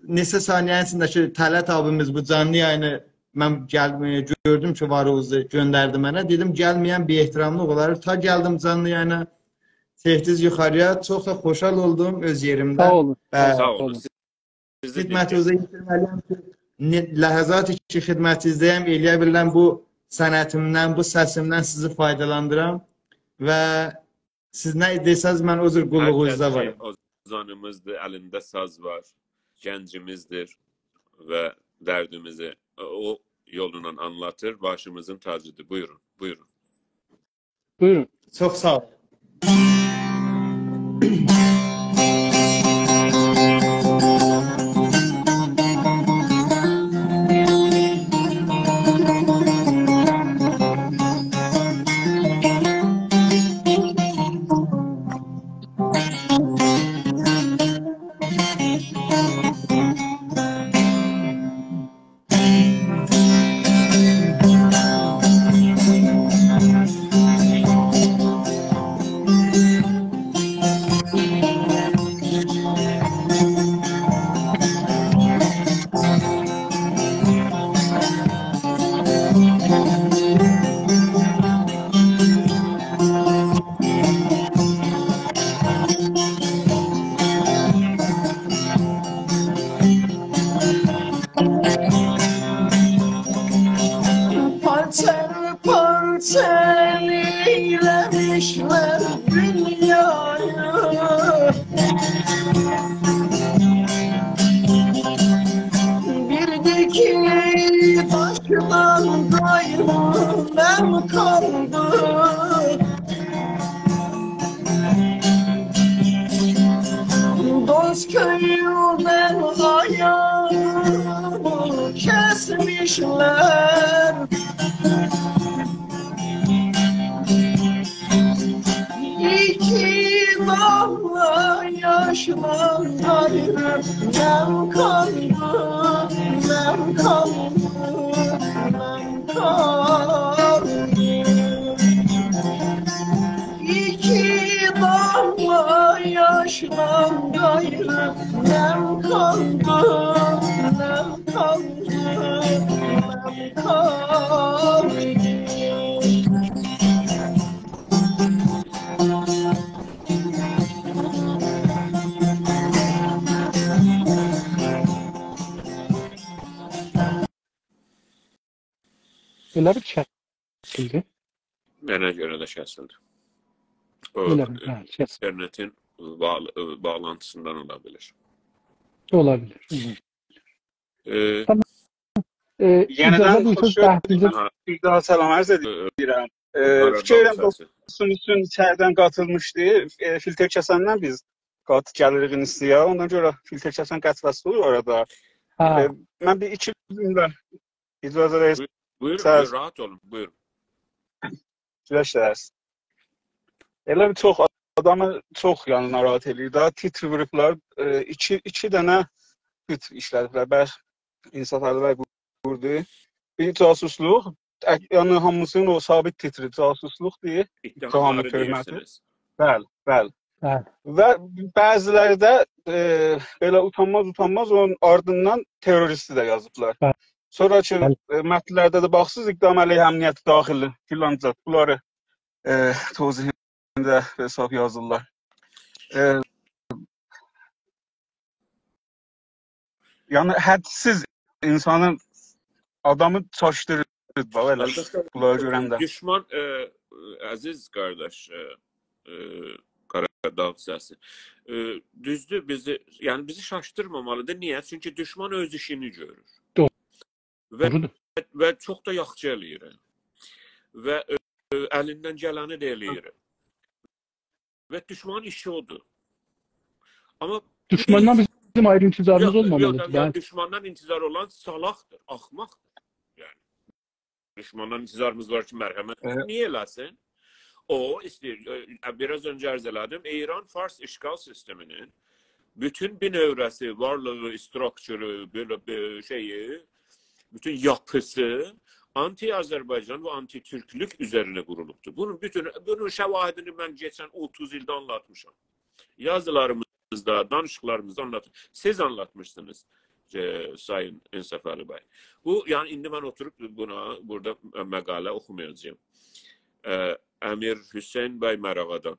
neçə saniyənin içindəki Tələt abimiz bu canlı yayını mən gördüm ki, varınızı göndərdi mənə. Dedim, gəlməyən bir ehtiramlıq olaraq. Ta gəldim canlı yayına, çəkdiniz yuxarıya. Çox da xoşal oldum öz yerimdə. Sağ olun. Sağ olun. Xidmətinizə yetirməliyəm ki, ləhəzat ki, xidmətinizdəyəm, eləyə biləm bu sənətimdən, bu səsimdən sizi faydalandıram və siz nə desəz, mən o cür qulluğunuzda varım. Hər kəs ozanımızdır, əlində saz var, gəncimizdir və dərdimizi o yolundan anlatır, başımızın tacıdır. Buyurun, buyurun. Buyurun. Çox sağ olun. Parçalı parçalı eylemişler dünyayı. Yalnız köyünden ayağımı kesmişler. İki damla yaşla gayrı nem kaldı, nem kaldı, nem kaldı. İki damla yaşla gayrı nem kaldı, nem kaldı, nem kaldı. Elə bir kəsildi. Mənə görə də kəsildi. O Elə bir, hə, kəsildi. internetin bağlantısından ola bilir. Olabilir. Tamam. Yeniden hoş bir daha salam arz edirəm. Fikirəm dostum üçün içərdən qatılmışdı. Filtr kəsəndən biz gəlirik istiyə. Ondan görə filtr kəsən qətvəsi olur orada. Mən bir iki cümlə icazə verirsiniz. Buyurun, rahat olun. Buyurun. Güləşləriz. Elə bir çox adamı çox yəni narahat edir. Daha titr vurublar. İki dənə titr işlədiblər. Bəs İnsaf Əlibəy vurdu. Bir casusluq. Yəni hamısının o sabit titri casusluq deyir. İttihamları deyirsiniz. Bəli. Və bəziləri də belə utanmaz onun ardından terroristi də yazıblar. Sonraki mətnlərdə də baxsız iqdam əleyhə əmniyyəti daxili filancat bunları tozihində hesab yazırlar. Yəni hədsiz insanın adamı çaşdırır belə bunları görəndə. Düşman əziz qardaş Qaradağ səsi. Düzdür bizi şaşdırmamalıdır. Niyə? Çünki düşman öz işini görür. Və çox da yaxşı eləyir. Və əlindən gələni də eləyir. Və düşmanın işi odur. Amma düşmandan bizim ayrı intizarımız olmamalıdır. Düşmandan intizar olan salaqdır, axmaqdır. Yəni düşmandan intizarımız var ki, mərhəmət. Niyə eləsin? O istəyir, biraz öncə arz elədim, İran-Fars işğal sisteminin bütün binövrəsi, varlığı, strukturu, böyle şeyi, bütün yapısı anti-Azərbaycan və anti-Türklük üzərine qurulubdur. Bunun şəvahidini mən geçən 30 ildə anlatmışam. Yazılarımızda, danışıqlarımızda anlatmışam. Siz anlatmışsınız Sayın İnsaf Əlibəy. Bu, yəni indi mən oturup burada məqalə oxumayacağım. Əmir Hüseyn bəy Mərağadan.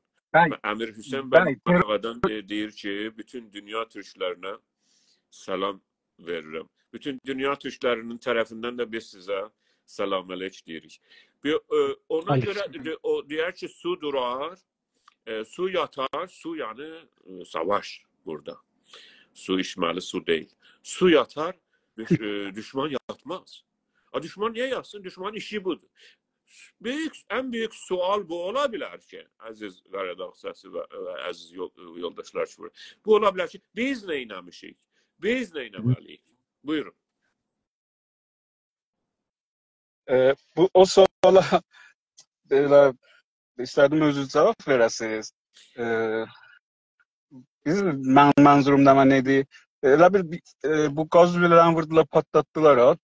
Əmir Hüseyn bəy Mərağadan deyir ki, bütün dünya türklərinə salam verirəm. Bütün dünya türklərinin tərəfindən də biz sizə salam əleyk deyirik. Ona görə o deyər ki, su durar, su yatar, su yəni savaş burada. Su içməli, su deyil. Su yatar, düşman yatmaz. Düşman niyə yatsın? Düşmanın işi budur. Ən böyük sual bu ola bilər ki, əziz Qaradağ səsi və əziz yoldaşlar ki, bu ola bilər ki, biz nə inəmişik? Biz nə inəməliyik? Buyurun. O suala istədim özünüz cavab verəsiniz. Mənzurumda mən nədir? Elə bir bu qaz üzvlərini vurdular, patlatdılar.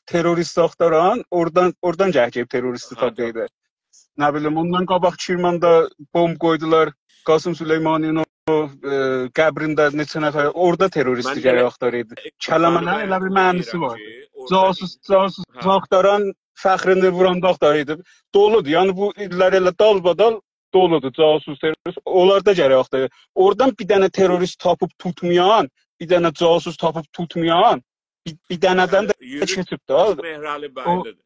Terörist axtaran oradan gəlib teröristi tapıydı. Nə bilim, ondan qabaq Kirmanda bomb qoydular. Qasım Süleymaninin o qəbrində neçə nəfər orada teröristi gəlib axtarırdı. Kələmənin elə bir mənası var. Casus axtaran fəxrini vuranda axtarırdı. Doludur. Yəni bu illər elə dalbadal doludur. Casus terörist. Onlar da gəlib axtarır. Oradan bir dənə terörist tapıb tutmayan, bir dənə casus tapıb tutmayan, bir dənədən də keçib də. Mehrali bəylidir.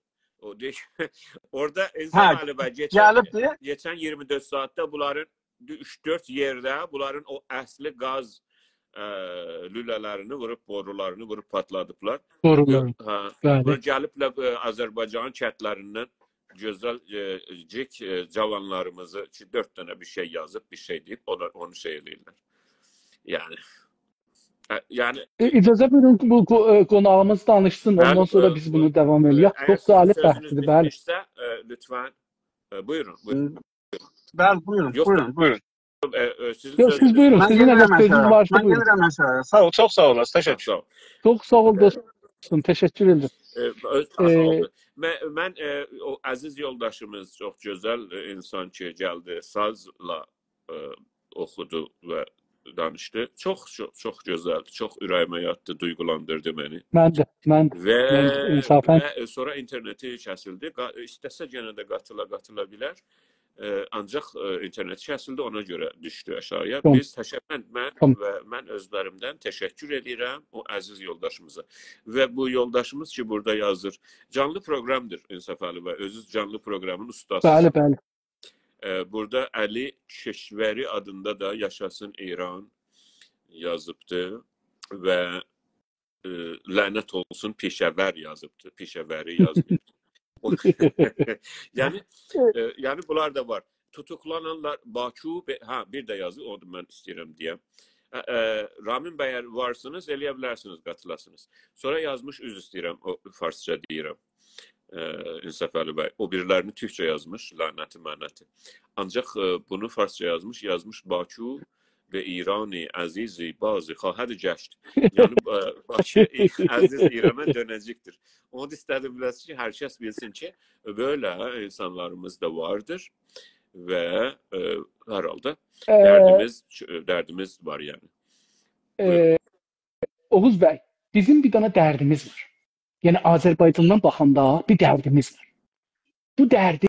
Orada İnsaf Əlibəy geçən 24 saatdə bunların 3-4 yerdə bunların o əsli qaz lülələrini vurub, borularını vurub patladıblar. Bura gəliblə Azərbaycanın kətlərindən gözəl cik cavanlarımızı 4 dənə bir şey yazıb, bir şey deyib, onu şey eləyirlər. Yəni, Yani icazə buyurun bu qonağımız danışsın. Ondan sonra biz bunu devam edək. Çox salih bəhsdir, bəli. Lütfen buyurun. Buyurun. Bəli, buyurun. Yox, buyurun, buyurun. Siz buyurun. Sizin əgər sözünüz varsa Mən buyurun. gəlirəm aşağıya. Sağ ol, çox sağ olasın. Təşəkkür. Sağ ol. Çox sağ ol dostum. Təşəkkür edirəm. Mən o əziz yoldaşımız çox gözəl insan ki, gəldi, sazla oxudu və danışdı. Çox gözəldir, çox ürəyimə yatdı, duyğulandırdı məni. Mən də. Və sonra interneti kəsildi. İstəsə yenə də qatıla bilər. Ancaq internet kəsildi, ona görə düşdü aşağıya. Mən özlərimdən təşəkkür edirəm o əziz yoldaşımıza. Və bu yoldaşımız ki, burada yazır. Canlı proqramdır İnsaf Əliyev, özü canlı proqramın ustası. Bəli. Burada Əli Keşvəri adında da Yaşasın İran yazıbdı və lənət olsun Peşəvər yazıbdı. Peşəvəri yazıbdı. yəni bunlar da var. Tutuklananlar Bakü, bir də yazı, onu mən istəyirəm deyəm. Ramin bəy, varsınız, eləyə bilərsiniz, qatılasınız. Sonra yazmış, üz istəyirəm, o farsça deyirəm. İnsaf Əli bəy. O birilərini türkçə yazmış, lənəti. Ancaq bunu farsça yazmış Bakü və İrani əzizi bazı xahəd gəşt. Yəni Bakı əziz İrana dönəcəkdir. Onu da istədim biraz ki, hər kəs bilsin ki, böyle insanlarımız da vardır və hər halda dərdimiz var yəni. Oğuz bəy, bizim bir dana dərdimiz var. Yəni Azərbaycandan baxanda bir dərdimiz var. Bu dərdi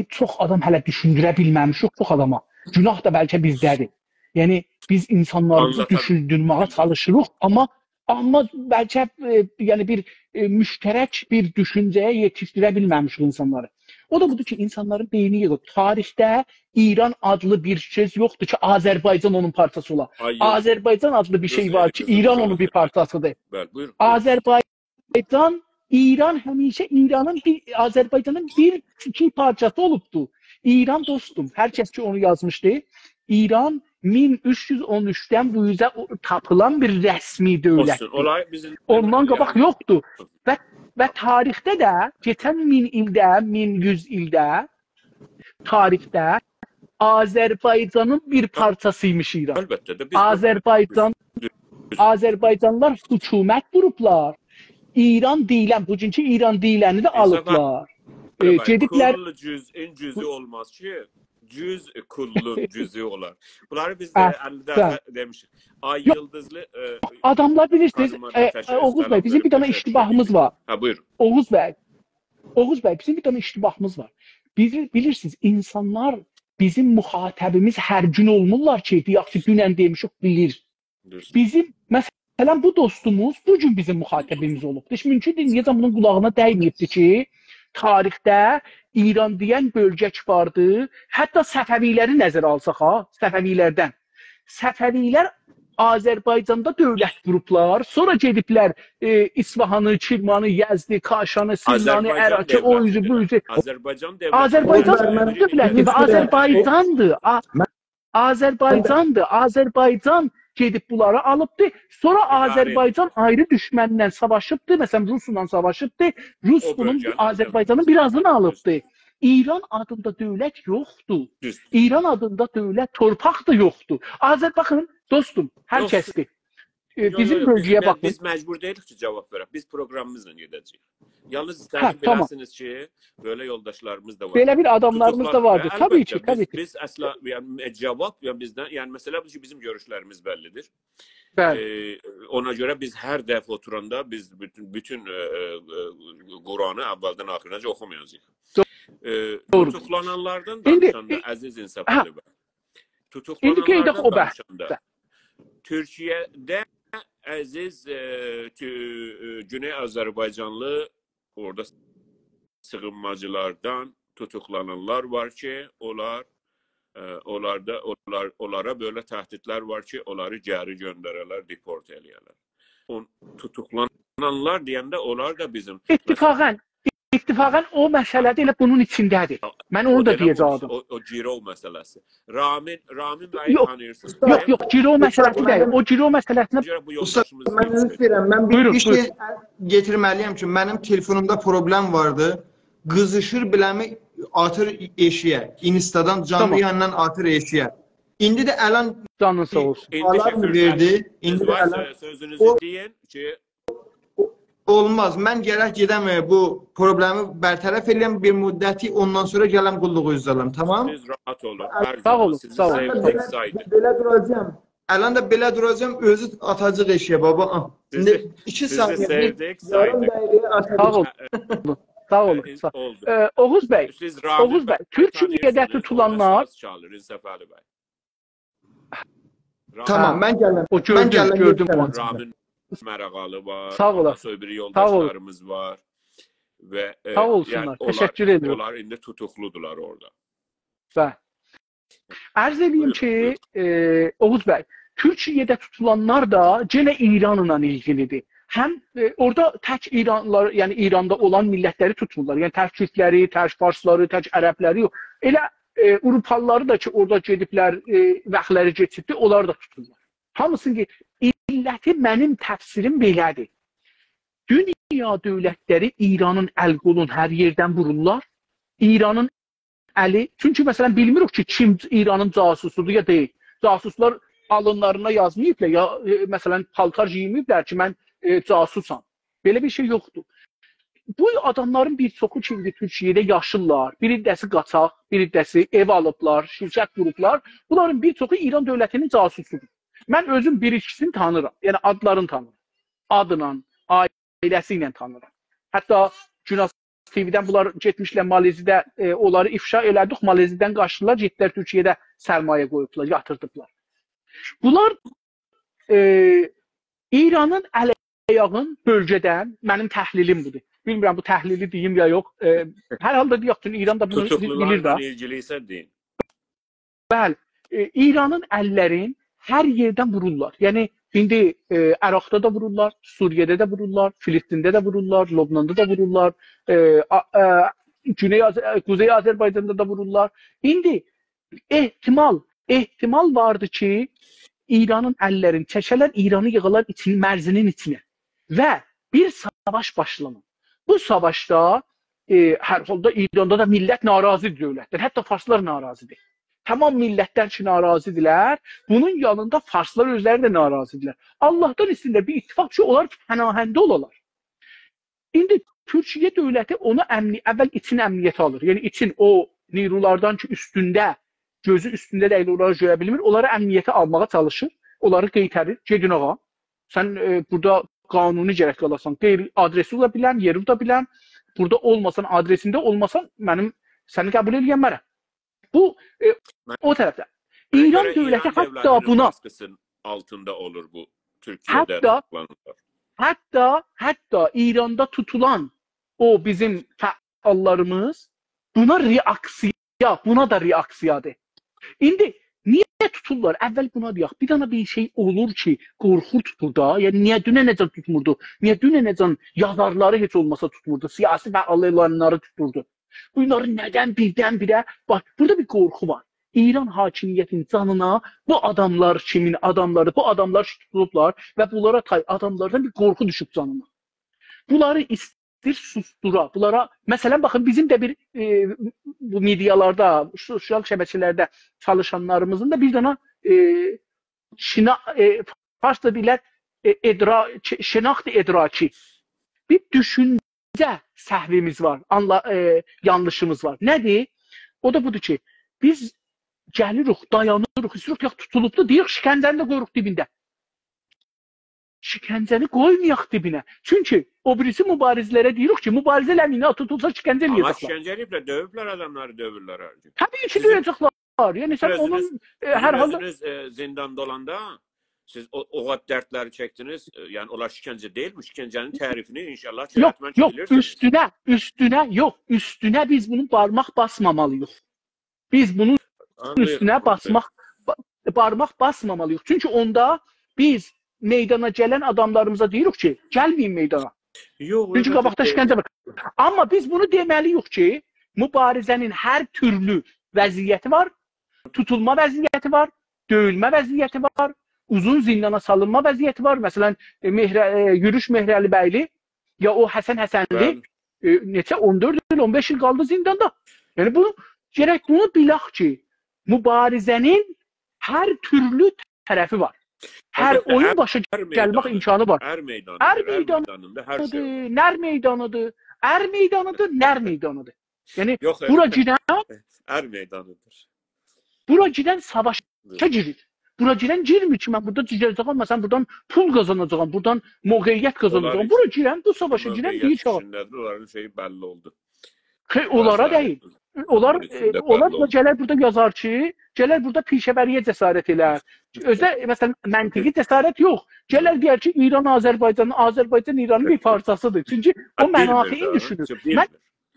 çox adam hələ düşündürə bilməmiş, çox adama. Günah da bəlkə bizdədir. Yəni biz insanlarımızı düşündürməyə çalışırıq, amma bəlkə yəni bir müştərək bir düşüncəyə yetişdirə bilməmişik insanları. O da budur ki, insanların beyni yığılır. Tarixdə İran adlı bir söz yoxdur ki, Azərbaycan onun parçası olar. Azərbaycan adlı bir şey var ki, İran onun bir parçasıdır. Azərbaycan, İran həmişə Azərbaycanın bir parçası olubdur. İran dostum, hər kəs ki onu yazmışdı. İran 1313-dən bu yüzə tapılan bir rəsmi dövlətdir. Ondan qabaq yoxdur. Və tarixdə də, keçən 1000 ildə, 1100 ildə tarixdə Azərbaycanın bir parçasıymış İran. Azərbaycanlılar hökumət qurublar. İran deyilən, bugünkü İran deyiləni də alıblar. Gediblər... Kullu cüz'in cüzü olmaz ki, cüz kullun cüzü olar. Bunları biz de 50'de demişik. Ay yıldızlı... Adamlar bilirsiniz, Oğuz Bey, bizim bir tane iştibahımız var. Ha buyurun. Oğuz Bey, bizim bir tane iştibahımız var. Bilirsiniz, insanlar bizim muhatəbimiz hər gün olmurlar ki, deyək ki, dünən demişik, bilir. Bizim, məsələn, bu dostumuz bugün bizim muhatəbimiz olub. Heç mümkün deyil, necə bunun qulağına dəyməyibdir ki, tarixdə İran deyən bölgək vardı. Hətta Səfəviləri nəzərə alsaq, Səfəvilərdən. Səfəvilər Azərbaycanda dövlət qruplar, sonra gediblər İsfahanı, Kirmanı, Yəzdi, Kaşanı, Sinanı, Ərakı, o üzü, bu üzü. Azərbaycan dövləti və Azərbaycandır. Azərbaycan gedib bunları alıbdır. Sonra Azərbaycan ayrı düşməndən savaşıbdır. Məsələn, Rusla savaşıbdır. Rus bunun Azərbaycanın birazını alıbdır. İran adında dövlət yoxdur. İran adında dövlət, torpaq da yoxdur. Baxın, dostum, hər kəsdir. Bizim bölgəyə baxın. Biz məcbur deyilik ki, cavab verək. Biz proqramımızla gedəcəyik. Yalnız istəyək biləsiniz ki, böyle yoldaşlarımız da var. Belə bir adamlarımız da vardır. Tabii ki. Biz əsla cavab, bizdən, yəni məsələ bu ki, bizim görüşlərimiz bəllidir. Ona görə biz hər dəfə oturanda biz bütün Quranı əvvəldən axırınaca oxumayacağıq. Tutuklananlardan danışanda, əziz İnsaf Əliyev, tutuklananlardan danışanda, Türkiye'de əziz Güney Azərbaycanlı orada sığınmacılardan tutuklananlar var ki, onlara böyle təhdidlər var ki, onları geri gönderələr, deport eləyərlər. Tutuklananlar deyəndə onlar da bizim... İttifaqən o məsələ də elə bunun içindədir. Mən onu da deyəcəkdim. O Ciro məsələsi. Ramin bəyi tanıyırsınız. Yox, Ciro məsələsi deyil. O Ciro məsələsinə mən istəyirəm. Mən bir şey getirməliyəm ki, mənim telefonumda problem vardı. Qızışır biləmi atır eşiyə. Instadan canlı yayından atır eşiyə. İndi də Əlan canın sağ olsun. Alarm verdi. İndi də Əlan sözünüzü deyin ki olmaz. Mən gərək gedəm bu problemi bərtərəf edəm bir müddəti, ondan sonra gələm qulluğu üzrələm. Tamam? Siz rahat olun. Sağ olun. Sağ olun. Belə duracağım. Əlan da belə duracağım, özü atacaq eşiyə baba. İndi 2 saniyə. Yarım dəqiqəyə atacaq. Sağ olun. Oğuz bəy, Türkiyədə tutulanlar Tamam, mən gələm. Mən gördüm. Ramin Mərəğalı var. Sağ olun. Söybiri yoldaşlarımız var. Və sağ olsunlar. Təşəkkür edirəm. Onlar indi tutuqludular orada. Bəli. Ərz edeyim ki, Oğuz bəy, Türkiyədə tutulanlar da yenə İranla ilgilidir. Həm orada tək İranlılar, yəni İranda olan millətləri tutmurlar. Yəni tək türkləri, tək farsları, tək ərəbləri yox. Elə Avropalıları da ki, orada gediblər, vaxtları keçibdi, onlar da tuturlar. Hamısını ki, illəti mənim təfsirim belədir. Dünya dövlətləri İranın əl-qolun hər yerdən vururlar. İranın əli, çünki məsələn bilmirik ki, kim İranın casusudur ya deyil. Casuslar alınlarına yazmayıblar, ya məsələn paltar giyməyiblər ki, mən casusam. Belə bir şey yoxdur. Bu adamların bir çoxu kimi Türkiyədə yaşırlar. Bir iddəsi qaçaq, bir iddəsi ev alıblar, şirkət qurublar. Bunların bir çoxu İran dövlətinin casusudur. Mən özüm bir ikisini tanırım. Yəni adlarını tanırım. Adla, ailəsi ilə tanırım. Hətta Günas TV-dən bunlar getmişlər Malezidə, onları ifşa elədik. Malezidən qaçdılar, getdilər Türkiyədə sərmayə qoyublar, yatırdıblar. Bunlar İranın əleyhaqın bölgədən, mənim təhlilim budur. Bilmirəm bu təhlili deyim ya yox. Hər halda deyək ki, İran da bunu bilir də. Tutuqlularla ilgiliysə deyin. Bəli, İranın əllərin hər yerdən vururlar. Yəni indi Əraqda da vururlar, Suriyədə də vururlar, Filistində də vururlar, Lübnanda da vururlar, Quzey Azərbaycanda da vururlar. İndi ehtimal vardı ki, İranın əllərin çəkələr, İranı yığılar mərzinin içinə və bir savaş başlanır. Bu savaşda hər halda İranda da millət narazıdır dövlətdən, hətta farslar narazıdır. Tamam millətlər ki narazıdilər, bunun yanında farslar özləri də narazıdilər. Allahdan istəyirlər bir ittifaq ki, onlar pənahəndə olalar. İndi Türkiyə dövləti onu əvvəl için əmniyyəti alır. Yəni için o nirulardan ki üstündə, gözü üstündə də onları görə bilmir, onları əmniyyəti almağa çalışır, onları qeytərir, gedin ağa. Sən burada qanuni gərək qalasan, adresi ola bilən, yeri da bilən, burada olmasan, adresində olmasan, səni qəbul edilmərəm. Bu, o tərəfdə. İran dövləti hətta buna altında olur bu Türkiyədə tutulanlar. Hətta İranda tutulan o bizim fəallarımız buna da reaksiyadır. İndi niyə tuturlar? Əvvəl buna deyək. Bir dana bir şey olur ki, qorxur tutur da. Yəni, niyə dünə necə tutmurdu? Niyə dünə necə yazarları heç olmasa tutmurdu? Siyasi fəallarları tuturdu. Bunları nədən birdən-birə? Bax, burada bir qorxu var. İran hakimiyyətinin canına bu adamlar kimin adamları, bu adamlar tutulublar və bunlara adamlardan bir qorxu düşüb canına. Bunları istəyir sustura. Bunlara, məsələn, baxın, bizim də bir bu medialarda, sosial şəbəkələrdə çalışanlarımızın da bir dana farsda deyilər şənaxt edraki. Bir düşüncə səhvimiz var, yanlışımız var. Nədir? O da budur ki, biz gəlirik, dayanırıq, istəyirik, tutulubdur, deyirik, şikəncəni də qoyuruq dibində. Şikəncəni qoymayaq dibinə. Çünki o birisi mübarizlərə deyirik ki, mübarizə ləminə tutulsa şikəncə eləyəcəklər. Amma şikəncəliyiblə dövüblər, adamları dövürlər. Təbii ki, döyəcəklər. Yəni, sən onun hər halda... Özünüz zindanda olanda, siz o dərdləri çəkdiniz, yəni onlar şikəncə deyilmiş, şikəncənin tərifini inşallah çəkmək bilirsiniz. Üstünə biz bunun barmaq basmamalıyıq. Biz bunun üstünə barmaq basmamalıyıq. Çünki onda biz meydana gələn adamlarımıza deyirik ki, gəlməyin meydana. Yox, Çünki qabaqda işgəncə var. Amma biz bunu deməliyik ki, mübarizənin hər türlü vəziyyəti var, tutulma vəziyyəti var, döyülmə vəziyyəti var, uzun zindana salınma vəziyyəti var. Məsələn, Yürüş Mehrəlibəyli ya o Həsən Həsənli neçə 14 il, 15 il qaldı zindanda. Yəni gərək bunu bilək ki, mübarizənin hər türlü tərəfi var. Hər oyun başa gəlmək imkanı var. Ər meydanıdır, hər şey var. Nər meydanıdır, ər meydanıdır, nər meydanıdır. Yəni, bura girən savaşa girir. Bura girən girmir ki, mən burada girəcəyəm, məsələn, buradan pul qazanacağım, buradan moqeyyət qazanacağım. Bura girən, bu savaşa girən deyil ki, onların şeyi bəlli oldu. Onlara deyil. Onlar da gələr burada yazar ki, gələr burada pişəbəriyə cəsarət elər. Özdə, məsələn, məntiqi cəsarət yox. Gələr deyər ki, İran Azərbaycanın, Azərbaycan İranın bir parçasıdır. Çünki o mənafiyin düşünür. Mən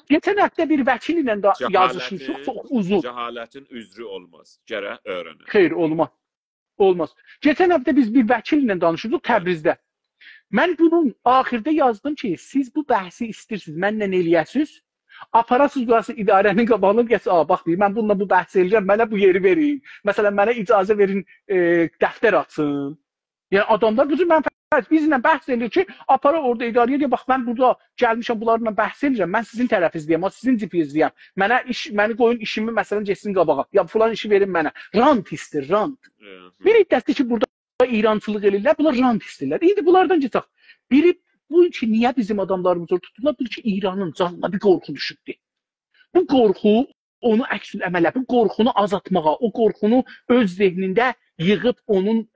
geçən həftə bir vəkil ilə yazışmışıq, çox uzun. Cəhalətin üzrü olmaz, gərək öyrənir. Xeyr, olmaz. Olmaz. Geçən həftə biz bir vəkil ilə danışırdıq Təbrizdə. Mən bunun axirdə yazdım ki, siz bu bəhsi istəyirsiniz, mənlə eləyəsiniz. Aparasız burası idarənin qabağına gəlsə, bax deyir, mən bununla bu bəhs eləyəcəm, mənə bu yeri verin. Məsələn, mənə icazə verin, dəftər açsın. Yəni, adamlar bizlə bəhs edir ki, apara orada idarəyə deyir, bax, mən burada gəlmişəm, bunlarla bəhs eləyəcəm, mən sizin tərəfizdəyəm, sizin cipizdəyəm. Məni qoyun işimi, məsələn, geçsin qabağa. Ya, filan işi verin mənə. Rant istir, rant. Bir iddəsi ki, burada İrançılıq eləyirlər, bunlar rant istirlər. İndi bunlardan geçək. Biri bu ki, niyə bizim adamlarımızı tuturlar? Bir ki, İranın canına bir qorxu düşübdür. Bu qorxu onu əksül əmələ, bu qorxunu azaltmağa, o qorxunu öz zehnində yığıb onun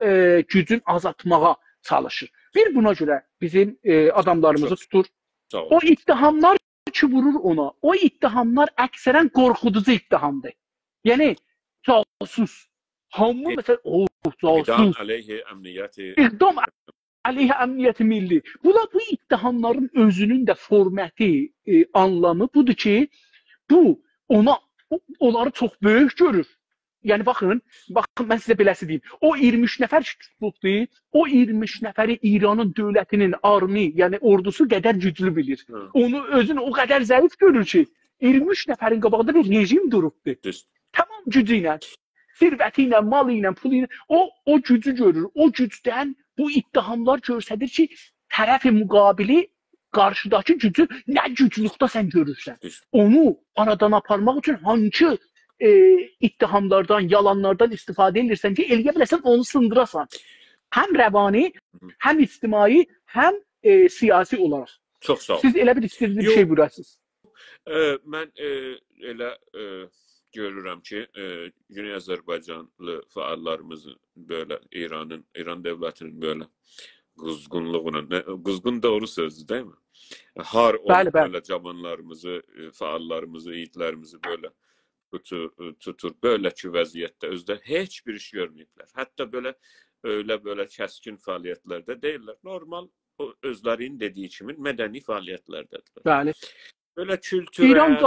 gücün azaltmağa çalışır. Bir buna görə bizim adamlarımızı tutur. O ittihamlar ki, vurur ona. O ittihamlar əksərən qorxuducu ittihamdır. Yəni, casus. Hamı məsələn, casus. İqdam əleyhi əmniyyəti. İqdam əleyhə əmniyyəti milli. Bu ittihamların özünün də forməti, anlamı budur ki, bu onları çox böyük görür. Yəni, baxın, mən sizə beləsi deyim. O 23 nəfər tutulubdur, o 23 nəfəri İranın dövlətinin armi, yəni ordusu qədər güclü bilir. Onu özünü o qədər zəif görür ki, 23 nəfərin qabağında bir rejim durubdur. Tamam gücü ilə, sirvəti ilə, malı ilə, pulu ilə, o gücü görür. O gücdən bu ittihamlar göstərir ki, tərəf-i müqabili qarşıdakı gücü nə güclükdə sən görürsən. Onu aradan aparmaq üçün hangi ittihamlardan, yalanlardan istifadə edirsən ki, eləyə biləsən, onu sındırasan. Həm rəvani, həm ictimai, həm siyasi olaraq. Çox sağ olun. Siz elə bir istədiyiniz bir şey buyurasınız. Mən elə görürəm ki, Güney Azərbaycanlı fəallarımızın belə İran dövlətinin belə qızğınlığına, qızğın doğru sözdür, değil mi? Har olub belə cavanlarımızı, fəallarımızı, yiğitlərimizi belə tutur, belə ki vəziyyətdə özdə heç bir iş görməyiblər. Hətta belə kəskin fəaliyyətlərdə deyirlər. Normal özlərinin dediyi kimi mədəni fəaliyyətlərdədirlər. Bəli. Böyle kültürel...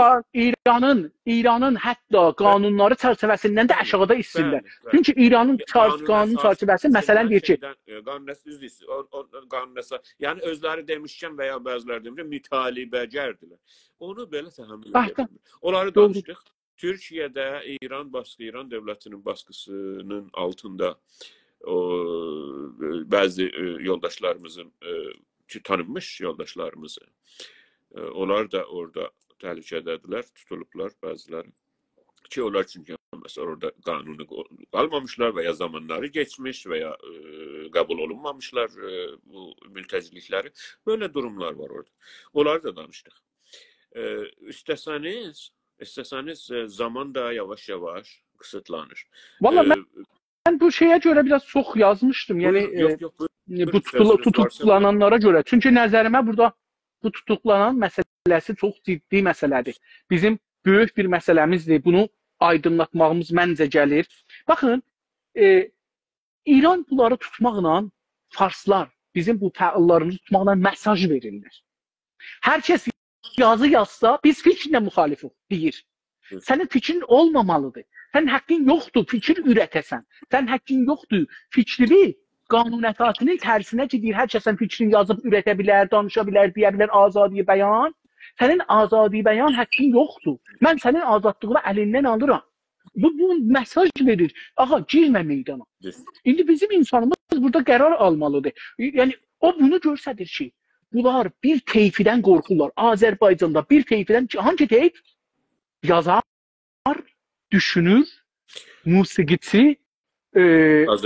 İranın hətta qanunları çərçivəsindən də aşağıda istəyirlər. Çünki İranın qanun çərçivəsi məsələn deyir ki... Yəni özləri demişkən və ya bəziləri demişkən mütalibəcərdilər. Onu belə təhammül edirlər. Onları danışdıq. Türkiyədə İran dövlətinin baskısının altında bəzi yoldaşlarımızın, tanınmış yoldaşlarımızı, onlar da orada təhlükədədirlər, tutulublar bəziləri. Ki, onlar çünki mesela orada kanunu almamışlar veya zamanları geçmiş veya kabul olunmamışlar bu mültecilikleri. Böyle durumlar var orada. Onları da danıştık. İsteseniz zaman da yavaş yavaş kısıtlanır. Vallahi ben bu şeye göre biraz çok yazmıştım. Yani bu tutuklananlara göre. Çünkü nəzərimə burada bu tutuklanan məsələsi çox ciddi məsələdir. Bizim böyük bir məsələmizdir. Bunu aydınlatmağımız məncə gəlir. Baxın, İran bunları tutmaqla, farslar bizim bu fəallarımızı tutmaqla mesaj verirlər. Hər kəs yazı yazsa, biz fikrinlə müxalifik, deyir. Sənin fikrin olmamalıdır. Sənin haqqın yoxdur, fikir ürətəsən. Sənin haqqın yoxdur, fikrini qanun əsasının tərsinə ki, deyir, hər kəsən fikrini yazıb ürətə bilər, danışa bilər, deyə bilər, azadi bəyan. Sənin azadi bəyan haqqın yoxdur. Mən sənin azadlığını əlindən alıram. Bu mesaj verir. Aha, girmə meydana. İndi bizim insanımız burada qərar almalıdır. Yəni, o bunu göstərir ki, bunlar bir teyfidən qorxurlar. Azərbaycanda bir teyfidən, hangi teyf? Yazar, düşünür, musiqiçi,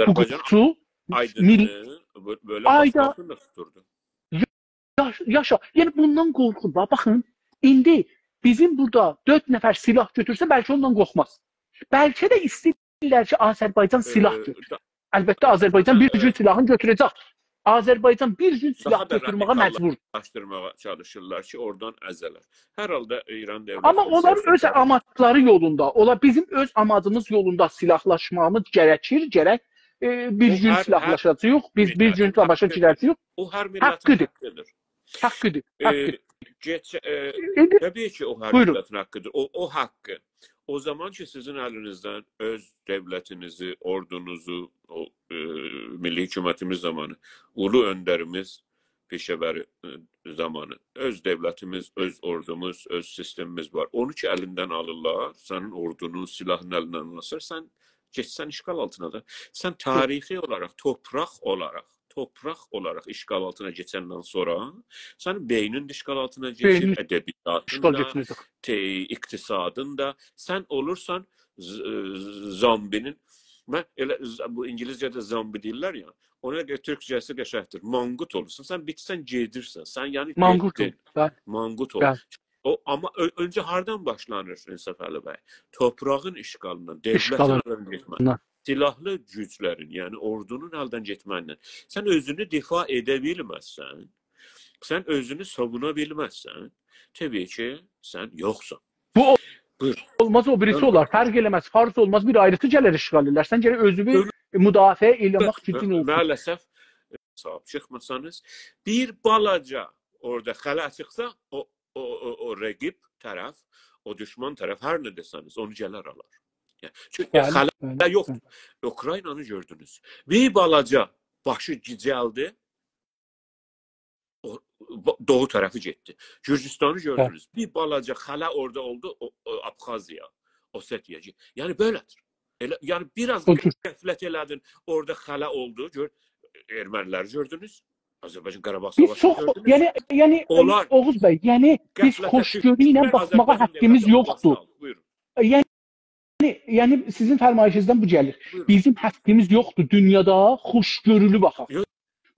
hukukçu, böyle başlatın da tuturdu. Yaşa. Yəni, bundan qorxurlar. Baxın, indi bizim burada 4 nəfər silah götürsə, bəlkə ondan qorxmaz. Bəlkə də istəyirlər ki, Azərbaycan silah götür. Əlbəttə, Azərbaycan bir gün silahını götürəcək. Azərbaycan bir gün silah götürməyə məcbur. Daha çalışırlar ki, oradan əzələr. Hər halda İran devleti... Amma onlar öz amaçları yolunda, bizim öz amacımız yolunda silahlaşmamız gərək bir gün silahlaşacaq, biz bir gün savaşa girəcəyik. O hər millətin haqqıdır. Haqqıdır. Təbii ki, o hər millətin haqqıdır. O haqqı. O zaman ki, sizin əlinizdən öz devletinizi, ordunuzu, milli hükümetimiz zamanı, ulu öndərimiz, peşəbəri zamanı, öz devletimiz, öz ordumuz, öz sistemimiz var. Onu ki, əlindən alırlar, sənin ordunun, silahın əlindən alırlar, sən geçsən işgal altına da. Sən tarixi olarak, toprak olarak işgal altına geçenden sonra senin beynin işgal altına geçir, edebiyatın da, iktisadın da. Sen olursan zombinin, bu İngilizce'de zombi değiller ya, ona göre Türkçesi geçertir. Mangut olursun. Sen bitsen cedirsen. Sen yani mangut ol. Ama önce hardan başlanır İnsaf Ali Bey? Toprağın işgalından, devletin elden getməndən, silahlı güclərin, yəni ordunun elden getməndən. Sən özünü difa edə bilməzsən, sən özünü savuna bilməzsən, təbii ki, sən yoxsan. Bu olmaz, o birisi olar. Fərq eləməz, farz olmaz, bir ayrıtı gələr işgal edirlər. Sən gərək özünü müdafiə eləmək gücün olsun. Maalesef sahib çıxmasanız, bir balaca orada xələ çıxsa, o rəqib tərəf, o düşman tərəf, hər nə desəniz, onu gələr alar. Çünki xələ yoxdur. Ukraynanı gördünüz. Bir balaca başı gicəldi, doğu tərəfi getdi. Gürcüstanı gördünüz. Bir balaca xələ orada oldu, Abxaziya, Osetiya. Yəni, belədir. Yəni, biraz qəflət elədin, orada xələ oldu, erməniləri gördünüz. Azərbaycan Qarabağ savaşı gördünüz. Yəni, Oğuz bəy, yəni, biz xoşgörü ilə baxmağa haqqımız yoxdur. Yəni, sizin fərmayişinizdən bu gəlir. Bizim haqqımız yoxdur dünyada, xoşgörülü baxaq.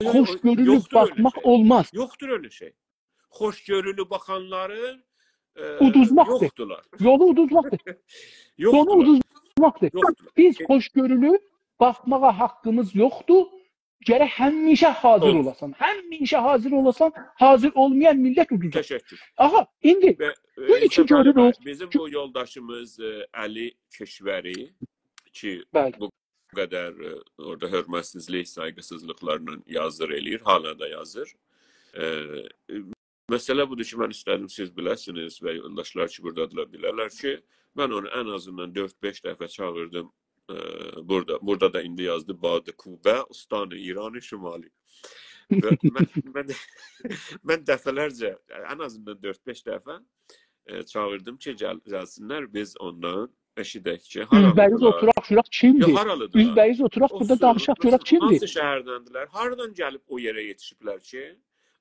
Xoşgörülü baxmaq olmaz. Yoxdur öyle şey. Xoşgörülü baxanların yoxdular. Yolu uduzmaqdır. Yolu uduzmaqdır. Biz xoşgörülü baxmağa haqqımız yoxdur. Gərək həmişə hazır olasan. Həmişə hazır olasan, hazır olmayan millət uduzur. Təşəkkür. Aha, indi bu iki görürük. Bizim bu yoldaşımız Ali Keşvəri ki, bu qədər orada hörmətsizlik, saygısızlıqlarla yazır eləyir, hala da yazır. Məsələ budur ki, mən istədim siz biləsiniz və yoldaşlar ki, buradadılar bilərlər ki, mən onu ən azından 4-5 dəfə çağırdım. Burada da indi yazdı Badı Kubə, Ustanı İranı Şimali. Mən dəfələrcə, ən azından 4-5 dəfə çağırdım ki, gəlsinlər, biz ondan eşidək ki, Üzbəyiz oturaq, görək kimdir? Üzbəyiz oturaq, burada danışaq, görək kimdir? Hansı şəhərdəndirlər? Haradan gəlib o yerə yetişiblər ki,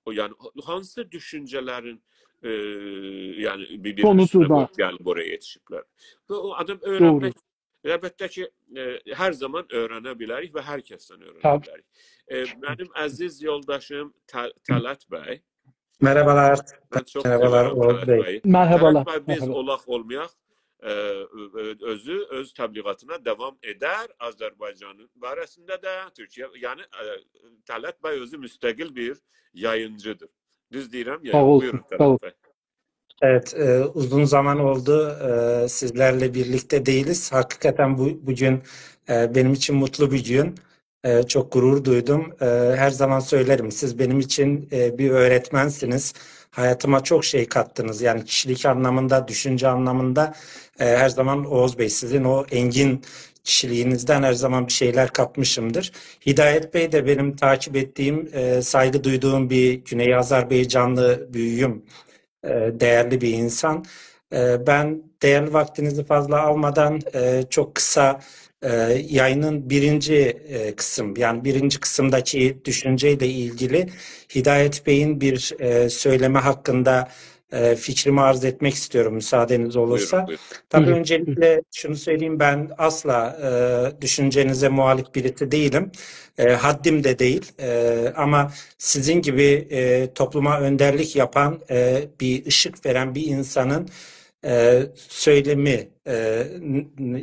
yəni hansı düşüncələrin bir-birinin üstünə gəlib oraya yetişiblər? O adam öyrənmək, əlbəttə ki, hər zaman öyrənə bilərik və hər kəsdən öyrənə bilərik. Mənim əziz yoldaşım Tələt bəy. Merhabalar. Merhabalar Oğuz Bey. Merhabalar. Tələt bəy, biz olaq olmayaq, özü öz təbliğatına devam edər. Azərbaycanın barəsində də Türkiyə, yəni Tələt bəy özü müstəqil bir yayıncıdır. Düz deyirəm ya. Buyurun Tələt bəy. Evet, uzun zaman oldu sizlerle birlikte değiliz. Hakikaten bugün benim için mutlu bir gün. Çok gurur duydum. Her zaman söylerim, siz benim için bir öğretmensiniz. Hayatıma çok şey kattınız. Yani kişilik anlamında, düşünce anlamında her zaman Oğuz Bey, sizin o engin kişiliğinizden her zaman bir şeyler kapmışımdır. Hidayet Bey de benim takip ettiğim, saygı duyduğum bir Güney Azerbaycanlı büyüğüm, değerli bir insan. Ben değerli vaktinizi fazla almadan çok kısa yayının birinci kısım, yani birinci kısımdaki düşünceyle ilgili Hidayet Bey'in bir söyleme hakkında fikrimi arz etmek istiyorum müsaadeniz olursa. Buyurun, buyurun. Tabii öncelikle şunu söyleyeyim, ben asla düşüncenize muhalif birisi değilim. Haddim de değil. Ama sizin gibi topluma önderlik yapan, bir ışık veren bir insanın söylemi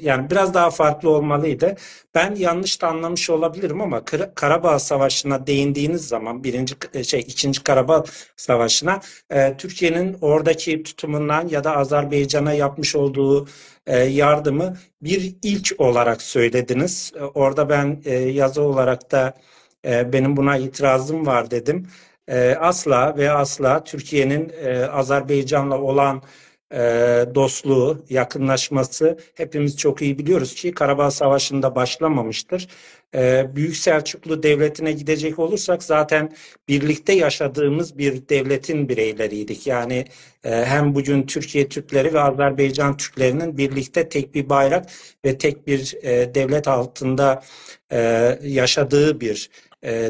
yani biraz daha farklı olmalıydı. Ben yanlış da anlamış olabilirim ama Karabağ Savaşı'na değindiğiniz zaman ikinci Karabağ Savaşı'na Türkiye'nin oradaki tutumundan ya da Azerbaycan'a yapmış olduğu yardımı bir ilk olarak söylediniz. Orada ben yazı olarak da benim buna itirazım var dedim. Asla ve asla Türkiye'nin Azerbaycan'la olan dostluğu, yakınlaşması hepimiz çok iyi biliyoruz ki Karabağ Savaşı'nda başlamamıştır. Büyük Selçuklu Devleti'ne gidecek olursak zaten birlikte yaşadığımız bir devletin bireyleriydik. Yani hem bugün Türkiye Türkleri ve Azerbaycan Türklerinin birlikte tek bir bayrak ve tek bir devlet altında yaşadığı bir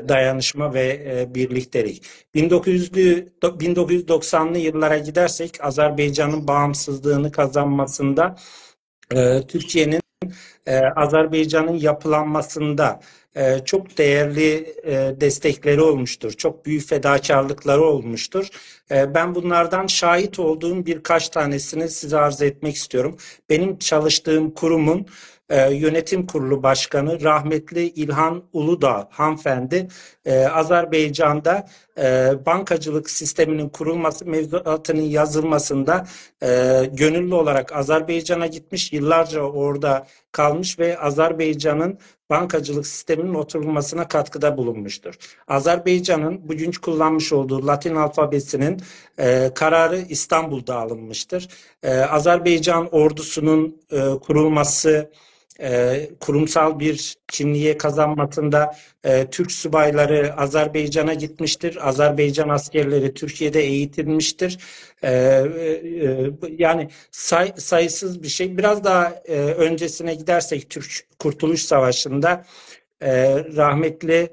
dayanışma ve birliktelik. 1990'lı yıllara gidersek Azerbaycan'ın bağımsızlığını kazanmasında Türkiye'nin Azerbaycan'ın yapılanmasında çok değerli destekleri olmuştur. Çok büyük fedakarlıkları olmuştur. Ben bunlardan şahit olduğum birkaç tanesini size arz etmek istiyorum. Benim çalıştığım kurumun yönetim kurulu başkanı rahmetli İlhan Uludağ hanımefendi Azerbaycan'da bankacılık sisteminin kurulması, mevzuatının yazılmasında gönüllü olarak Azerbaycan'a gitmiş, yıllarca orada kalmış ve Azerbaycan'ın bankacılık sisteminin oturulmasına katkıda bulunmuştur. Azerbaycan'ın bugünkü kullanmış olduğu Latin alfabesinin kararı İstanbul'da alınmıştır. Azerbaycan ordusunun kurulması, kurumsal bir kimliğe kazanmasında Türk subayları Azerbaycan'a gitmiştir. Azerbaycan askerleri Türkiye'de eğitilmiştir. Yani sayısız bir şey. Biraz daha öncesine gidersek Türk Kurtuluş Savaşı'nda rahmetli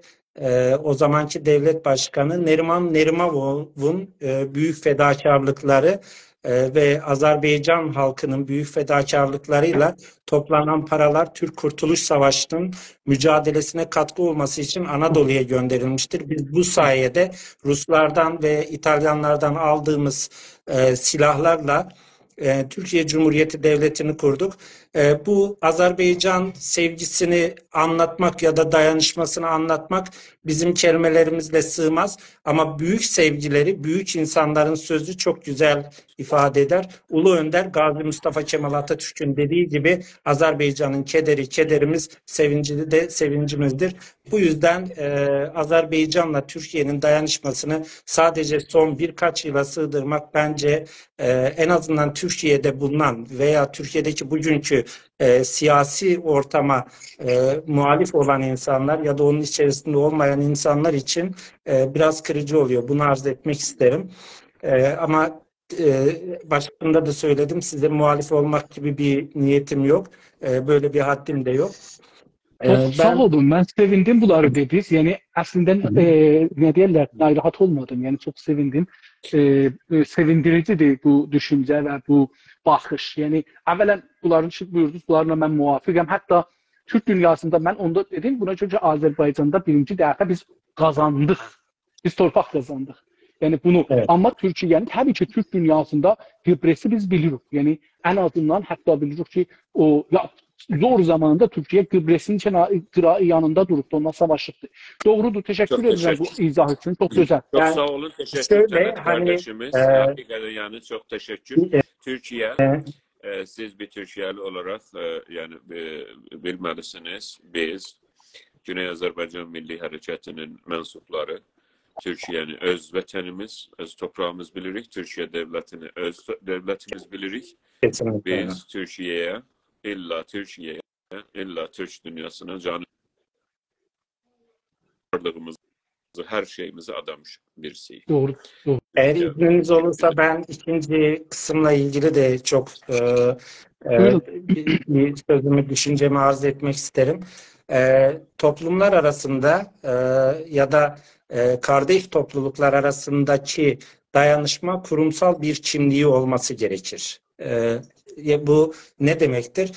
o zamanki devlet başkanı Neriman Nerimov'un büyük fedakarlıkları ve Azerbaycan halkının büyük fedakarlıklarıyla toplanan paralar Türk Kurtuluş Savaşı'nın mücadelesine katkı olması için Anadolu'ya gönderilmiştir. Biz bu sayede Ruslardan ve İtalyanlardan aldığımız silahlarla Türkiye Cumhuriyeti Devleti'ni kurduk. Bu Azerbaycan sevgisini anlatmak ya da dayanışmasını anlatmak bizim kelimelerimizle sığmaz. Ama büyük sevgileri, büyük insanların sözü çok güzel ifade eder. Ulu Önder Gazi Mustafa Kemal Atatürk'ün dediği gibi Azerbaycan'ın kederi kederimiz, sevinci de sevincimizdir. Bu yüzden Azerbaycan'la Türkiye'nin dayanışmasını sadece son birkaç yıla sığdırmak bence en azından Türkiye'de bulunan veya Türkiye'deki bugünkü siyasi ortama muhalif olan insanlar ya da onun içerisinde olmayan insanlar için biraz kırıcı oluyor. Bunu arz etmek isterim. Ama başında da söyledim, size muhalif olmak gibi bir niyetim yok. Böyle bir haddim de yok. Sağ olun, mən sevindim bunları dediniz. Yəni əslində nə deyirlər, narahat olmadım. Yəni çox sevindim. Sevindiricidir bu düşüncə və bu baxış. Yəni əvvələn bunların buyurdunuz, bunlarla mən muvafiqəm. Hətta Türk dünyasında mən onda dedim, buna görə Azərbaycanda birinci dəfə biz qazandıq. Biz torpaq qazandıq. Yəni bunu, evet. Amma Türkiyənin təbii ki Türk dünyasında Qıbrısı biz bilirik. Yəni ən azından hətta bilirik ki o zor zamanında Türkiye Kıbrıs'ın yanında durup onunla savaşıktı. Doğrudur. Teşekkür ederim bu izah için. Çok güzel. Çok yani, sağ olun. Teşekkür ederim kardeşimiz. Hakikaten yani çok teşekkür. Türkiye, siz bir Türkiyeli olarak yani bilmelisiniz. Biz Güney Azerbaycan Milli Hareketi'nin mensupları. Türkiye'nin öz vətənimiz, öz toprağımız bilirik. Türkiye devletini öz devletimiz bilirik. Kesinlikle. Biz Türkiye'ye İlla Türkiye'ye illa Türk dünyasına canı varlığımızı, her şeyimizi adamış birisiyim. Doğru. Eğer izniniz olursa ben ikinci kısımla ilgili de çok bir sözümü, düşüncemi arz etmek isterim. Toplumlar arasında ya da kardeş topluluklar arasındaki dayanışma kurumsal bir kimliği olması gerekir. Bu ne demektir?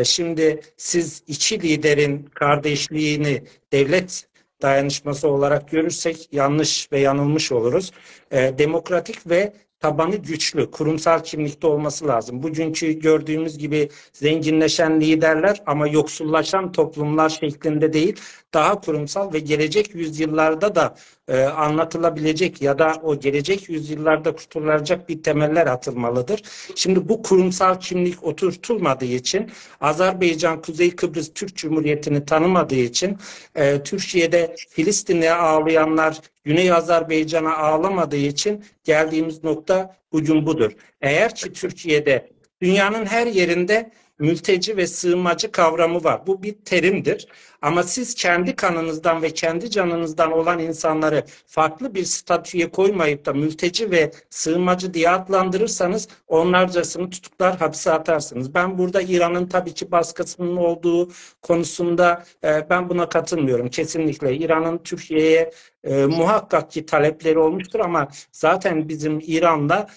Şimdi siz iki liderin kardeşliğini devlet dayanışması olarak görürsek yanlış ve yanılmış oluruz. Demokratik ve tabanı güçlü, kurumsal kimlikte olması lazım. Bugünkü gördüğümüz gibi zenginleşen liderler ama yoksullaşan toplumlar şeklinde değil, daha kurumsal ve gelecek yüzyıllarda da anlatılabilecek ya da o gelecek yüzyıllarda kurtulacak bir temeller atılmalıdır. Şimdi bu kurumsal kimlik oturtulmadığı için, Azerbaycan Kuzey Kıbrıs Türk Cumhuriyeti'ni tanımadığı için, Türkiye'de Filistin'e ağlayanlar Güney Azerbaycan'a ağlamadığı için geldiğimiz nokta bugün budur. Eğer ki Türkiye'de dünyanın her yerinde mülteci ve sığınmacı kavramı var. Bu bir terimdir. Ama siz kendi kanınızdan ve kendi canınızdan olan insanları farklı bir statüye koymayıp da mülteci ve sığınmacı diye adlandırırsanız onlarcasını tutuklar, hapse atarsınız. Ben burada İran'ın tabii ki baskısının olduğu konusunda ben buna katılmıyorum. Kesinlikle İran'ın Türkiye'ye muhakkak ki talepleri olmuştur ama zaten bizim İran'la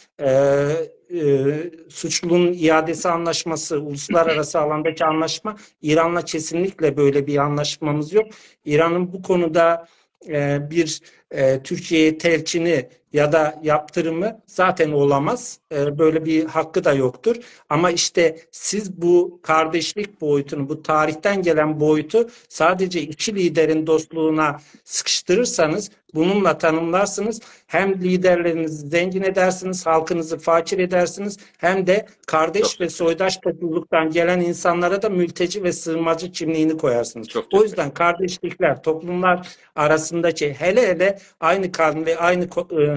suçlunun iadesi anlaşması, uluslararası alandaki anlaşma, İran'la kesinlikle böyle bir anlaşmamız yok. İran'ın bu konuda bir Türkiye'ye telkini ya da yaptırımı zaten olamaz. Böyle bir hakkı da yoktur. Ama işte siz bu kardeşlik boyutunu, bu tarihten gelen boyutu sadece iki liderin dostluğuna sıkıştırırsanız, bununla tanımlarsınız. Hem liderlerinizi zengin edersiniz, halkınızı fakir edersiniz, hem de kardeş ve soydaş topluluktan gelen insanlara da mülteci ve sığınmacı kimliğini koyarsınız. O yüzden kardeşlikler, toplumlar arasındaki hele aynı kan ve aynı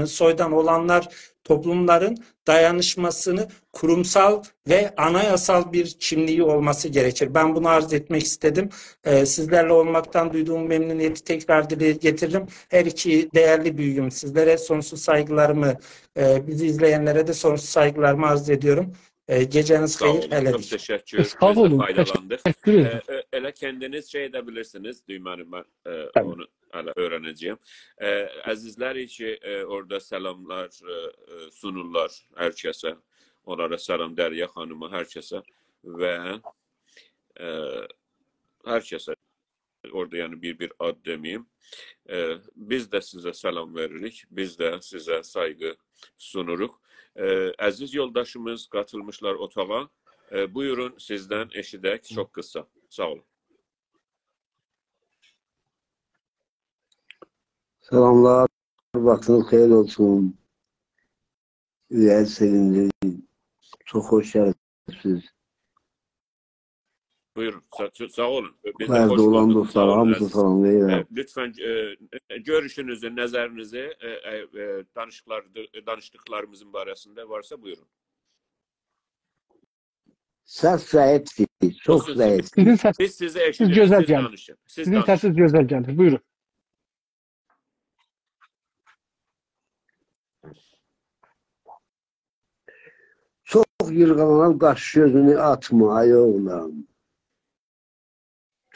soydan olanlar toplumların dayanışmasını kurumsal ve anayasal bir kimliği olması gerekir. Ben bunu arz etmek istedim. Sizlerle olmaktan duyduğum memnuniyeti tekrar dile getiririm. Her iki değerli büyüğüm, sizlere sonsuz saygılarımı, bizi izleyenlere de sonsuz saygılarımı arz ediyorum. Geceniz hayır. Çok teşekkür. Biz de faydalandık. Elə kendiniz şey edebilirsiniz. Düğməni ben onu hala öğreneceğim. Əzizlər ki orada selamlar sunurlar hər kəsə. Onlara salam Dərya xanıma, hər kəsə və hər kəsə orada yani bir ad demeyeyim. Biz de size selam veririk. Biz de size saygı sunuruq. Əziz yoldaşımız katılmışlar otağa. Buyurun sizden eşidək çok kısa. Sağ olun. Selamlar. Vaktiniz hayırlı olsun. Üyel sevindi. Çok hoş geldiniz. Buyurun. Sağ olun. Nerede olan dostlar, hamısı salamlayın. Lütfen görüşünüzü, nəzərinizi danışdıklarımızın barəsində varsa buyurun. Ses zayıfdır. Çok zayıf. Biz sizi eşidirik. Güzel geldi. Sizin sesiniz güzel geldi. Buyurun. Çok yırğalanan qaş gözünü atma ay oğlan.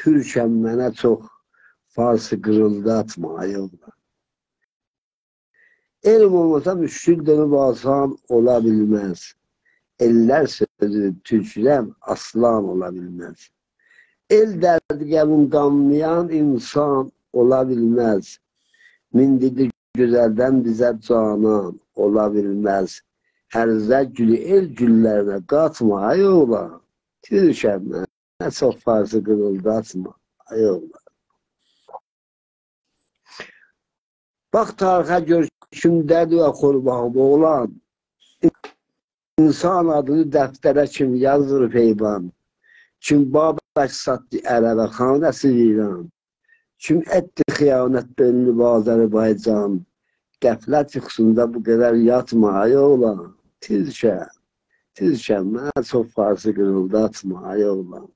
Türkəm mənə çox farsı qırıldı atma ay oğlan. Elm olmasa müşkül dönüb asan ola bilməz. Eller sözü Türkçüden aslan olabilmez. El derdi gəlin qanlayan insan olabilmez. Min dedi güzelden bize canan olabilmez. Hərzə gülü el güllerine katma ay oğlan. Türkəm ne çok farsı kırıldı atma ay oğlan. Bak tarihe gör kimdədir və qurbanım oğlan. İnsan adını dəftərə kim yazır peyvan. Kim Babək sattı ərəbə xanəsi İran. Kim etdi xiyanət bölünüb Azərbaycan. Qəflət yuxusunda bu qədər yatma ay oğlan. Türkəm mənə çox farsı qırıldı atma ay oğlan.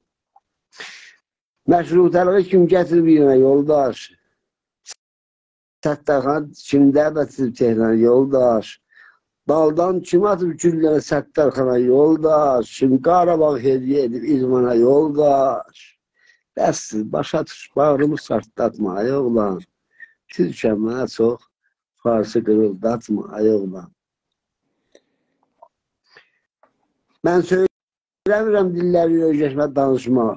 Məşrutəliği kim gətirib yerinə yoldaş? Səttarxan kimdə bətir Tehran yoldaş? Daldan kim atıb güllərə Səttarxana yoldaş? Kim Qarabağ hediyə edib İrmana yoldaş? Bəsdir, başa tuş, bağrımı sartlatma ay oğlan. Türkəm mənə çox farsı qırıldatma ay oğlan. Mən söyləmirəm dilləri öyrəşmə danışma.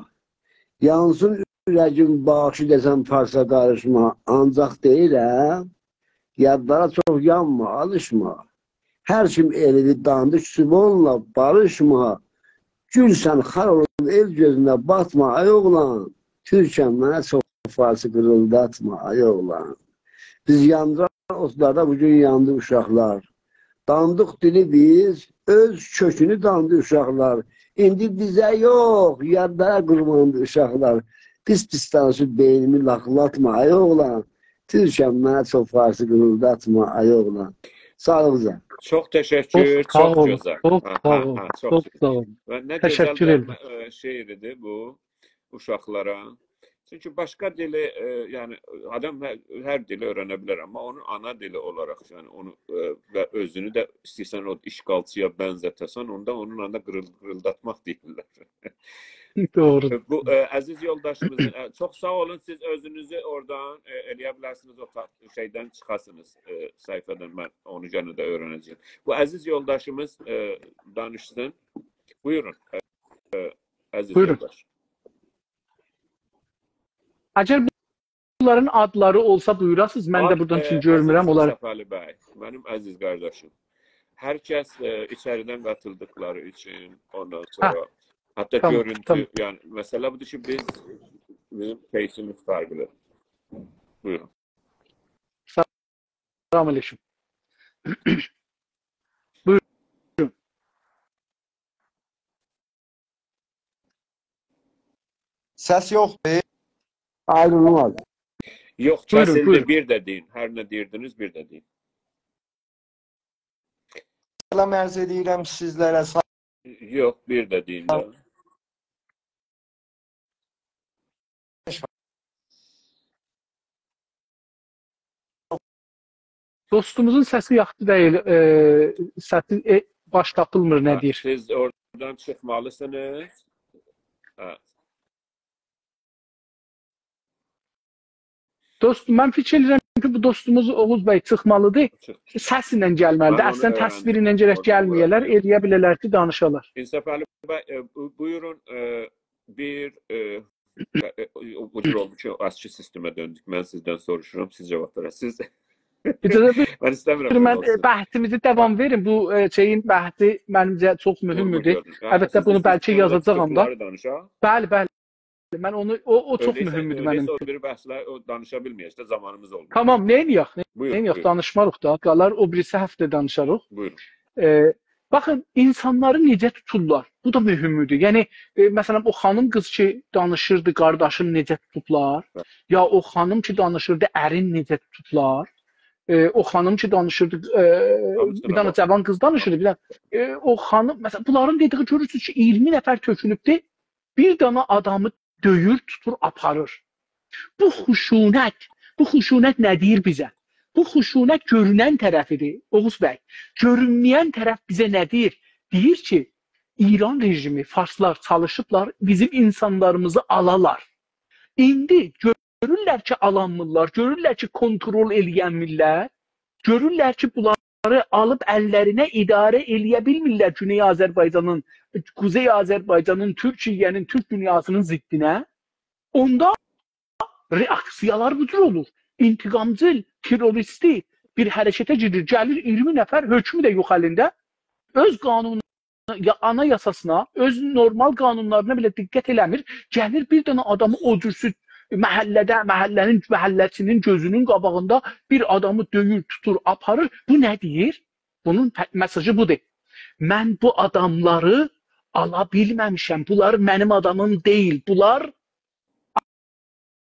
Yansın ürəgin bağışı desəm farsa qarışma. Ancaq deyirəm, yadlara çox yanma, alışma. Hər kim elini dandı, küsübonla barışma. Gülsən, xar olun, el gözünə batma, ay oğlan. Türkəm mənə çox farsı qırıldatma, ay oğlan. Biz yandıran otlarda bugün yandı uşaqlar. Dandıq dili biz, öz kökünü dandı uşaqlar. İndi bizə yox, yadlara qurmandı uşaqlar. Pis danışıb beynimi laxılatma, ay oğlan. Türkəm mənə çox farsı qırıldatma, ay oğlan. Sağlıqca. Çox təşəkkür, çox gözəl. Çox sağ olun. Nə gözəl şeiridir bu uşaqlara. Çünki başqa dili, yəni adam hər dili öyrənə bilər, amma onun ana dili olaraq, yəni onu və özünü də istəyirsən o işğalçıya bənzətəsən, onda onun anda qırıldatmaq deyirlər. Doğru. Bu əziz yoldaşımızın, çox sağ olun, siz özünüzü oradan eləyə bilərsiniz, o şeydən çıxasınız səhifədən, mən onu gənə də öyrənəcəyim. Bu əziz yoldaşımız danışsın. Buyurun, əziz yoldaş. Əgər bunların adları olsa buyurasınız, mən də buradan üçün görmürəm onları. Səfəli bəy, mənim əziz qardaşım. Hər kəs içəridən qatıldıqları üçün, ondan sonra, hətta görüntü, yəni, məsələ budur ki, bizim keysimiz fərqli. Buyurun. Salam aleyküm. Buyurun. Səs yoxdur. Aydınım var. Yox, kəsildi, bir də deyin. Hər nə deyirdiniz, bir də deyin. Salam ərz edirəm sizlərə. Yox, bir də deyin. Dostumuzun səsi yaxşı deyil, səsi baş tapılmır, nə deyir? Siz oradan çıxmalısınız. Dostum, mən fikir edirəm ki, bu dostumuz Oğuz bəy çıxmalıdır, səs ilə gəlməlidir. Əslən təsvir ilə gərək gəlməyələr, eləyə bilərlər ki, danışalar. Səfəli bəy, buyurun, bir o cür oldu ki, askı sistemə döndük. Mən sizdən soruşuram, siz cavab verəsiniz. Mən istəmirəm. Mən bəhsimizi davam verin. Bu şeyin bəhsi mənimcə çox mühümdür. Əlbəttə, bunu bəlkə yazacağam da. Bəli, bəli. Mən onu, o çox mühümdür mənim. Öyleysə o bir bəhslə danışa bilməyək də zamanımız olmuyor. Tamam, neyiniyak, danışmarıq da. Qalar o birisi həftə danışarıq. Buyurun. Baxın, insanları necə tuturlar? Bu da mühümdür. Yəni, məsələn, o xanım qız ki danışırdı, qardaşını necə tutublar? Ya o xanım ki danışırdı, ərin necə tutublar? O xanım ki danışırdı, bir dənə cavan qız danışırdı, bir dənə, o xanım, məsələn, bunların dediği görürsünüz ki, 20 nəfər tökünübdür, bir dənə adamı döyür, tutur, aparır. Bu xuşunət nə deyir bizə? Bu xuşunət görünən tərəfidir, Oğuz bəy. Görünməyən tərəf bizə nə deyir? Deyir ki, İran rejimi, Farslar çalışıblar, bizim insanlarımızı alalar. İndi görürlər ki, alanmırlar, görürlər ki, kontrol eləyənmirlər, görürlər ki, bunları alıb əllərinə idarə eləyə bilmirlər Güney Azərbaycanın, Kuzey Azərbaycanın, Türkiyənin, Türk dünyasının ziddinə. Onda reaksiyalar budur olur. İntiqamcıl, teröristi bir hərəkətə gedir, gəlir 20 nəfər, hökmü də yox əlində, öz qanununa, anayasasına, öz normal qanunlarına belə diqqət eləmir, gəlir bir dənə adamı o cürsüz məhəlləsinin gözünün qabağında bir adamı döyür, tutur, aparır. Bu nə deyir? Bunun mesajı budur. Mən bu adamları ala bilməmişəm. Bunlar mənim adamım deyil. Bunlar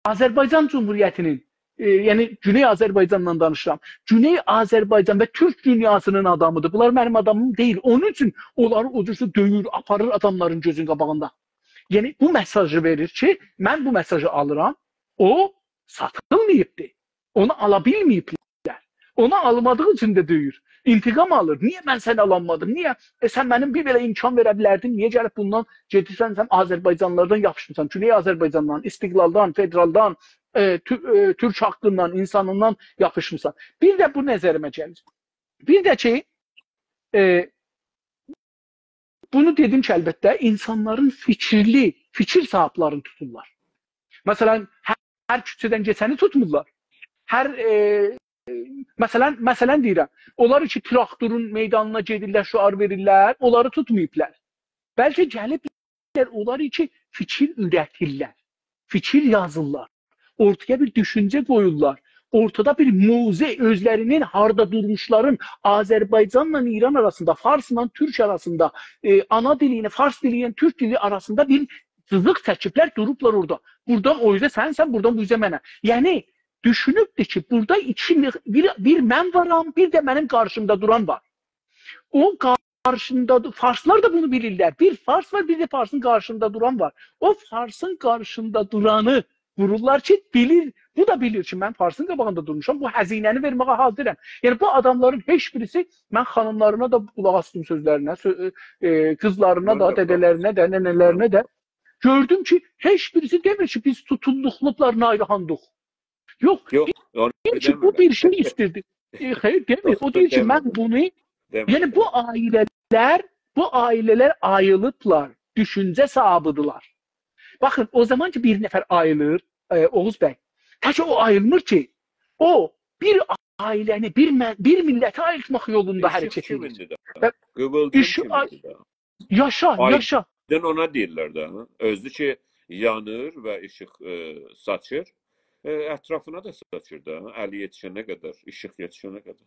Azərbaycan Cumhuriyyətinin, yəni Güney Azərbaycandan danışıram. Güney Azərbaycan və Türk dünyasının adamıdır. Bunlar mənim adamım deyil. Onun üçün onları o cürsüz döyür, aparır adamların gözünün qabağında. Yəni bu mesajı verir ki, mən bu mesajı alıram, o satılmayıbdır. Onu ala bilməyiblər. Onu almadığı üçün də döyür. İntiqam alır. Niyə mən səni alanmadım? Niyə? Sən mənim bir belə imkan verə bilərdin. Niyə gəlib bundan gedirsən, sən Azərbaycanlılardan yapışmısan? Güney Azərbaycandan, İstiqlaldan, Federaldan, Türk haqqından, insanından yapışmısan. Bir də bu nəzərimə gəlir. Bir də ki, bunu dedim ki, əlbəttə, insanların fikir sahiblərini tuturlar. Məsələn, hər küçədən keçəni tutmurlar. Məsələn deyirəm, onlar ki, traktorun meydanına gedirlər, şüar verirlər, onları tutmayıblar. Bəlkə gəliblər, onlar ki, fikir ürətirlər, fikir yazırlar, ortaya bir düşüncə qoyurlar, ortada bir mövzu, özlərinin harda durmuşların Azərbaycanla İran arasında, Farsla Türk arasında, ana dilini, Fars dili ilə Türk dili arasında bir cızıq çəkiblər, durublar orada. Buradan o yüzə sənsən, buradan bu yüzə mənə. Yəni, düşünübdür ki, burada bir mən varam, bir də mənim qarşımda duran var. O qarşında, Farslar da bunu bilirlər. Bir Fars var, bir də Farsın qarşında duran var. O Farsın qarşında duranı vururlar ki, bilir, bu da bilir ki, mən Farsın qabağında durmuşam, bu həzinəni verməyə hazırəm. Yəni, bu adamların heç birisi, mən xanımlarına da qulaq astım sözlərinə, qızlarına da, dədələrinə də, nənələrinə də, gördüm ki, heç birisi demir ki, biz tutulduqlıqlarına ayrıhandıq. Yox, deyir ki, bu bir şey istirdi. Xeyr, demir. O deyir ki, mən bunu, yəni bu ailələr ayılıblar, düşüncə sahabıdırlar. Baxın, o zaman ki, bir nəfər ayılır, Oğuz bəy, tək o ayılmır ki, o bir ailəni, bir milləti ayıltmaq yolunda hərəkət edir. Yaşa. Ona deyirlər də, özü ki, yanır və işıq saçır. Ətrafına da saçır da, əli yetişənə qədər, işıq yetişənə qədər.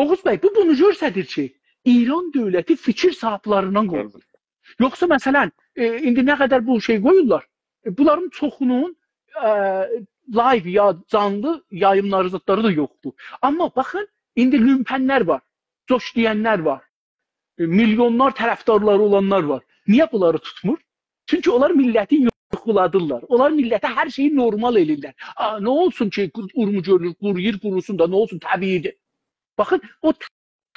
Oğuz bəy, bu bunu göstərir ki, İran dövləti fikir sahiblərindən qorxur. Yoxsa məsələn, indi nə qədər bu şey qoyurlar, bunların çoxunun live ya canlı yayımları zətləri da yoxdur. Amma baxın, indi lümpənlər var, coş deyənlər var, milyonlar tərəfdarları olanlar var. Niyə bunları tutmur? Çünki onlar milləti yoxladırlar. Onlar millətə hər şeyi normal elirlər. Nə olsun ki, urmu görülür, quruyur, qurusun da, nə olsun, təbiidir. Baxın, o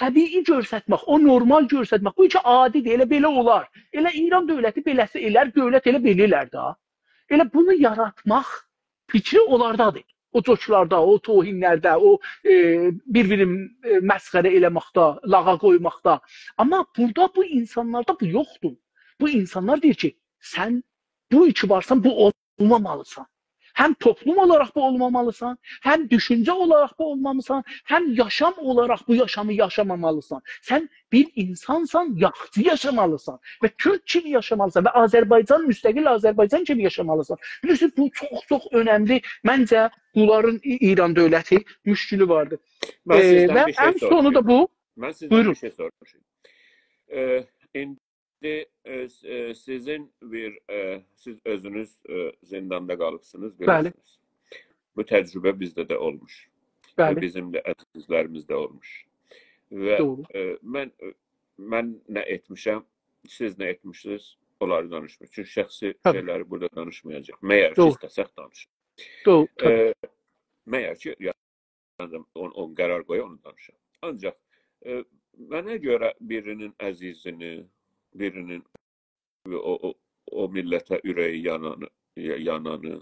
təbii görsətmək, o normal görsətmək, bu iki adidir, elə belə olar. Elə İran dövləti beləsi elər, dövlət elə belə elər da. Elə bunu yaratmaq fikri onlardadır. O coşlarda, o tohinlərdə, o bir-birin məsxərə eləməkdə, lağa qoymaqda. Amma burada bu insanlarda bu yoxdur. Bu insanlar deyir ki, sən bu iki varsan, bu olmamalısan. Həm toplum olaraq bu olmamalısan, həm düşüncə olaraq bu olmamalısan, həm yaşam olaraq bu yaşamı yaşamamalısan. Sən bir insansan, yaxşı yaşamalısan və Türk kimi yaşamalısan və Azərbaycan, müstəqil Azərbaycan kimi yaşamalısan. Bilirsiniz, bu çox önəmli. Məncə, bunların İran dövləti müşkülü vardır. Və ən sonu da bu. Mən sizdən bir şey sormuşum. Sizin siz özünüz zindanda qalıbsınız, bilirsiniz. Bu təcrübə bizdə də olmuş. Bəli. Bizim də əzizlərimizdə olmuş. Və mən nə etmişəm, siz nə etmişsiniz, onları danışmıyor. Çünki şəxsi şeyləri burada danışmayacaq. Məyər ki, istəsək danışaq. Məyər ki, o qərar qoya, onu danışaq. Ancaq mənə görə birinin əzizini, birinin o millətə ürəyi yananı,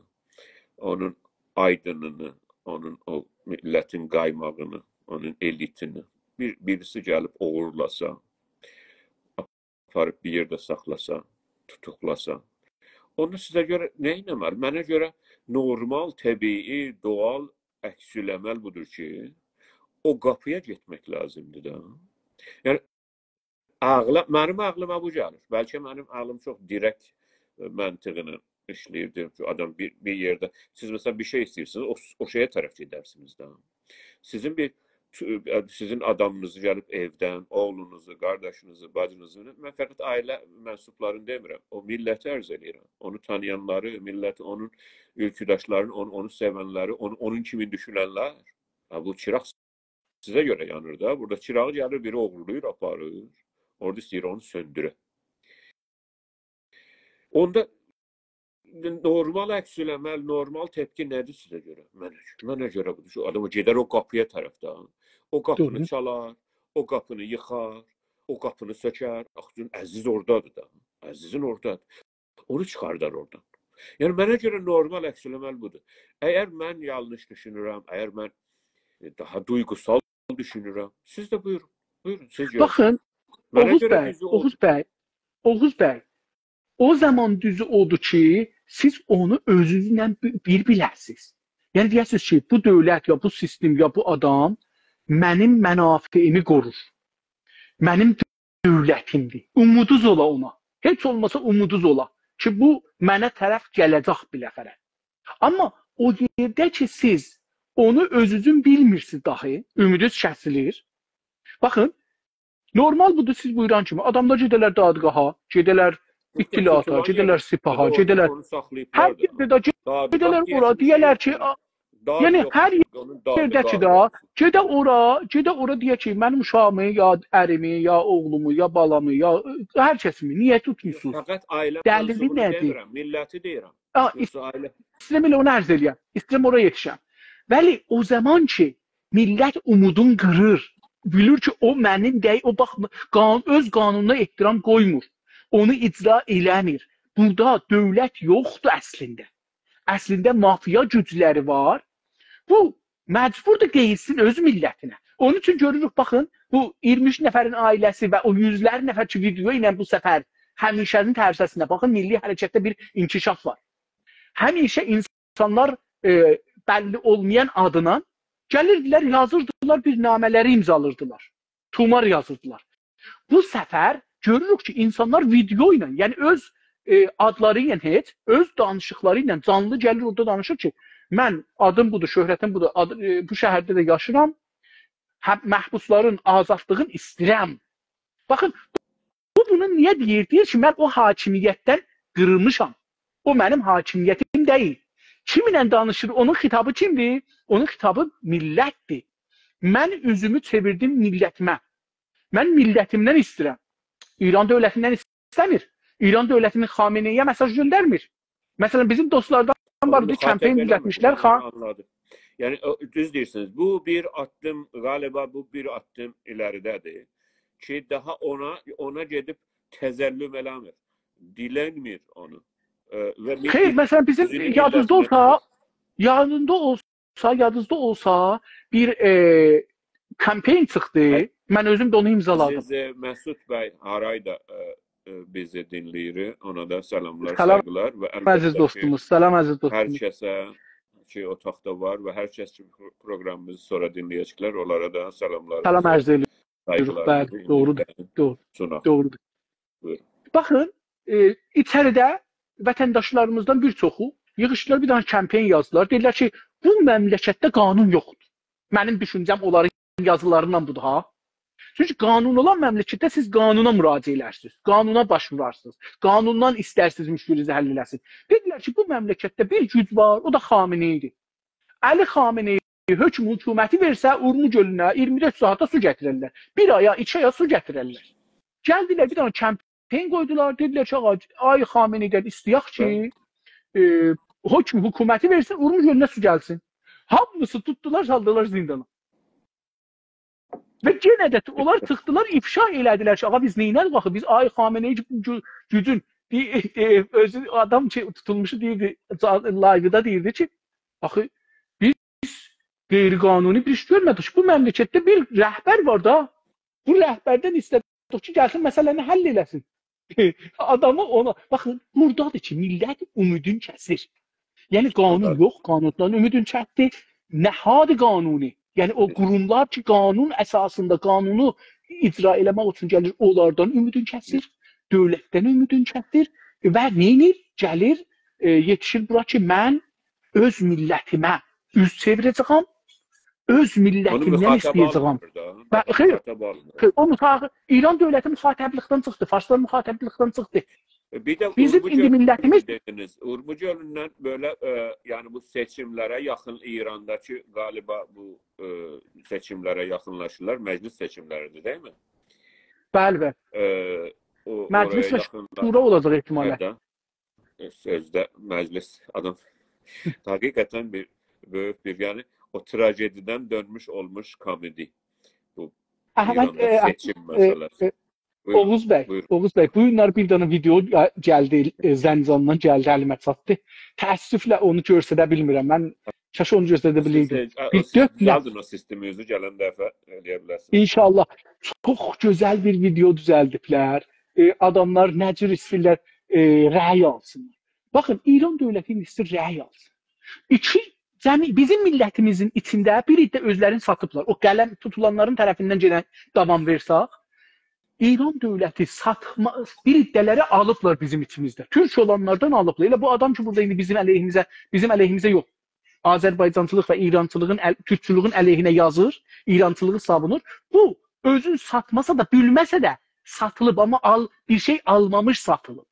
onun aydınını, onun o millətin qaymağını, onun elitini birisi gəlib oğurlasa, aparıb bir yerdə saxlasa, tutuqlasa, onu sizə görə nə inəməli? Mənə görə normal, təbii, doğal əksüləməl budur ki, o qapıya getmək lazımdır da. Yəni, mənim ağlıma bu gəlir. Bəlkə mənim ağlım çox direkt məntiqini işləyirdir ki, adam bir yerdə, siz məsələn bir şey istəyirsiniz, o şeyə tərəf gedərsiniz də. Sizin adamınızı gəlib evdən, oğlunuzu, qardaşınızı, bacınızı, mən fəqət ailə mənsublarını demirəm, o milləti ərz edirəm. Onu tanıyanları, milləti, onun ülküdaşlarını, onu sevənləri, onun kimi düşünənlər. Bu çıraq sizə görə yanır da. Burada çırağı gəlir, biri oğurluyur, aparır. Orada istəyir onu söndürür. Onda normal əks eləməli, normal tepki nədir sizə görə? Mənə görə budur. Şu adam gedər o qapıya tərəfdən. O qapını çalar, o qapını yıxar, o qapını sökər. Axı Əziz oradadır da. Əzizin oradadır. Onu çıxardar oradan. Yəni mənə görə normal əks eləməli budur. Əgər mən yanlış düşünürəm, əgər mən daha duygusal düşünürəm, siz də buyurun. Buyurun, siz görün. Baxın, Oğuz bəy, o zaman düzü odur ki, siz onu özünüzlə bir biləsiniz. Yəni deyəsiniz ki, bu dövlət ya bu sistem ya bu adam mənim mənafeyimi qorur. Mənim dövlətimdir. Umuduz ola ona. Heç olmasa umuduz ola ki, bu mənə tərəf gələcək biləxərə. Amma o yerdə ki, siz onu özünüzün bilmirsiniz dahi, ümidiniz kəsilir. Baxın, normal budur siz buyuran kimi. Adamlar gedələr dadqaha, gedələr ittilata, gedələr sipaha, gedələr hər yerdə gedələr ora, deyələr ki, yəni hər yerdə ki da, gedə ora deyə ki, mənim uşağımı, ya ərimi, ya oğlumu, ya balamı, ya hər kəsimi niyə tutmuyorsunuz? Fəqət ailə dəlili nədir? Milləti deyirəm. İstəyirəm elə onu ərz eləyəm. İstəyirəm oraya yetişəm. Bəli, o zaman ki, millət umudun qırır. Bilir ki, o mənim deyil, o bax, öz qanununa ehtiram qoymur. Onu icra eləmir. Burada dövlət yoxdur əslində. Əslində mafiya gücləri var. Bu, məcburdur qeyilsin öz millətinə. Onun üçün görürük, baxın, bu 23 nəfərin ailəsi və o yüzləri nəfər ki, video ilə bu səfər həmişənin tərsəsinə, baxın, milli hərəkətdə bir inkişaf var. Həmişə insanlar bəlli olmayan adına gəlirdilər, yazırdılar, bir namələri imzalırdılar. Tumar yazırdılar. Bu səfər görürük ki, insanlar video ilə, yəni öz adları ilə heç, öz danışıqları ilə canlı gəlir orada danışır ki, mən adım budur, şöhrətim budur, bu şəhərdə də yaşıram, məhbusların azadlığını istəyirəm. Baxın, bu bunu niyə deyir? Deyir ki, mən o hakimiyyətdən qırılmışam. O mənim hakimiyyətim deyil. Kiminlə danışır? Onun xitabı kimdir? Onun xitabı millətdir. Mən üzümü çevirdim millətimə. Mən millətimdən istəyirəm. İran dövlətindən istəmir. İran dövlətinin Xameneyə mesaj göndərmir. Məsələn, bizim dostlardan var, bir kampanya düzəltmişlər. Anladım. Yəni, düz deyirsiniz. Bu bir addım, galiba bu bir addım iləridədir. Ki, daha ona gedib təzəllüm eləmir. Dilənmir onu. Xeyr, məsələn, bizim yadınızda olsa bir kampanya çıxdı. Mən özüm də onu imzaladım. Siz Məsud bəy harayda bizi dinləyir. Ona da salamlar, saygılar. Salam əziz dostumuz, salam əziz dostumuz. Hər kəsə ki, otaqda var və hər kəs ki, proqramımızı sonra dinləyəcəklər, onlara da salamlar. Salam ərz edirik. Bəli, doğrudur. Buyurun. Baxın, içəridə vətəndaşlarımızdan bir çoxu yığışdılar, bir dənə kampanya yazdılar. Deyirlər ki, bu məmləkətdə qanun yoxdur. Mənim düşüncəm onların yazılarından budur, ha? Çünki qanun olan məmləkətdə siz qanuna müraciət edərsiniz, qanuna başvurarsınız, qanundan istərsiniz müşkülünüzü həll eləsin. Dedilər ki, bu məmləkətdə bir güc var, o da Xameneyidir. Əli Xameneyi hökuməti versə, Urmu gölünə 24 saata su gətirərlər. Bir aya, 2 aya su gətirərlər. Gəldilər, bir dənə kampanya qoydular, dedilər ki, ay Xameneydən istəyək ki, hökuməti versin, Urmu gölünə su gəlsin. Hamısı tutdular, saldılar zindana. Və yenə də onlar çıxdılar, ifşa elədilər ki, ağa biz neynədik axı, biz ay Xameneyi gücün, özü adam ki, tutulmuşu deyirdi, live-da deyirdi ki, axı biz qeyri-qanuni bir iş görmədik. Bu məmləkətdə bir rəhbər var da, bu rəhbərdən istədik ki, gəlsin məsələni həll eləsin. Adamı ona, baxın, buradadır ki, millət ümidin kəsir. Yəni qanun yox, qanundan ümidin kəsir, nəhad qanuni. Yəni o qurumlar ki, qanun əsasında qanunu icra eləmək üçün gəlir, onlardan ümidin kəsir, dövlətdən ümidin kəsir və neynir? Gəlir, yetişir bura ki, mən öz millətimə üz çevirəcəm, öz millətimdən istəyəcəm. Xeyr, o İran dövləti müxatəblikdən çıxdı, Farslar müxatəblikdən çıxdı. Bizim indi millətimiz Urmu gölündən belə yəni bu seçimlərə yaxın İrandakı qaliba bu seçimlərə yaxınlaşırlar, məclis seçimləridir, deyilmi? Bəli. Məclis və şura olacaq ehtimalə. sözde meclis adam hakikaten büyük bir yani o trajediden dönmüş olmuş komedi. Bu İran'da seçim meselesi. Oğuz bəy, bu günlər bir dənə video gəldi, Zəncandan gəldi, əlimə çatdı. Təəssüflə onu göstərə bilmirəm. Mən şaşı onu göstərə bilirdim. Yazın o sistemi özü gələn dəfə eləyə bilərsiniz. İnşallah. Çox gözəl bir video düzəldiblər. Adamlar nə cür istəyirlər rəy alsınlar. Baxın, İran dövləti istəyir rəy alsın. Bizim millətimizin içində bir iddə özlərini satıblar. O qələm tutulanların tərəfindən gələn davam versaq, İran dövləti bir iddələri alıblar bizim içimizdə. Türk olanlardan alıblar. Elə bu adam ki, burada indi bizim əleyhimizə yox. Azərbaycançılıq və İrançılığın, Türkçülüğün əleyhinə yazır, İrançılığı savunur. Bu, özün satmasa da, bilməsə də satılıb, amma bir şey almamış satılıb.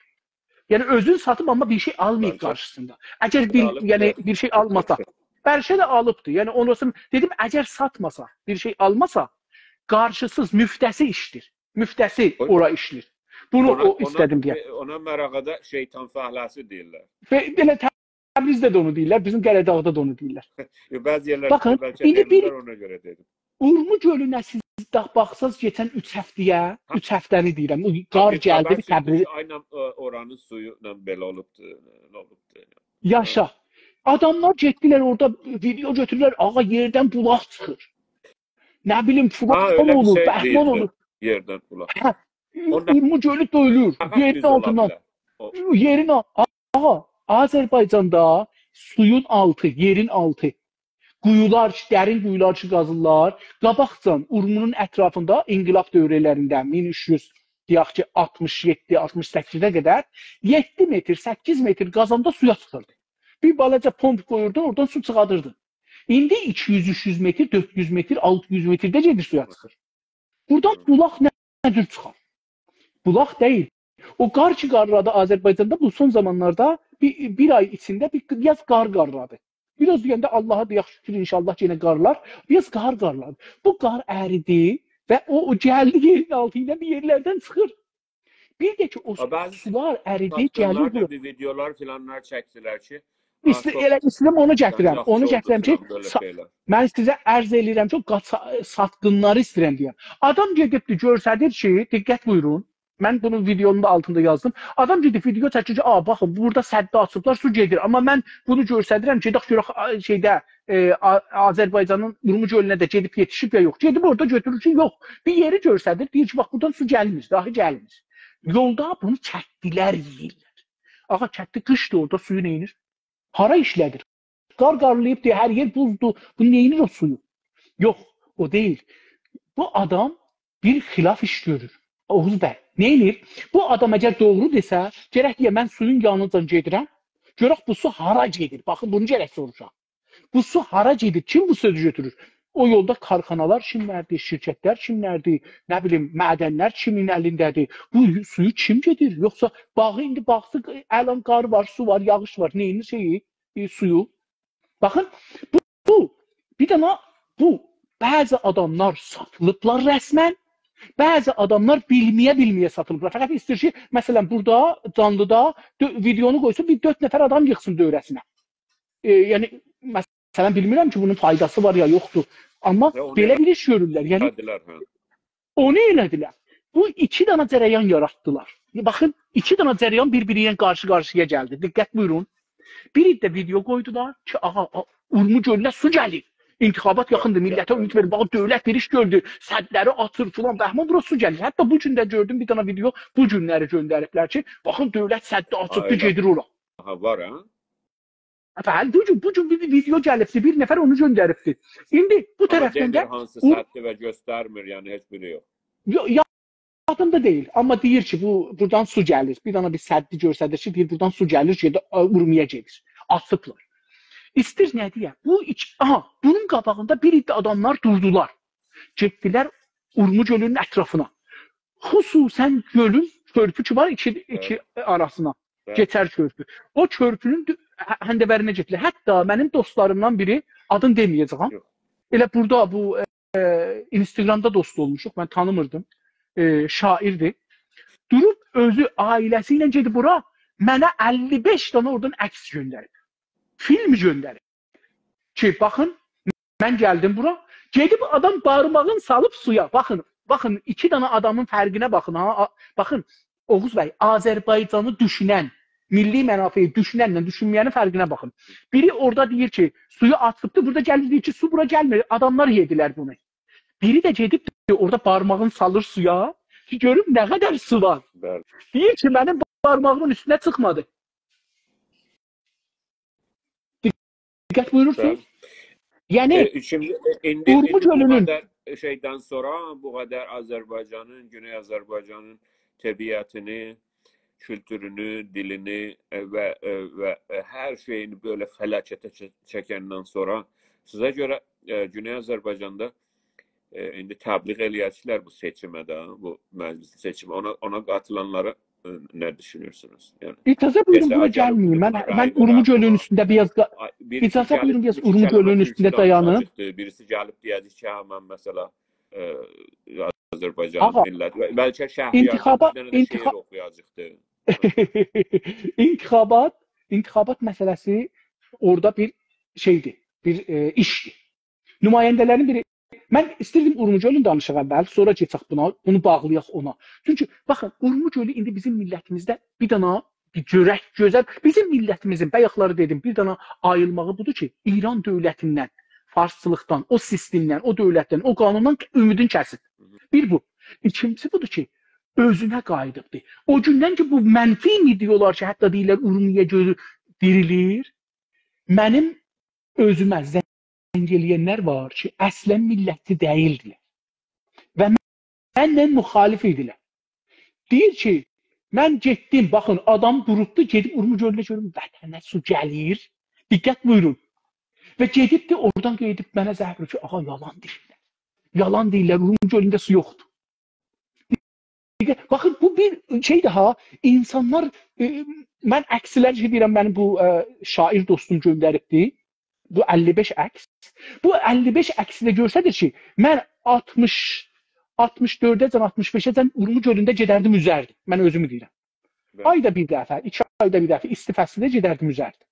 Yəni, özün satıb, amma bir şey almayıb qarşısında. Əgər bir şey almasa, bəlkə də alıbdır. Yəni, onu dedim, əgər satmasa, bir şey almasa, qarşısız müftəsi işdir. Müftəsi ora işlir. Bunu o istədim deyə. Ona Mərağada şeytan fəhləsi deyirlər. Belə Təbrizdə də onu deyirlər, bizim Qərədağda da onu deyirlər. Bəzi yerlərdə bəlkə deyirlər, ona görə dedim. Urmu gölünə siz baxsaz geçən 3 həftəni deyirəm. Qar gəldi, Təbriz. Aynən oranın suyu ilə belə olubdur. Yaşa. Adamlar getdilər orada video götürürlər, ağa yerdən bulaq çıxır. Nə bilim, fuqan olur, bəhman olur. Yerdən bulaq. Urmu gölü doyulur. Yerin altından. Ağa, Azərbaycanda suyun altı, yerin altı, quyular, dərin quyular qazırlar. Qabaqcan Urmunun ətrafında inqilab dövrlərində 1300, deyək ki, 67-68-ə qədər 7 metr, 8 metr qazanda suya çıxırdı. Bir balaca pomp qoyurdun, oradan su çıxadırdın. İndi 200-300 metr, 400 metr, 600 metrdə gedir suya çıxır. Buradan bulaq nədir çıxar? Bulaq deyil. O qar ki qarladı Azərbaycanda bu son zamanlarda bir ay içində biraz qar qarladı. Biraz deyəndə Allaha deyək şükür inşallah yenə qarlar. Biraz qar qarladı. Bu qar əridi və o gəldi yerin altı ilə bir yerlərdən çıxır. Bir də ki o sular əridi, gəlir bura. Videolar filanlar çəkdilər ki, İstəyirəm onu gətirəm. Onu gətirəm ki, mən sizə ərz edirəm ki, satqınları istəyirəm deyəm. Adam gedibdir, görsədir ki, diqqət buyurun. Mən bunun videonun da altında yazdım. Adam gedib video çəkir ki, baxın, burada səddə açıblar, su gedir. Amma mən bunu görsədirəm, gedək görək Azərbaycanın Urmu gölünə də gedib yetişib ya yox. Gedib orada götürür ki, yox. Bir yeri görsədir, deyir ki, bax, buradan su gəlmir, dahi gəlmir. Yolda bunu çəkdilər, yeyirlər. Ağa, çəkdi, qışdır orada, suyu neyinir? Hara işlədir? Qar qarlayıb deyə hər yer buzdur. Bu neyinir o suyu? Yox, o deyil. Bu adam bir xilaf iş görür. Oğuz bəy, neyinir? Bu adam əgər doğru desə, gərək deyə mən suyun yanından gedirəm. Görək bu su hara gedir? Baxın, bunu gərək soruşaq. Bu su hara gedir? Kim bu sözü götürür? O yolda karxanalar kimlərdir, şirkətlər kimlərdir, nə bilim, mədənlər kimin əlindədir? Bu suyu kim gedir? Yoxsa bağı indi baxsı, əlan qar var, su var, yağış var, neyini şeyi, suyu? Baxın, bir dənə bəzi adamlar satılıblar rəsmən, bəzi adamlar bilməyə satılıblar. Fəqət istəyir ki, məsələn, burada, canlıda videonu qoysun, bir 4 nəfər adam yıxsın dövrəsinə. Yəni, məsələn, bilmirəm ki, bunun faydası var ya, yoxdur. Amma belə bir iş görürlər. Yəni, onu elədilər. Bu 2 dana cərəyan yaratdılar. Baxın, 2 dana cərəyan bir-biri ilə qarşı-qarşıya gəldi. Diqqət buyurun. Bir iddə video qoydular ki, ağa, Urmu gölünə su gəlir. İntixabat yaxındır, millətə ümid verir. Baxın, dövlət bir iş gördü. Sədləri atır filan, bəhman bura su gəlir. Hətta bu gün də gördüm bir dana video, bu günləri göndəriblər ki, baxın, dövlət səddi açıbdı, gedir ora. Aha, var, hə? Bəli, bu gün bir video gəlibdi, bir nəfər onu göndəribdi. İndi bu tərəfdən də... Hansı səddi və göstərmir, yəni heç biri yox. Yadımda deyil, amma deyir ki, buradan su gəlir. Bir dana bir səddi görsədir ki, deyir, buradan su gəlir, Urmuya gedir. Atıblar. İstir nə deyə? Bunun qabağında bir iddə adamlar durdular. Getdilər Urmu gölünün ətrafına. Xüsusən gölün körpü ki var iki arasına. Keçər körpü. O körpünün həndəvərinə getdilər. Hətta mənim dostlarımdan biri, adını deməyəcəm. Elə burada bu Instagramda dost olmuşuq, mən tanımırdım. Şairdir. Durub özü ailəsi ilə gedib bura mənə 55 dənə oradan əks göndərib. Film göndərib. Ki, baxın, mən gəldim bura, gedib adam barmağın salıb suya. Baxın, 2 dənə adamın fərqinə baxın. Ha. Baxın, Oğuz bəy, Azərbaycanı düşünən, milli mənafeyi düşünənlə düşünməyənin fərqinə baxın. Biri orada deyir ki, suyu atıbdır, burada gəlir deyir ki, su bura gəlmir, adamlar yedilər bunu. Biri də gedib orada barmağını salır suya, ki, görüm nə qədər su var. Deyir ki, mənim barmağımın üstünə çıxmadı. Diqqət buyurursunuz. Yəni, şimdi bu qədər şeydən sonra, bu qədər Azərbaycanın, Güney Azərbaycanın təbiətini, kültürünü, dilini və hər şeyini böyle fəlakətə çəkəndən sonra sizə görə Güney Azərbaycanda indi təbliğ eləyəcəklər bu seçimə də, bu məclis seçimə. Ona qatılanları nə düşünürsünüz? İcazə buyurun, bura gəlməyim. Mən Urmuc gölünün üstündə İcazə buyurun, biraz Urmuc gölünün üstündə dayanım. Birisi gəlib deyəcək ki, mən məsələ Azərbaycan milləti, bəlkə Şəhriyar bir şeir oxuyacaqdır. İntihabat məsələsi orada bir şeydir, bir işdir. Nümayəndələrin biri, mən istirdim Urmuc gölünü danışaq əvvəl, sonra keçək buna, bunu bağlayaq ona. Çünki, baxın, Urmuc gölü indi bizim millətimizdə bir dana, bir görək, gözəl, bizim millətimizin, bayaqları dedim, bir dana ayılmağı budur ki, İran dövlətindən, farsçılıqdan, o sistemdən, o dövlətdən, o qanundan ümidin kəsin. Bir bu. İkincisi budur ki, özünə qayıdıbdır. O gündən ki, bu mənfi mi diyorlar ki, hətta deyirlər, Urmiyə gölü dirilir. Mənim özümə zəng eləyənlər var ki, əslən millətli deyildilər. Və mənlə müxalif idilər. Deyir ki, mən getdim, baxın, adam durubdu, gedib Urmuc gölünə görüm, vətənə su gəlir. Diqqət buyurun. Və gedib də oradan qeydib mənə zəhv verir ki, ağa, yalan deyirlər. Yalan deyirlər, Urmuc gölündə su yoxdur. Baxın, bu bir şeydir ha, insanlar, mən əksilər ki, deyirəm, mənim bu şair dostum göndəribdir, bu 55 əks. Bu 55 əksi də görsədir ki, mən 64-əcən, 65-əcən Urmuc gölündə gedərdim, üzərdim. Mən özümü deyirəm. Ayda bir dəfə, 2 ayda bir dəfə istifəsində gedərdim, üzərdim.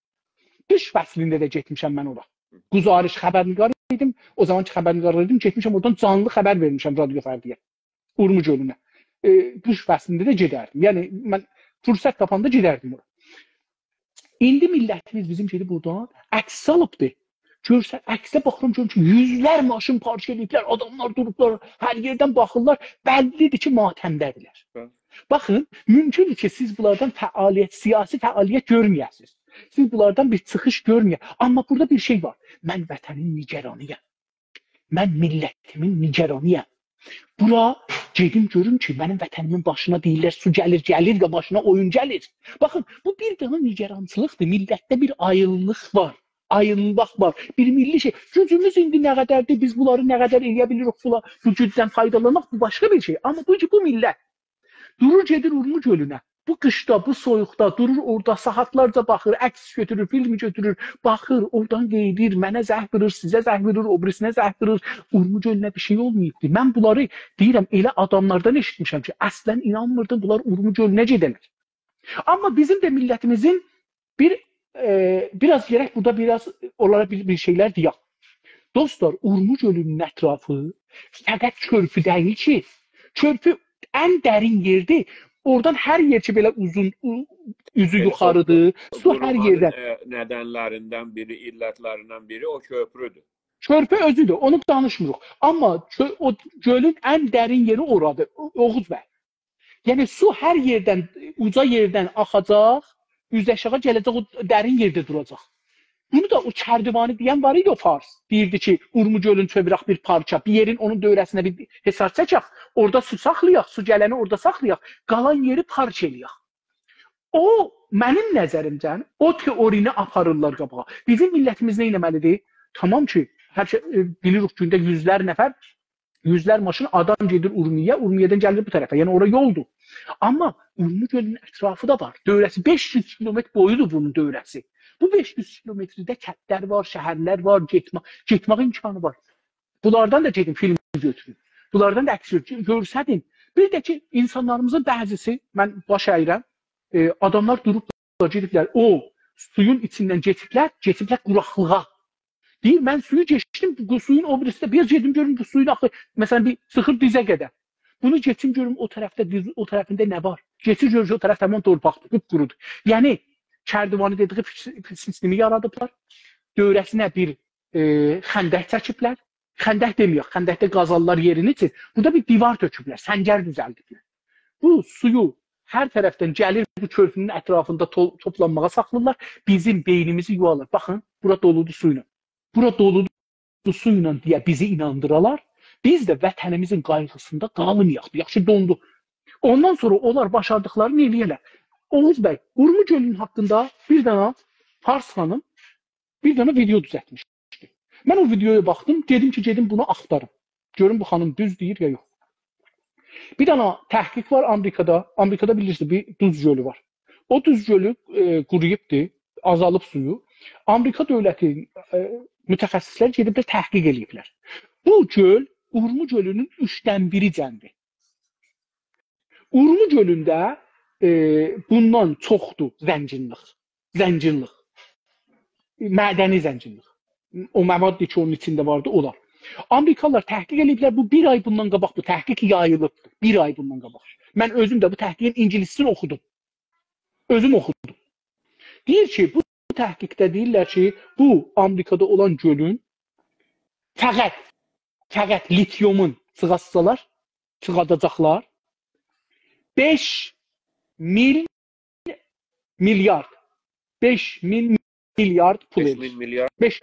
Qış fəslində də getmişəm mən ora. Quzarış xəbərniqar idim, o zamanki xəbərniqar idim, getmişəm oradan canlı xəbər vermişəm Radio Fərdiyə, Urmuc gölünə. Qış fəslində də gedərdim. Yəni, mən fürsət tapanda gedərdim ora. İndi millətimiz bizim gedib buradan əks salıbdır. Görsən, əksə baxıram, görürüm ki, yüzlər maşın parça ediblər, adamlar durublar, hər yerdən baxırlar, bəllidir ki, matəmdədirlər. Baxın, mümkündür ki, siz bunlardan fəaliyyət, siyasi fəaliyyət görməyəsiniz. Siz bunlardan bir çıxış görməyəsiniz. Amma burada bir şey var. Mən vətənin nigeranıyam. Mən millətimin nigeranıyam. Bura gedim görüm ki, mənim vətənimin başına deyirlər, su gəlir və başına oyun gəlir. Baxın, bu bir dana nigerançılıqdır. Millətdə bir ayrılıq var. Ayrılıq var. Bir milli şey. Gücümüz indi nə qədərdir, biz bunları nə qədər eləyə bilirik, bu gücdən faydalanmaq, bu başqa bir şey. Amma bu millət durur gedir Urmuc gölünə. Bu qışda, bu soyuqda durur orada, saatlarca baxır, əks götürür, film götürür, baxır, oradan qeydir, mənə zəhv verir, sizə zəhv verir, o birisinə zəhv verir. Urmuc gölünə bir şey olmayıbdır. Mən bunları deyirəm, elə adamlardan eşitmişəm ki, əslən inanmırdım, bunlar Urmuc gölünə gedənir. Amma bizim də millətimizin biraz gerək burada onlara bir şeylər deyək. Dostlar, Urmuc gölünün ətrafı fəqət körpü deyil ki, körpü ən dərin yerdir. Oradan hər yer ki, belə uzun, üzü yuxarıdır, su hər yerdən. Nədənlərindən biri, illətlərindən biri o köprüdür. Körpü özüdür, onu danışmırıq. Amma o gölün ən dərin yeri oradır, Oğuz bəy. Yəni, su hər yerdən, uca yerdən axacaq, üz aşağı gələcək, o dərin yerdə duracaq. Bunu da o Kərdivani deyən var idi o fars. Deyirdi ki, Urmuc gölünü çevirək bir parça, bir yerin onun dövrəsinə bir hesar çəkək, orada su saxlayaq, su gələni orada saxlayaq, qalan yeri parça eləyək. O, mənim nəzərimcən, o teorini aparırlar qabağa. Bizim millətimiz nə eləməlidir? Tamam ki, hər şey bilirik gündə yüzlər nəfər, yüzlər maşın adam gedir Urmiyə, Urmiyədən gəlir bu tərəfə, yəni ora yoldur. Amma Urmuc gölünün ətrafı da var, dövrəsi 500 kilometr boyudur bunun dövrəsi. Bu 500 kilometrdə kəndlər var, şəhərlər var, getmək imkanı var. Bunlardan da gedin film götürün. Bunlardan da əks görsədin. Bir də ki, insanlarımızın bəzisi, mən baş əyirəm, adamlar durub gediblər, o suyun içindən keçiblər quraqlığa. Deyir, mən suyu keçdim, bu suyun o birisində bir gedim görüm bu suyun axı, məsələn bir sıxır dizə qədər. Bunu geçim görüm o tərəfində nə var? Geçir görür o tərəf tamam torpaqdır, qupqurudur. Yəni Kərdivanı dediyi sistemi yaradıblar. Dövrəsinə bir xəndək çəkiblər. Xəndək deməyək, xəndəkdə qazallar yerini için. Burada bir divar töküblər, səngər düzəldiblər. Bu suyu hər tərəfdən gəlir bu körpünün ətrafında toplanmağa saxlayırlar. Bizim beynimizi yuvarlar. Baxın, bura doludur suyla. Bura doludur suyla deyə bizi inandıralar. Biz də vətənimizin qayğısında qalmayaq. Yaxşı dondu. Ondan sonra onlar başardıqlarını eləyirlər. Oğuz bəy, Urmu gölünün haqqında bir dənə Fars xanım bir dənə video düzəltmişdi. Mən o videoya baxdım, dedim ki, gedim bunu axtarım. Görüm bu xanım düz deyir ya yox. Bir dənə təhqiq var Amerikada. Amerikada bilirsiniz bir duz gölü var. O duz gölü quruyubdur, azalıb suyu. Amerika dövləti mütəxəssislər gediblər təhqiq eləyiblər. Bu göl Urmu gölünün 3dən biri cəndir. Urmu gölündə bundan çoxdur zənginlik. Mədəni zənginlik. O məvad ki, onun içində vardı, olar. Amerikalılar təhqiq eləyiblər, bu bir ay bundan qabaq bu təhqiq yayılıbdır. Bir ay bundan qabaq. Mən özüm də bu təhqiqin ingilisini oxudum. Özüm oxudum. Deyir ki, bu təhqiqdə deyirlər ki, bu Amerikada olan gölün fəqət lityumun çıxassalar, çıxadacaqlar 5 milyard pul edir. 5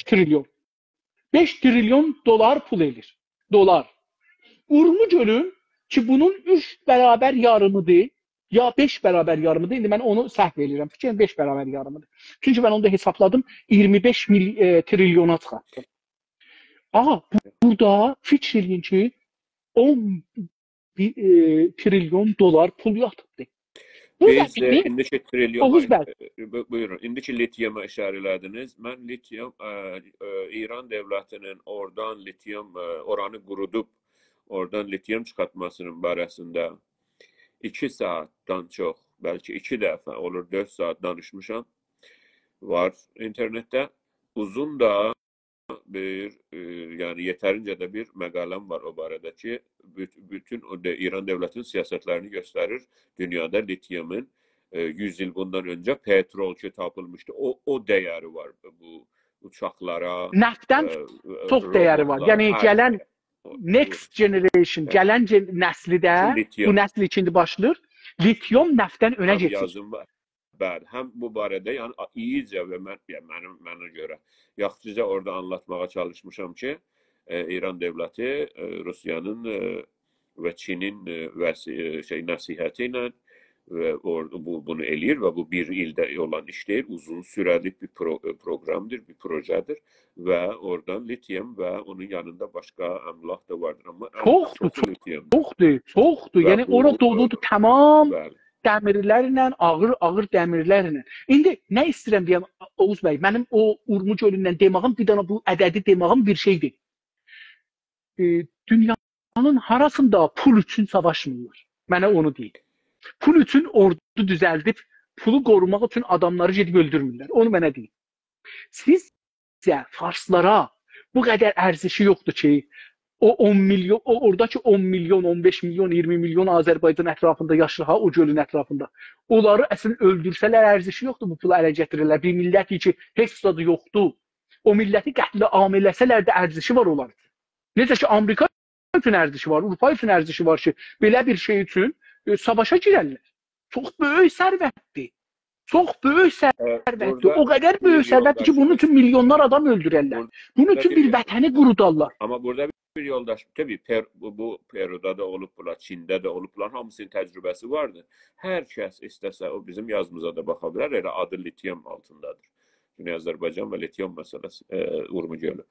trilyon. 5 trilyon dolar pul edir. Dolar. Urmu gölün ki bunun 3 bərabər yarımıdır, ya 5 bərabər yarımıdır. İndi mən onu səhv eləyirəm. Fikrin 5 bərabər yarımıdır. Çünki mən onu da hesapladım. 25 trilyona çıxartdım. Aha, burada fikir eləyin ki 10 trilyon dolar pul yatıbdır. Biz indiki trilyon, buyurun, indiki lityuma işarə elədiniz. Mən lityum, İran dövlətinin oradan lityum, oranı qurudub, oradan lityum çıxartmasının barəsində 2 saatdan çox, bəlkə 2 dəfə olur, 4 saat danışmışam. Var internetdə. Uzun da bir, yəni yetərincə də bir məqaləm var o barədə ki, bütün İran dövlətinin siyasətlərini göstərir. Dünyada lityumun 100 il bundan öncə petrol ki tapılmışdı. O dəyəri var bu uçaqlara. Nəftdən çox dəyəri var. Yəni gələn next generation, gələn nəsli də, bu nəsl içində başlayır, lityum nəftdən önə keçir. Bəli, həm bu barədə, yəni iyicə və mənə görə yaxşıca orada anlatmağa çalışmışam ki, İran dövləti Rusiyanın və Çinin nəsihəti ilə bunu eləyir və bu bir ildə olan iş deyil, uzun sürəli bir proqramdır, bir projədir və oradan lityum və onun yanında başqa əmlak da vardır. Çoxdur. Yəni orada doludur tamam. Dəmirlərlə, ağır dəmirlərlə. İndi nə istəyirəm deyəm, Oğuz bəy, mənim o Urmu gölündən demağım, bir dənə bu ədədi demağım bir şeydir. Dünyanın harasında pul üçün savaşmırlar. Mənə onu deyil. Pul üçün ordu düzəldib, pulu qorumaq üçün adamları gedib öldürmürlər. Onu mənə deyil. Sizcə Farslara bu qədər ərzişi yoxdur ki, o 10 milyon, oradakı 10 milyon, 15 milyon, 20 milyon Azərbaycan ətrafında yaşır ha, o gölün ətrafında. Onları əslində öldürsələr ərzişi yoxdur, bu pulu ələ gətirirlər. Bir millət ki, heç adı yoxdur. O milləti qətlə amələsələr də ərzişi var onlar. Necə ki, Amerika üçün ərzişi var, Avropa üçün ərzişi var ki, belə bir şey üçün savaşa girərlər. Çox böyük sərvətdir. Çox böyük sərvətdir. O qədər böyük sərvətdir ki, bunun üçün milyonlar adam öldürərlər. Bunun üçün bir vətəni qurudarlar. Amma burada bir yoldaş, tabii bu Peru'da da olublar, Çində də olublar, hamısının təcrübəsi vardır. Hər kəs istəsə, o bizim yazımıza da baxa bilər, elə adı lityum altındadır. Güney Azərbaycan və lityum məsələsi, Urmu gölü.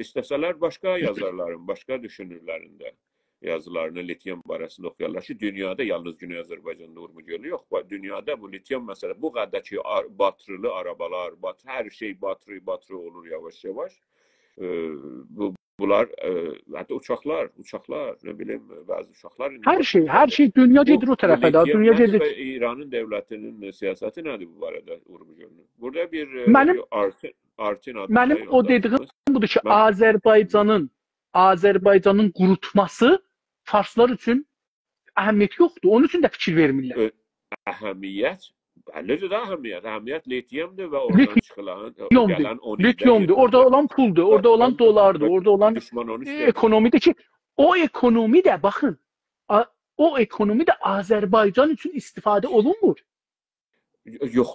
İstəsələr başqa yazarların, başqa düşünürlərində yazılarını lityum barəsində oxuyarlar ki, dünyada yalnız Güney Azərbaycanda Urmu gölü yox. Dünyada bu lityum məsələ, bu qədər ki, batırılı arabalar, hər şey batırı olur yavaş-yavaş. Bu bunlar hatta uçaklar ne bileyim bazı uçaklar her şey dünya gedir o tarafa da. Dünya gedir. Ve İran'ın devletinin siyaseti nedir bu arada Urmujolu? Burada bir Artin adında mənim o dediyim budur ki, Azərbaycanın qurutması farslar üçün əhəmiyyət yoxdur. Onun üçün də fikir vermirlər. Əhəmiyyət? Əlbəttə də əhəmiyyət. Əhəmiyyət lityumdur və oradan çıxılan lityumdur. Orada olan puldur, orada olan dolardır, orada olan ekonomidir ki, o ekonomi də baxın, o ekonomi də Azərbaycan üçün istifadə olunmur. Yox,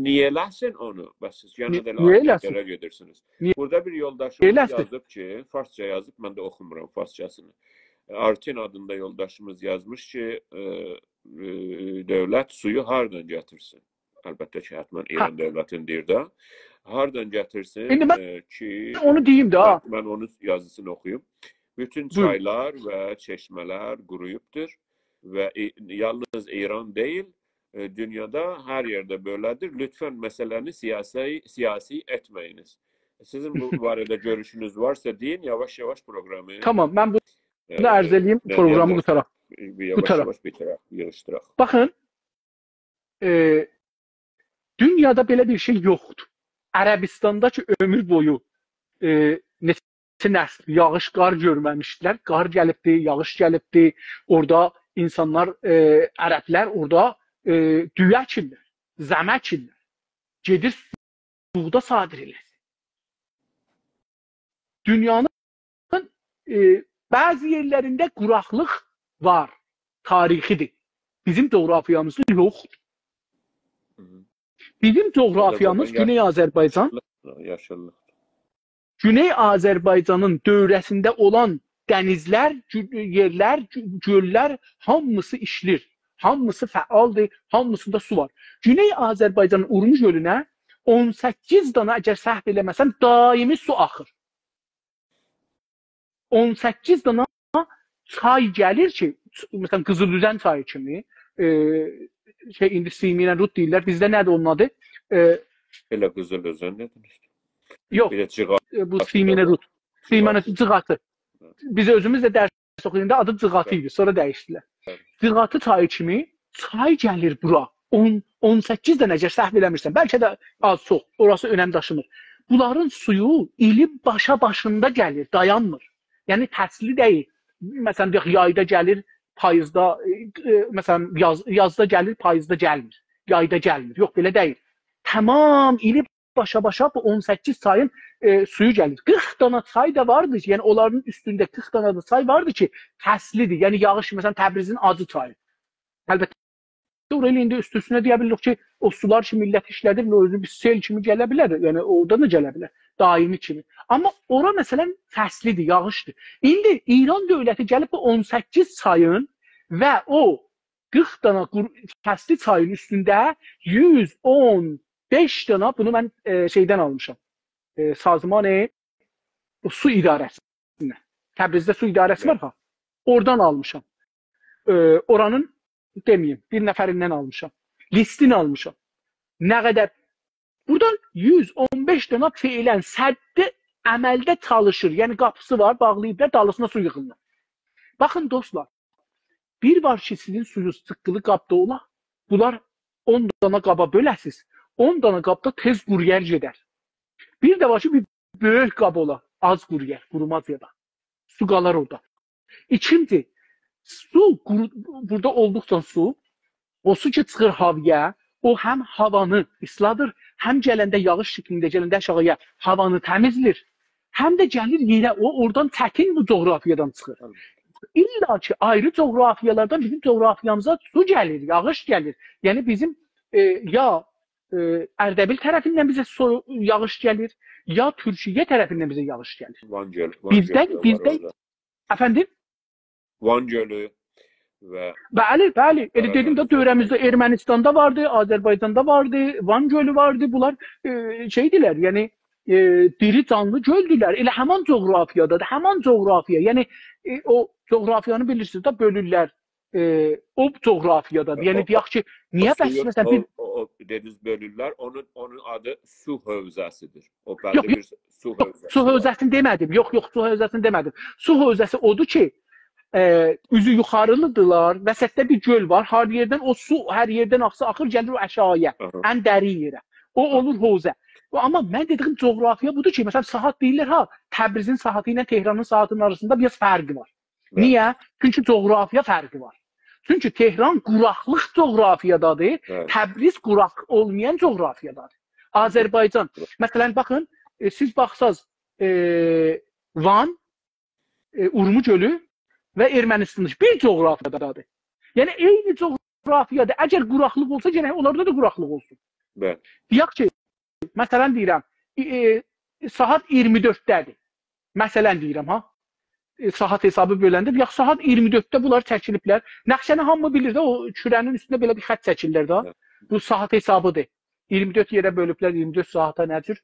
niyə eləsin onu? Bəs siz yenə də layihələrə gedirsiniz. Burada bir yoldaşımız yazıb ki, farsça yazıb, mən də oxumuram farsçasını. Artin adında yoldaşımız yazmış ki, dövlət suyu hardan gətirsin? Əlbəttə ki, hətmən İran dövlətindir də. Hardan gətirsin ki, onu deyim də. Mən onun yazısını oxuyum. Bütün çaylar və çeşmələr quruyubdur və yalnız İran deyil, dünyada hər yerdə belədir. Lütfən məsələni siyasi etməyiniz. Sizin bu barədə görüşünüz varsa deyin, yavaş-yavaş proqramı. Tamam, mən bunu ərz edeyim, proqramı qutaraq. Yavaş-yavaş bitirək, yığışdıraq. Baxın, dünyada belə bir şey yoxdur. Ərəbistanda ki, ömür boyu neçə nəsl yağış, qar görməmişdilər. Qar gəlibdi, yağış gəlibdi. Orada insanlar, ərəblər orada düyə əkirlər, zəmə əkirlər. Gedir, buğda sadir eləsin. Dünyanın bəzi yerlərində quraqlıq var, tarixidir. Bizim coğrafiyamızda yoxdur. Bizim coğrafiyamız Güney Azərbaycan, Güney Azərbaycanın dövrəsində olan dənizlər, yerlər, göllər hamısı işlir. Hamısı fəaldır, hamısında su var. Güney Azərbaycanın Urmuc gölünə 18 dana, əgər səhv eləməsəm, daimi su axır. 18 dana çay gəlir ki, məsələn, Qızıldüzən çayı kimi, indi Simi ilə Rut deyirlər, bizdə nədir onun adı? Elə Qızıldüzən dediniz? Yox, bu Simi ilə Rut. Simi ilə Cığatı. Biz özümüz də dərs oxuyanda adı Cığatı idi, sonra dəyişdilər. Cığatı çayı kimi çay gəlir bura. 18 dənə, əgər səhv eləmirsən, bəlkə də az çox, orası önəm daşımır. Bunların suyu ilin başında gəlir, dayanmır. Yəni təsli deyil. Məsələn, deyək, yayda gəlir, payızda, məsələn, yazda gəlir, payızda gəlmir. Yayda gəlmir. Yox, belə deyil. Tamam, ili başa bu 18 çayın suyu gəlir. 40 dana çay da vardı ki, yəni onların üstündə 40 dana da çay vardı ki, təslidir. Yəni yağış, məsələn, Təbrizin acı çayı. Əlbəttə, oraya indi üstüne deyə bilirik ki, o sular ki, millət işlədir, özü bir sel kimi gələ bilər. Yəni orada da gələ bilər, daimi kimi. Amma ora məsələn fəslidir, yağışdır. İndi İran dövləti gəlib bu 18 çayın və o 40 dana fəsli çayın üstündə 115 dana, bunu mən şeydən almışam. Sazman su idarəsindən. Təbrizdə su idarəsi var ha. Oradan almışam. Oranın demeyeyim, bir nəfərindən almışam. Listini almışam. Nə qədər? Buradan 115 dana fiilən səddi əməldə çalışır. Yəni qapısı var, bağlayıblar, dalısına su yığırlar. Baxın dostlar, bir var ki, sizin suyunuz tıqqılı qabda ola. Bunlar 10 dana qaba böləsiz. 10 dana qabda tez quryer gedər. Bir də var ki, bir böyük qab ola. Az quryer, qurumaz ya da. Su qalar orada. İkinci, su, burada olduqca su, o su ki çıxır havaya, o həm havanı isladır, həm gələndə yağış şeklində, gələndə aşağıya havanı təmizlir, həm də gəlir yerə, o oradan çətin bu coğrafiyadan çıxır. İlla ki, ayrı coğrafiyalardan bizim coğrafiyamıza su gəlir, yağış gəlir. Yəni bizim ya Ərdəbil tərəfindən bizə yağış gəlir, ya Türkiyə tərəfindən bizə yağış gəlir. Van Gölü. Bizdə, əfəndim? Van Gölü və... Bəli. Elə dedim də dövrəmizdə Ermənistanda vardı, Azərbaycanda vardı, Van Gölü vardı. Bunlar şeydilər, yəni diri canlı göldülər. Elə həman coğrafiyadadır, həman coğrafiya. Yəni o coğrafiyanı bilirsiniz də bölürlər. o coğrafiyadadır. Yəni deyək ki, niyə bəs məsələn bir dediniz bölürlər, onun adı su hövzəsidir. O yox, bəlli bir su hövzəsi. Su hövzəsini demədim. Yox, su hövzəsini demədim. Su hövzəsi odur ki, üzü yuxarılıdırlar, vəsətdə bir göl var. Hər yerdən o su hər yerdən axır, gəlir o aşağıya, ən dərin yerə. O olur hövzə. Amma mən dediyim coğrafiya budur ki, məsələn saat deyirlər ha, Təbrizin saatı ilə Tehranın saatının arasında biraz fərqi var. Evet. Niyə? Çünki coğrafiya fərqi var. Çünki Tehran quraqlıq coğrafiyadadır, evet. Təbriz quraq olmayan coğrafiyadadır. Azərbaycan, məsələn baxın, siz baxsaz Van, Urmu gölü və Ermənistan bir coğrafiyadadır. Yəni eyni coğrafiyada əgər quraqlıq olsa, gərək onlarda da quraqlıq olsun. Evet. Deyək ki, məsələn deyirəm, saat 24-dədir. Məsələn deyirəm ha. Saat hesabı böləndə, yaxşı saat 24-də bunlar çəkiliblər. Nəqşəni hamı bilir də, o kürənin üstündə belə bir xətt çəkirlər də. Bu saat hesabıdır. 24 yerə bölüblər, 24 saata nə cür?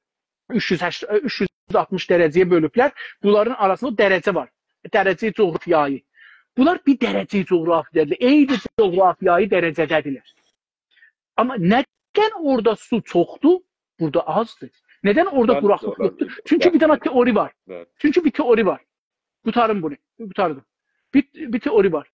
360 dərəcəyə bölüblər. Bunların arasında dərəcə var. Dərəcə coğrafiyayı. Bunlar bir dərəcə coğrafiyadırlar. Eyni coğrafiyayı dərəcədədirlər. Amma nədən orada su çoxdur, burada azdır? Nədən orada quraqlıq yoxdur? Çünki bir dənə teori var. Çünki bir teori var. Qutarım bunu. Qutardım. Bir teori var.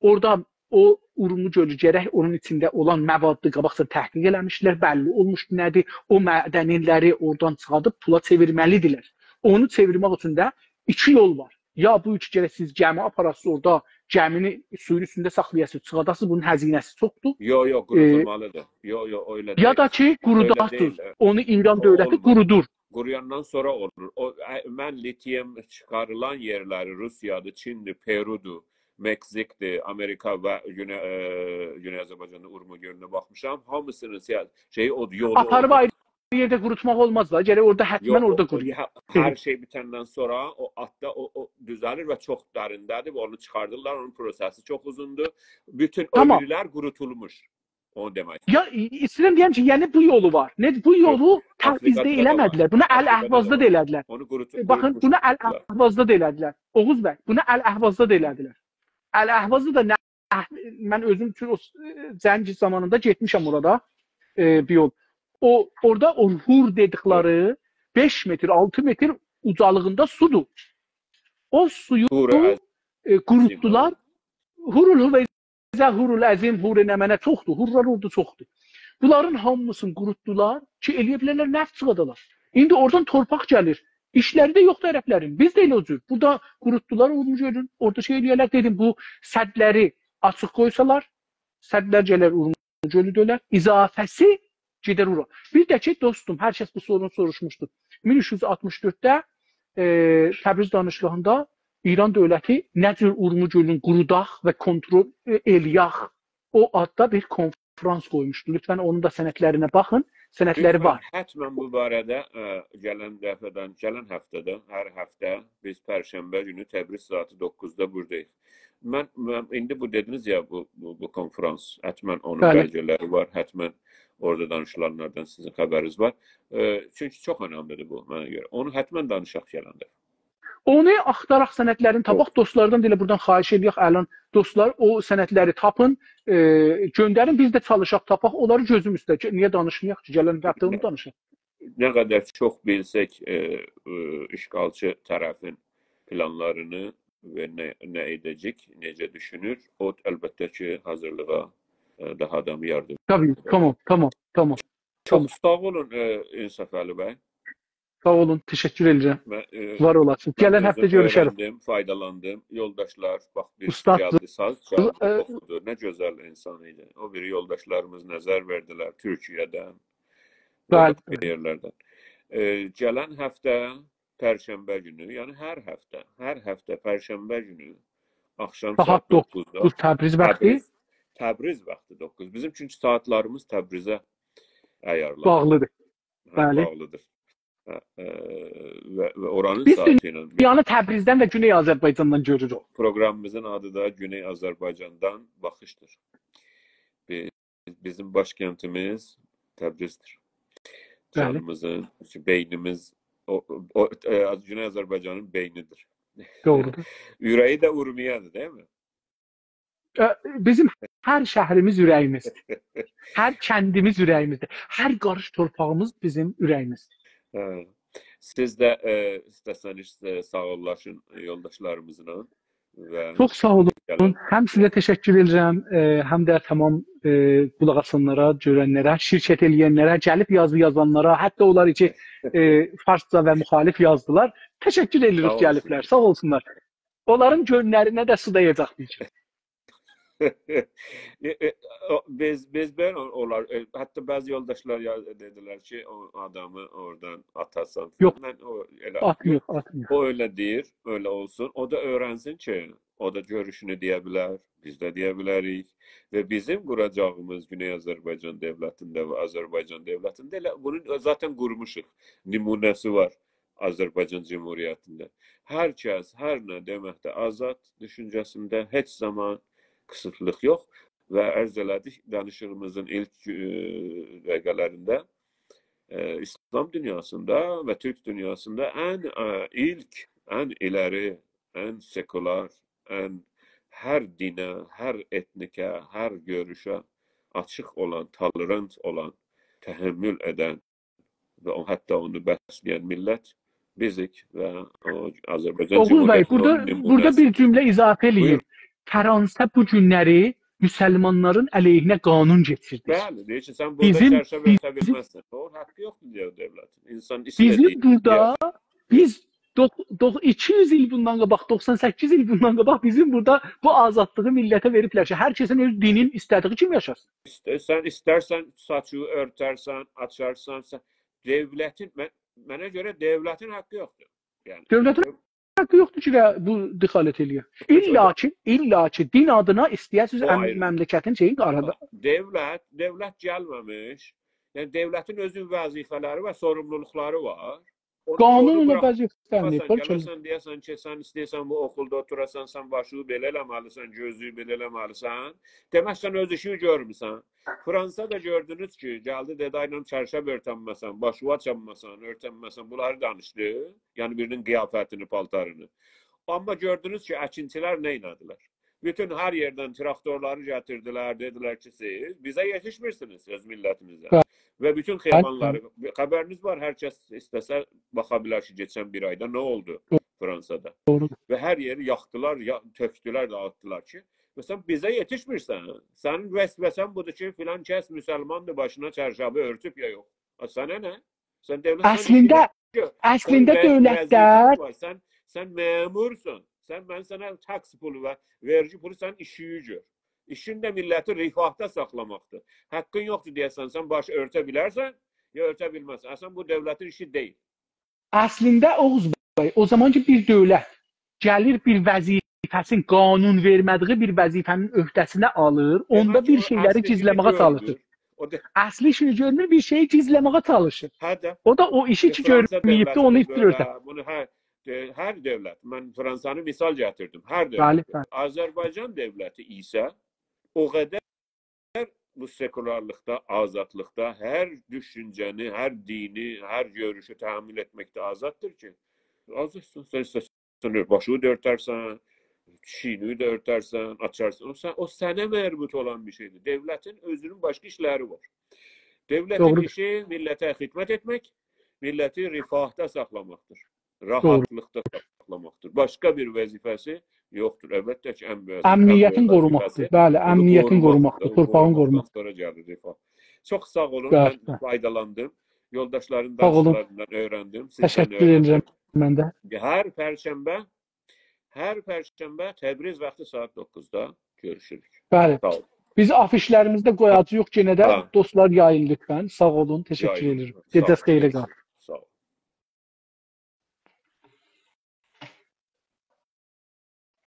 Orada o Urmu gölü gərək onun içində olan məvaddı qabaqca təhqiq eləmişlər, bəlli olmuşdu nədir. O mədənləri oradan çıxadıb pula çevirməlidirlər. Onu çevirmək üçün də iki yol var. Ya bu üç gərək siz gəmi aparasınız orada, gəmini suyun üstündə saxlayasınız, çıxadasınız, bunun həzinəsi çoxdur. Yox, qurutulmalıdır. Yox, öyle deyil. Ya da ki, qurudaqdır. Onu İran dövləti qurudur. Quruyandan sonra olur. Mən litiyum çıxarılan yerləri Rusiyadır, Çindir, Perudur, Meksikdir, Amerika və Güney Azərbaycanda Urmu gölünə baxmışam. Hamısının şeyi odur, yolu aparıb ayrı yerdə qurutmaq olmaz da. Gərək orada həttəmən orada quruyur. Hər şey bitəndən sonra o atda o düzəlir və çox dərindədir və onu çıxardırlar. Onun prosesi çox uzundur. Bütün ömürlər qurutulmuş. Onu demək. Ya istəyirəm deyəm ki, yəni bu yolu var. Bu yolu Təbrizdə eləmədilər. Bunu Əl-Əhvazda da elədilər. Baxın, bunu Əl-Əhvazda da elədilər. Oğuz bəy, bunu Əl-Əhvazda da elədilər. Əl-Əhvazda da mən özüm üçün o Zəngiz zamanında getmişəm orada bir yol. Orada o hur dedikləri 5 metr, 6 metr ucalığında sudur. O suyu qurutdular. Hurul əzim, hur nəmənə çoxdur. Hurlar orada çoxdur. Bunların hamısını qurutdular ki, eləyə bilərlər nəft çıxadalar. İndi oradan torpaq gəlir. İşləri də yoxdur ərəblərin. Biz də elə o cür. Burada qurutdular, onu görün. Orada şey eləyərlər, dedim, bu sədləri açıq qoysalar, sədlər gələr, Urmu gölü dölər. İzafəsi gedər ora. Bir də ki, dostum, hər kəs bu sorunu soruşmuşdur. 1364-də Təbriz danışıqlarında İran dövləti nə cür Urmu gölünün qurudaq və kontrol eləyək o adda bir konferans qoymuşdu. Lütfən onun da sənədlərinə baxın. Sənədləri var. Hətmən bu barədə gələn həftədə, hər həftə biz Pərşənbə günü Təbriz saatı 9-da buradayıq. Mən indi bu dediniz ya, bu konferans, hətmən onun bəlgələri var, hətmən orada danışılanlardan sizin xəbəriniz var. Çünki çox önəmlidir bu mənə görə. Onu hətmən danışaq gələndə. Onu axtaraq sənədlərini tapaq, dostlardan da elə buradan xahiş edək, Əlan dostlar, o sənədləri tapın, göndərin, biz də çalışaq tapaq, onları gözüm üstə. Niyə danışmayaq ki, gələn həftə onu danışaq. Nə qədər çox bilsək işğalçı tərəfin planlarını və nə edəcək, necə düşünür, o əlbəttə ki, hazırlığa daha adam yardım. Tabii, tamam. Çox sağ olun İnsaf Əli bəy. Sağ olun, teşekkür edeceğim. Var olasın. Gələn həftə görüşərik. Faydalandım. Yoldaşlar, bax bir gəldi saz çaldı, oxudu. Nə gözəl insan idi. O bir yoldaşlarımız nəzər verdilər Türkiyədən, başqa yerlərdən. Gələn həftə Pərşənbə günü, yəni hər həftə Pərşənbə günü axşam saat 9-da. Bu Təbriz vaxtı? Təbriz vaxtı 9. Bizim çünki saatlarımız Təbrizə əyarlanır. Bağlıdır. Bağlıdır. Və oranın saatı ilə. Biz dünyanı Təbrizdən və Güney Azərbaycandan görürük. Proqramımızın adı da Güney Azərbaycandan baxışdır. Bizim başkentimiz Təbrizdir. Canımızın, beynimiz Güney Azərbaycanın beynidir. Doğrudur. Ürəyi də Urmiyadır, değil mi? Bizim hər şəhrimiz ürəyimizdir. Hər kəndimiz ürəyimizdir. Hər qarış torpağımız bizim ürəyimizdir. Siz də istəsəniz sağollaşın yoldaşlarımızla. Çox sağ olun. Həm sizə təşəkkür edirəm, həm də tamam qulaq asanlara, görənlərə, şirkət eləyənlərə, gəlib yazı yazanlara, hətta onlar ki farsça və müxalif yazdılar. Təşəkkür edirik gəliblər, sağ olsunlar. Onların gönüllərinə də su dayacaq deyəcək. Biz ben olar. Hatta bazı yoldaşlar dediler ki o adamı oradan atasan. Yok. Atmıyor. O öyle değil. Öyle olsun. O da öğrensin ki o da görüşünü diyebilir. Biz de diyebiliriz. Ve bizim kuracağımız Güney Azerbaycan Devleti'nde ve Azerbaycan Devleti'nde bunun zaten kurmuşuk. Numunesi var Azerbaycan Cumhuriyeti'nde. Herkes her ne demekte azad düşüncesinde hiç zaman kısıtlılık yok ve arz elədik danışığımızın ilk dəqiqələrində İslam dünyasında ve Türk dünyasında en ileri, en sekular, her dine, her etnike, her görüşe açık olan, tolerant olan, tahammül eden ve hatta onu besleyen millet bizik ve Azerbaycan Cumhuriyeti'nin burada bir cümle izafe edeyim. Fransa bu günləri müsəlmanların əleyhinə qanun getirdi. Bəli, deyir ki, sən burada çərşəvə ötə bilməzsən. O haqqı yoxdur diyor devlətin. İnsan istədiyi. Bizim burada, biz 200 il bundan qabaq, 98 il bundan qabaq bizim burada bu azadlığı millətə veriblər ki, hər kəsin öz dinin istədiyi kimi yaşasın. Sən istərsən saçı örtərsən, açarsan, devlətin, mənə görə devlətin haqqı yoxdur. Yəni, devlətin haqqı yoxdur ki, bu dixalət eləyir. İlla ki, din adına istəyəsiniz məmləkətin şeyin arada. Devlət gəlməmiş, yəni devlətin özün vəzifələri və sorumluluqları var. Qanun ona vəzifələrini gəlirsən, deyəsən ki, sən istəyirsən bu okulda oturasan, sən başını belə eləməlisən, gözlüyü belə eləməlisən. Demək, sən öz işini görmüsən. Fransada gördünüz ki, gəldi dedayla çərşəb örtənməsən, başıva çanmasan, örtənməsən, bunları danışdı. Yəni birinin qiyafətini, paltarını. Amma gördünüz ki, əkinçilər nə inədilər? Bütün hər yerdən traktorları gətirdilər, dedilər ki, siz bizə yetişmirsiniz öz millətimizə. Və bütün xeyvanları, xəbəriniz var, hər kəs istəsə baxa bilər ki, geçən bir ayda nə oldu Fransada. Və hər yeri yaxdılar, tökdülər, dağıtdılar ki, və sən bizə yetişmirsən. Sənin vəsvəsən budur ki, filan kəs müsəlmandır, başına çərşabı örtüb ya yox. Sənə nə? Əslində dövlətlər... Sən məmursun. Mən sənə taks pulu və vergi pulu sən işini gör. İşin də milləti rifahda saxlamaqdır. Haqqın yoxdur deyəsən, sən başı örtə bilərsən, ya örtə bilməzsən. Əslən bu dövlətin işi deyil. Əslində Oğuz bəy, o zaman ki bir dövlət gəlir bir vəzifəsin qanun vermədiyi bir vəzifənin öhdəsinə alır, onda bir şeyləri gizləməyə çalışır. Əsli işini görmür, bir şeyi gizləməyə çalışır. O da o işi ki görməyib də onu istiyorsa. Hər dövlət, mən Fransanı misal gətirdim, hər dövlət. Azərbaycan dövləti isə o qədər bu sekularlıqda, azadlıqda hər düşüncəni, hər dini, hər görüşü təhammül etməkdə azaddır ki, azadsın, sən başını da örtərsən, çiğini də örtərsən, açarsan, o sənə mərbut olan bir şeydir. Devlətin özünün başqa işləri var. Devlətin işi millətə xidmət etmək, milləti rifahda saxlamaqdır. Rahatlıqda saxlamaqdır. Başqa bir vəzifəsi yoxdur. Əlbəttə ki, ən böyük əmniyyətin qorumaqdır. Bəli, əmniyyətin qorumaqdır, torpağın qorumaqdır. Sonra gəlir rifah. Çox sağ olun, mən faydalandım. Yoldaşların danışıqlarından öyrəndim. Təşəkkür edirəm mən də. Hər pərşənbə Təbriz vaxtı saat 9-da görüşürük. Bəli. Biz afişlərimizdə qoyacağıq yenə də. Dostlar yayın lütfən. Sağ olun, təşəkkür edirəm. Gecəniz xeyirə qalsın.